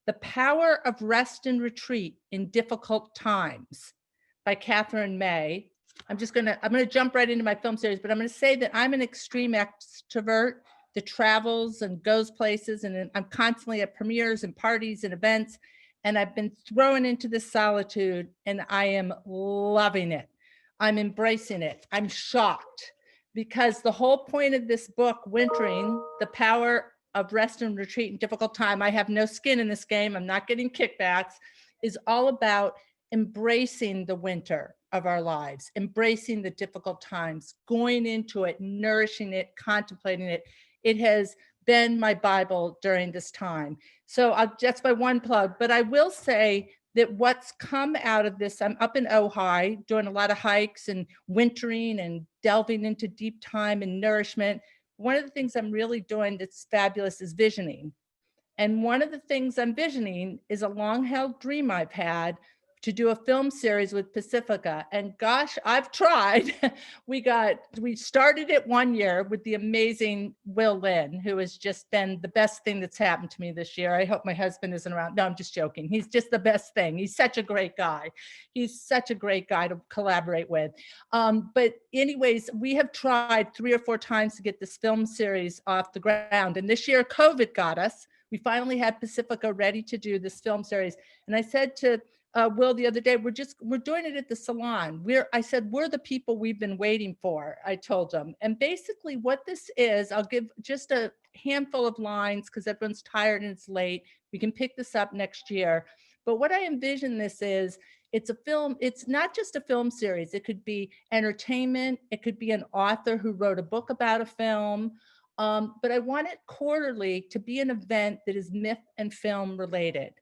The Power of Rest and Retreat in Difficult Times by Catherine May. I'm gonna jump right into my film series, but I'm gonna say that I'm an extreme extrovert that travels and goes places, and I'm constantly at premieres and parties and events, and I've been thrown into this solitude, and I am loving it. I'm embracing it. I'm shocked, because the whole point of this book, Wintering: The Power of Rest and Retreat in Difficult Time, I have no skin in this game, I'm not getting kickbacks, is all about embracing the winter of our lives, embracing the difficult times, going into it, nourishing it, contemplating it. It has been my Bible during this time. So that's my one plug, but I will say that what's come out of this, I'm up in Oahu doing a lot of hikes and wintering and delving into deep time and nourishment. One of the things I'm really doing that's fabulous is visioning. And one of the things I'm visioning is a long-held dream I've had to do a film series with Pacifica. And gosh, I've tried. We started it one year with the amazing Will Lynn, who has just been the best thing that's happened to me this year. I hope my husband isn't around. No, I'm just joking. He's just the best thing. He's such a great guy. He's such a great guy to collaborate with. But anyways, we have tried 3 or 4 times to get this film series off the ground. And this year, COVID got us. We finally had Pacifica ready to do this film series. And I said to Will the other day, we're doing it at the salon. I said, we're the people we've been waiting for, I told him. And basically what this is, I'll give just a handful of lines because everyone's tired and it's late. We can pick this up next year. But what I envision this is, it's a film, it's not just a film series. It could be entertainment. It could be an author who wrote a book about a film. But I want it quarterly to be an event that is myth and film related.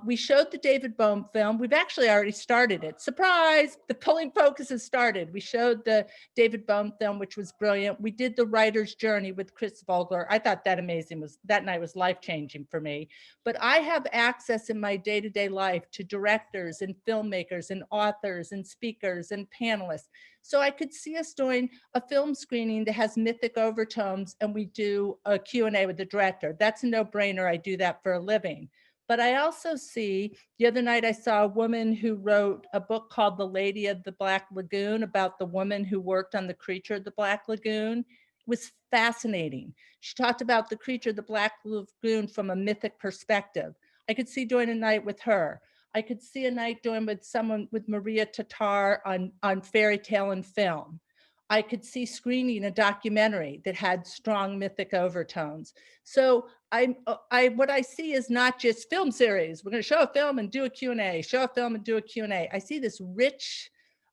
We showed the David Bohm film. We've actually already started it. Surprise, the Pulling Focus has started. We showed the David Bohm film, which was brilliant. We did the writer's journey with Chris Vogler. I thought that that night was life-changing for me. But I have access in my day-to-day life to directors and filmmakers and authors and speakers and panelists. So I could see us doing a film screening that has mythic overtones, and we do a Q&A with the director. That's a no-brainer. I do that for a living. But I also see, the other night I saw a woman who wrote a book called The Lady of the Black Lagoon, about the woman who worked on the creature of the Black Lagoon. It was fascinating. She talked about the creature of the Black Lagoon from a mythic perspective. I could see doing a night with her. I could see a night doing with someone, with Maria Tatar on fairy tale and film. I could see screening a documentary that had strong mythic overtones. So what I see is not just film series. We're going to show a film and do a Q&A, show a film and do a Q&A. I see this rich,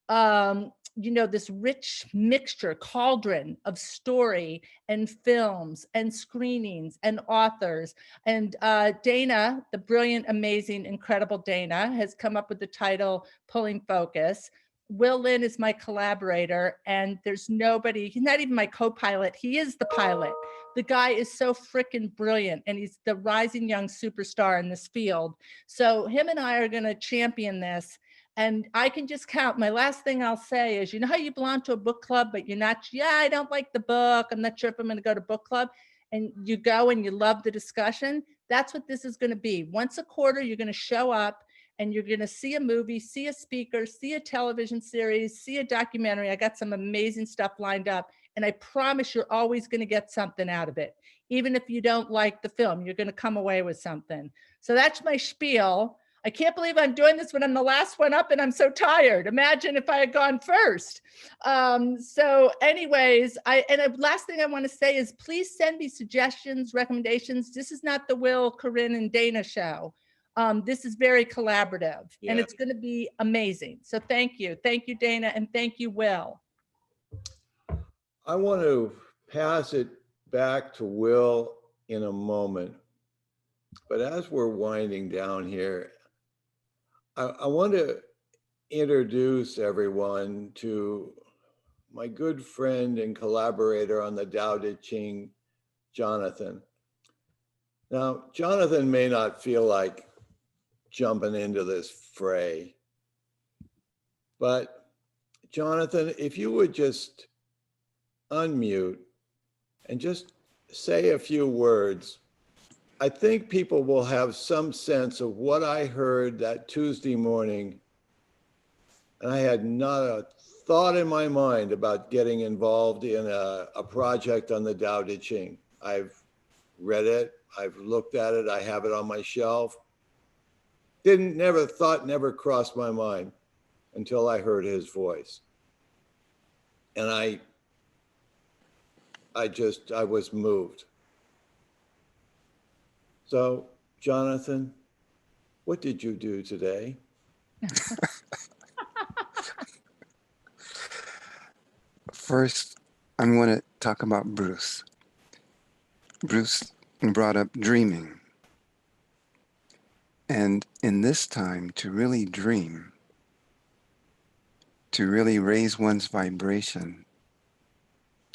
this rich mixture, cauldron of story and films and screenings and authors. And Dana, the brilliant, amazing, incredible Dana, has come up with the title Pulling Focus. Will Lynn is my collaborator, and there's nobody, he's not even my co-pilot, he is the pilot. The guy is so freaking brilliant, and he's the rising young superstar in this field. So him and I are gonna champion this, and I can just count. My last thing I'll say is, you know how you belong to a book club, but you're not, I don't like the book, I'm not sure if I'm gonna go to book club, and you go and you love the discussion? That's what this is gonna be. Once a quarter, you're gonna show up, and you're going to see a movie, see a speaker, see a television series, see a documentary. I got some amazing stuff lined up, and I promise you're always going to get something out of it. Even if you don't like the film, you're going to come away with something. So that's my spiel. I can't believe I'm doing this when I'm the last one up and I'm so tired. Imagine if I had gone first. So anyways, last thing I want to say is please send me suggestions, recommendations. This is not the Will, Corinne, and Dana show. This is very collaborative and it's going to be amazing. So thank you. Thank you, Dana, and thank you, Will. I want to pass it back to Will in a moment. But as we're winding down here, I want to introduce everyone to my good friend and collaborator on the Tao Te Ching, Jonathan. Now, Jonathan may not feel like jumping into this fray, but Jonathan, if you would just unmute and just say a few words, I think people will have some sense of what I heard that Tuesday morning. And I had not a thought in my mind about getting involved in a project on the Tao Te Ching. I've read it, I've looked at it, I have it on my shelf. Never crossed my mind until I heard his voice. And I was moved. So, Jonathan, what did you do today? First, I'm going to talk about Bruce. Bruce brought up dreaming. And in this time, to really dream, to really raise one's vibration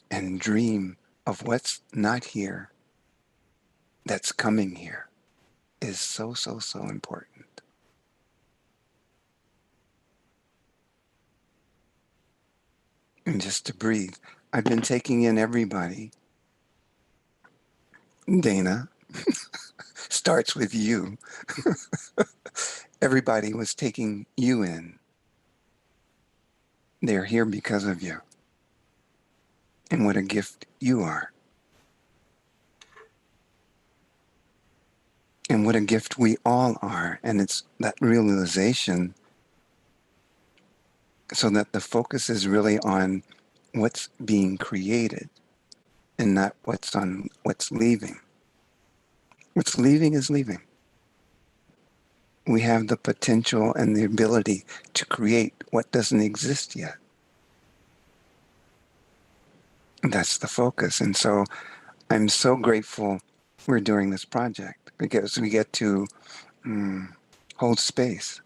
and dream of what's not here, that's coming here, is so, so, so important. And just to breathe. I've been taking in everybody. Dana starts with you. Everybody was taking you in. They're here because of you. And what a gift you are. And what a gift we all are. And it's that realization so that the focus is really on what's being created and not what's leaving. What's leaving is leaving. We have the potential and the ability to create what doesn't exist yet. That's the focus. And so I'm so grateful we're doing this project because we get to hold space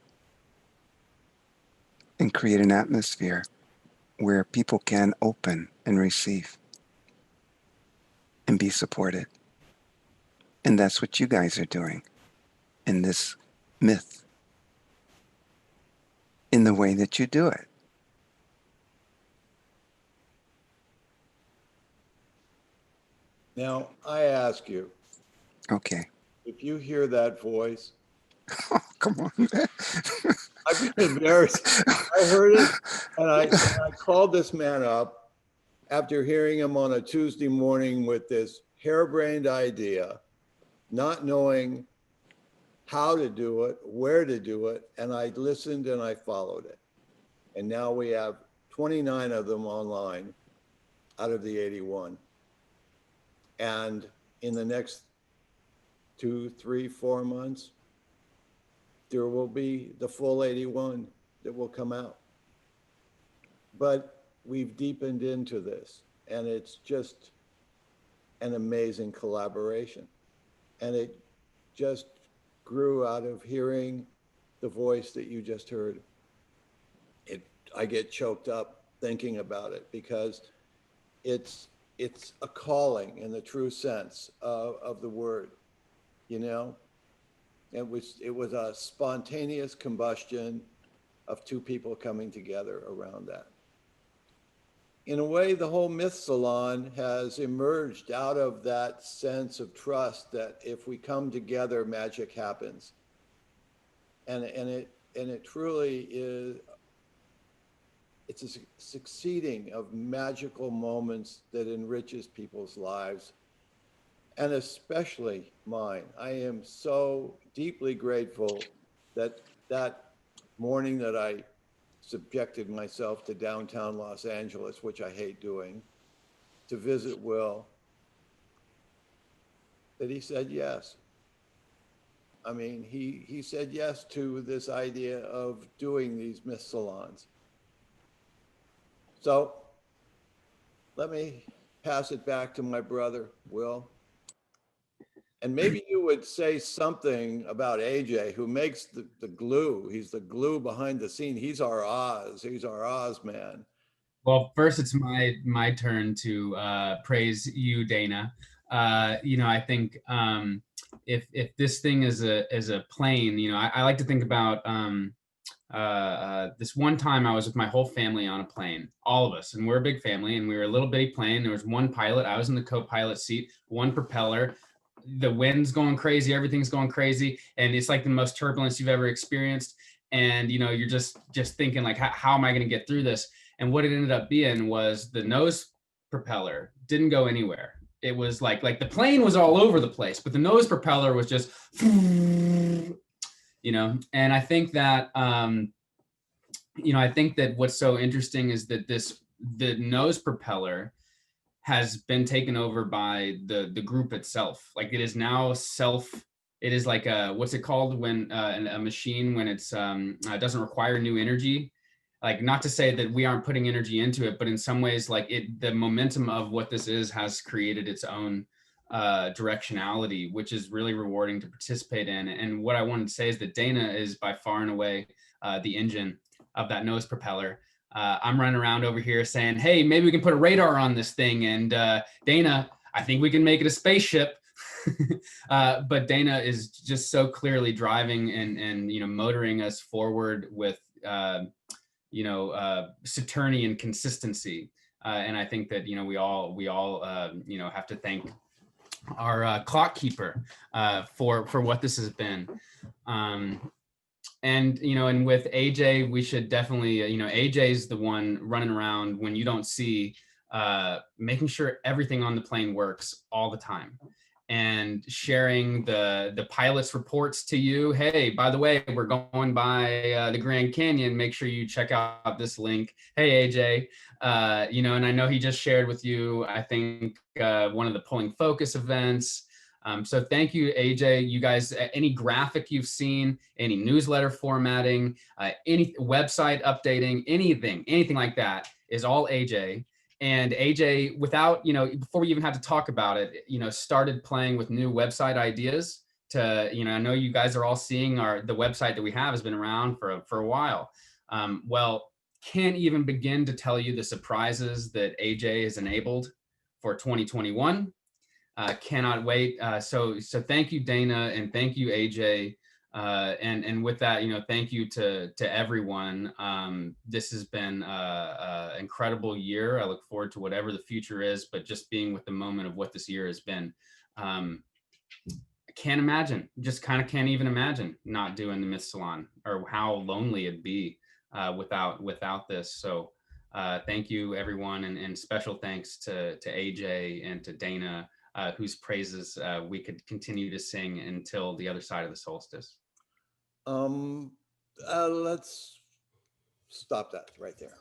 and create an atmosphere where people can open and receive and be supported. And that's what you guys are doing in this myth, in the way that you do it. Now, I ask you. Okay. If you hear that voice. Oh, come on. I've been embarrassed. I heard it and I called this man up after hearing him on a Tuesday morning with this harebrained idea, not knowing how to do it, where to do it, and I listened and I followed it. And now we have 29 of them online out of the 81. And in the next 2, 3, 4 months, there will be the full 81 that will come out. But we've deepened into this, and it's just an amazing collaboration. And it just grew out of hearing the voice that you just heard. I get choked up thinking about it because it's a calling in the true sense of the word, you know? It was a spontaneous combustion of two people coming together around that. In a way, the whole Myth Salon has emerged out of that sense of trust that if we come together, magic happens. And it truly is, it's a succeeding of magical moments that enriches people's lives, and especially mine. I am so deeply grateful that morning that I subjected myself to downtown Los Angeles, which I hate doing, to visit Will, that he said yes. I mean, he said yes to this idea of doing these myth salons. So let me pass it back to my brother, Will. And maybe you would say something about AJ, who makes the glue. He's the glue behind the scene. He's our Oz. He's our Oz man. Well, first it's my turn to praise you, Dana. I think if this thing is a plane, I like to think about this one time I was with my whole family on a plane, all of us, and we're a big family, and we were a little bitty plane. There was one pilot. I was in the co-pilot seat, one propeller. The wind's going crazy, everything's going crazy, and it's like the most turbulence you've ever experienced. And you're just thinking like, how am I going to get through this? And what it ended up being was the nose propeller didn't go anywhere. It was like the plane was all over the place, but the nose propeller was just, and I think that, I think that what's so interesting is that the nose propeller has been taken over by the group itself. Like it is now it is like what's it called when a machine, when it's doesn't require new energy. Like, not to say that we aren't putting energy into it, but in some ways, like the momentum of what this is has created its own directionality, which is really rewarding to participate in. And what I wanted to say is that Dana is by far and away the engine of that nose propeller. I'm running around over here saying, hey, maybe we can put a radar on this thing. And Dana, I think we can make it a spaceship. But Dana is just so clearly driving and motoring us forward with Saturnian consistency. And I think that, we all have to thank our clock keeper for what this has been. And with AJ, we should definitely, AJ's the one running around when you don't see, making sure everything on the plane works all the time. And sharing the pilot's reports to you. Hey, by the way, we're going by the Grand Canyon. Make sure you check out this link. Hey, AJ, and I know he just shared with you, I think, one of the Pulling Focus events. So thank you, AJ. You guys, any graphic you've seen, any newsletter formatting, any website updating, anything like that is all AJ. And AJ, without, before we even had to talk about it, started playing with new website ideas to, I know you guys are all seeing the website that we have has been around for a while. Well, can't even begin to tell you the surprises that AJ has enabled for 2021. Cannot wait. So thank you, Dana, and thank you, AJ. And with that, thank you to everyone. This has been an incredible year. I look forward to whatever the future is, but just being with the moment of what this year has been, I can't imagine, just kind of can't even imagine not doing the Myth Salon, or how lonely it'd be without this. So thank you, everyone, and special thanks to AJ and to Dana, whose praises we could continue to sing until the other side of the solstice. Let's stop that right there.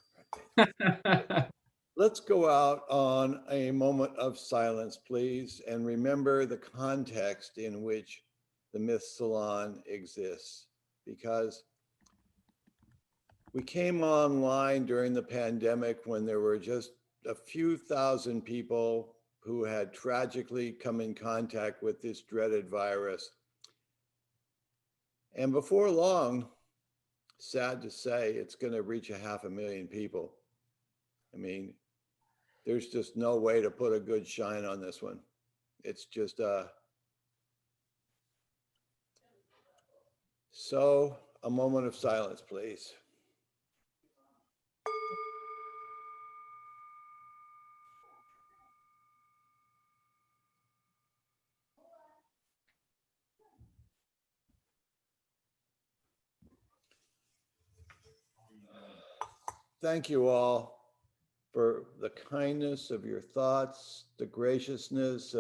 Let's go out on a moment of silence, please, and remember the context in which the Myth Salon exists, because we came online during the pandemic when there were just a few thousand people who had tragically come in contact with this dreaded virus. And before long, sad to say, it's going to reach 500,000 people. I mean, there's just no way to put a good shine on this one. It's just so a moment of silence, please. Thank you all for the kindness of your thoughts, the graciousness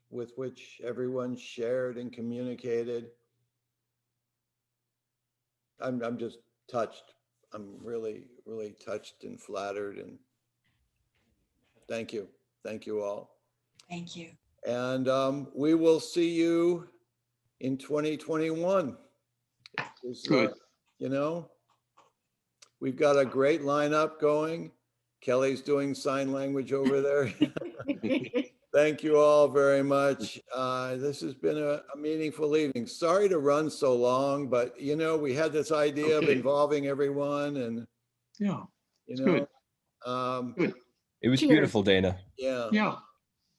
with which everyone shared and communicated. I'm just touched. I'm really, really touched and flattered, and thank you. Thank you all. Thank you. And we will see you in 2021. Good. You know, we've got a great lineup going. Kelly's doing sign language over there. Thank you all very much. This has been a meaningful evening. Sorry to run so long, but you know, we had this idea of Okay. involving everyone, and Yeah, you it's know, good. Good. It was Cheers. beautiful, Dana. yeah. Yeah.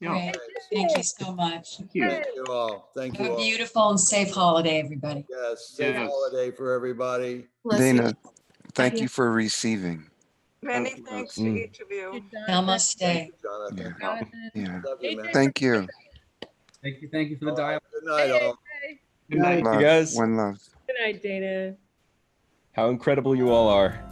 Yeah. Great. Thank you so much. Thank you. Thank you all. Thank Have you a all. beautiful and safe holiday, everybody. Yes, safe Yes. holiday for everybody. Bless you. Dana, thank Happy- you for receiving. Many Thank you. thanks to Mm. each of you. Namaste. Thank you, Jonathan. Yeah. Yeah. Love you, man. Thank you. Thank you for the All right. dialogue. Good night, all. Good night. You Love. guys, Good One love. night, Dana. how incredible you all are.